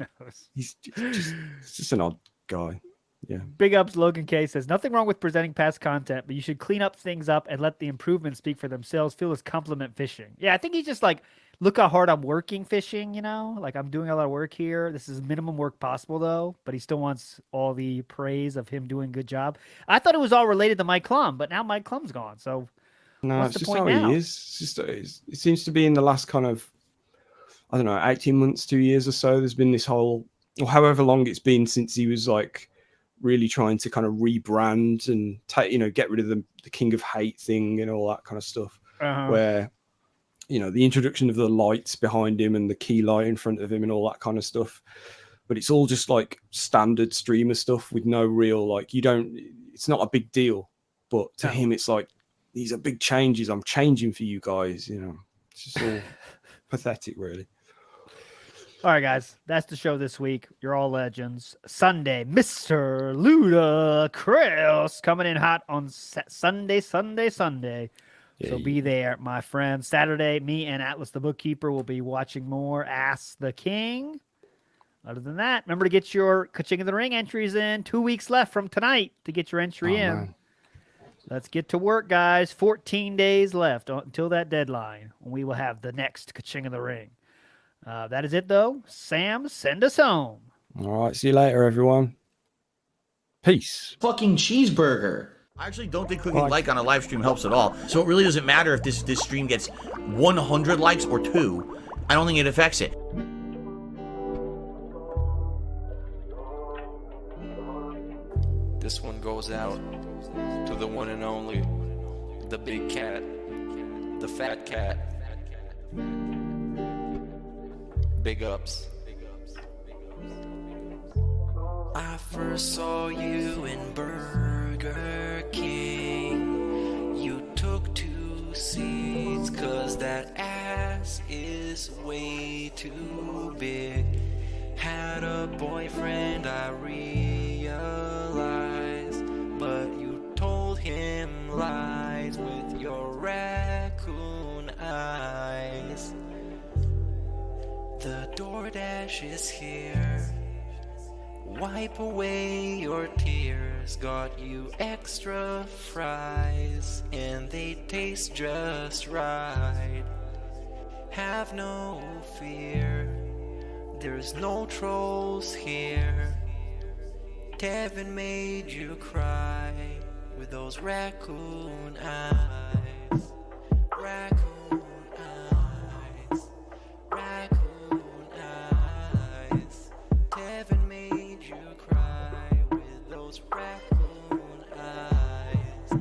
an odd guy. Yeah. Big ups. Logan K says nothing wrong with presenting past content, but you should clean up things up and let the improvements speak for themselves. Phil is compliment fishing. Yeah, I think he's just like, look how hard I'm working fishing. Like I'm doing a lot of work here. This is minimum work possible though, but he still wants all the praise of him doing a good job. I thought it was all related to Mike Klum, but now Mike Klum's gone. So no, what's it's the just point how now? he is. It seems to be in the last kind of, I don't know, 18 months, 2 years or so. There's been this whole, or however long it's been since he was like really trying to kind of rebrand and get rid of the King of Hate thing and all that kind of stuff. Where, the introduction of the lights behind him and the key light in front of him and all that kind of stuff. But it's all just like standard streamer stuff with no real, it's not a big deal. But to him, it's like, these are big changes. I'm changing for you guys, It's just all pathetic, really. All right, guys, that's the show this week. You're all legends. Sunday, Mr. Ludacris coming in hot on Sunday. So be there, my friend. Saturday, me and Atlas the Bookkeeper will be watching more Ask the King. Other than that, remember to get your Ka-Ching in the Ring entries in. 2 weeks left from tonight to get your entry in. Man. Let's get to work, guys. 14 days left until that deadline when we will have the next Ka-Ching in the Ring. That is it, though. Sam, send us home. All right. See you later, everyone. Peace. Fucking cheeseburger. I actually don't think clicking like on a live stream helps at all. So it really doesn't matter if this stream gets 100 likes or 2. I don't think it affects it. This one goes out to the one and only, the big cat, the fat cat. Big ups. I first saw you in Burger King. You took 2 seats cause that ass is way too big. Had a boyfriend, I realized, but you told him lies with your raccoon eyes. The DoorDash is here. Wipe away your tears. Got you extra fries, and they taste just right. Have no fear, there's no trolls here. Kevin made you cry with those raccoon eyes. Raccoon eyes. Raccoon eyes. Kevin made you cry with those raccoon eyes.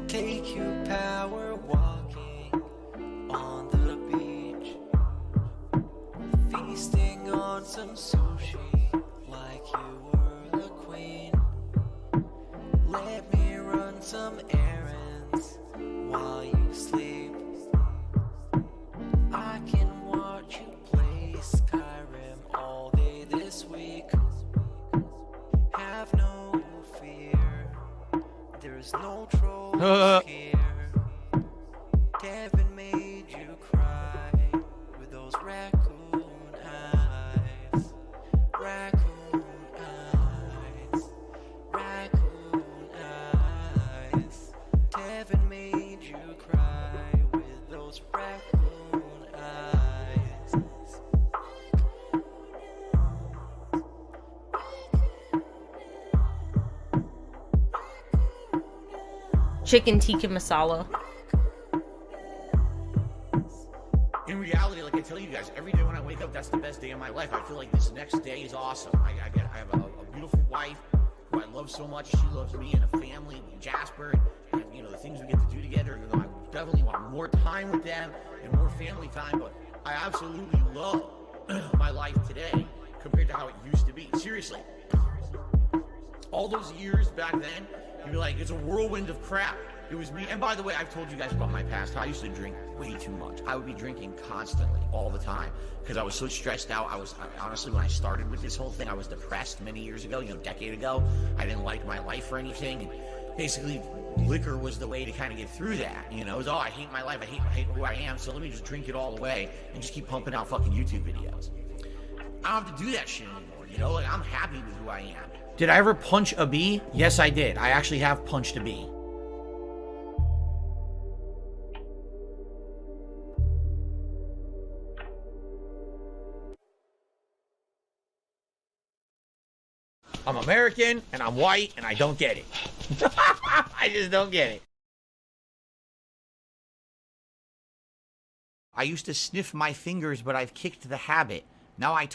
Take you power walking on the beach, feasting on some sushi like you were the queen. Let me run some errands while you sleep. I can watch you play Skyrim all day this week. Have no fear, there's no trolls here. Kevin made you cry with those raccoon eyes. Raccoon eyes. Raccoon eyes. Kevin made you cry with those raccoon eyes. Chicken tikka masala. In reality, like I tell you guys, every day when I wake up, that's the best day of my life. I feel like this next day is awesome. I have a beautiful wife who I love so much. She loves me, and a family, Jasper, and you know the things we get to do together. You know, I definitely want more time with them and more family time. But I absolutely love my life today compared to how it used to be. Seriously, all those years back then, you'd be like, it's a whirlwind of crap. It was me. And by the way, I've told you guys about my past. I used to drink way too much. I would be drinking constantly, all the time, because I was so stressed out. Honestly, when I started with this whole thing, I was depressed many years ago, a decade ago. I didn't like my life or anything. And basically, liquor was the way to kind of get through that. It was, oh, I hate my life. I hate who I am. So let me just drink it all away and just keep pumping out fucking YouTube videos. I don't have to do that shit anymore. Like, I'm happy with who I am. Did I ever punch a bee? Yes, I did. I actually have punched a bee. I'm American, and I'm white, and I don't get it. I just don't get it. I used to sniff my fingers, but I've kicked the habit. Now I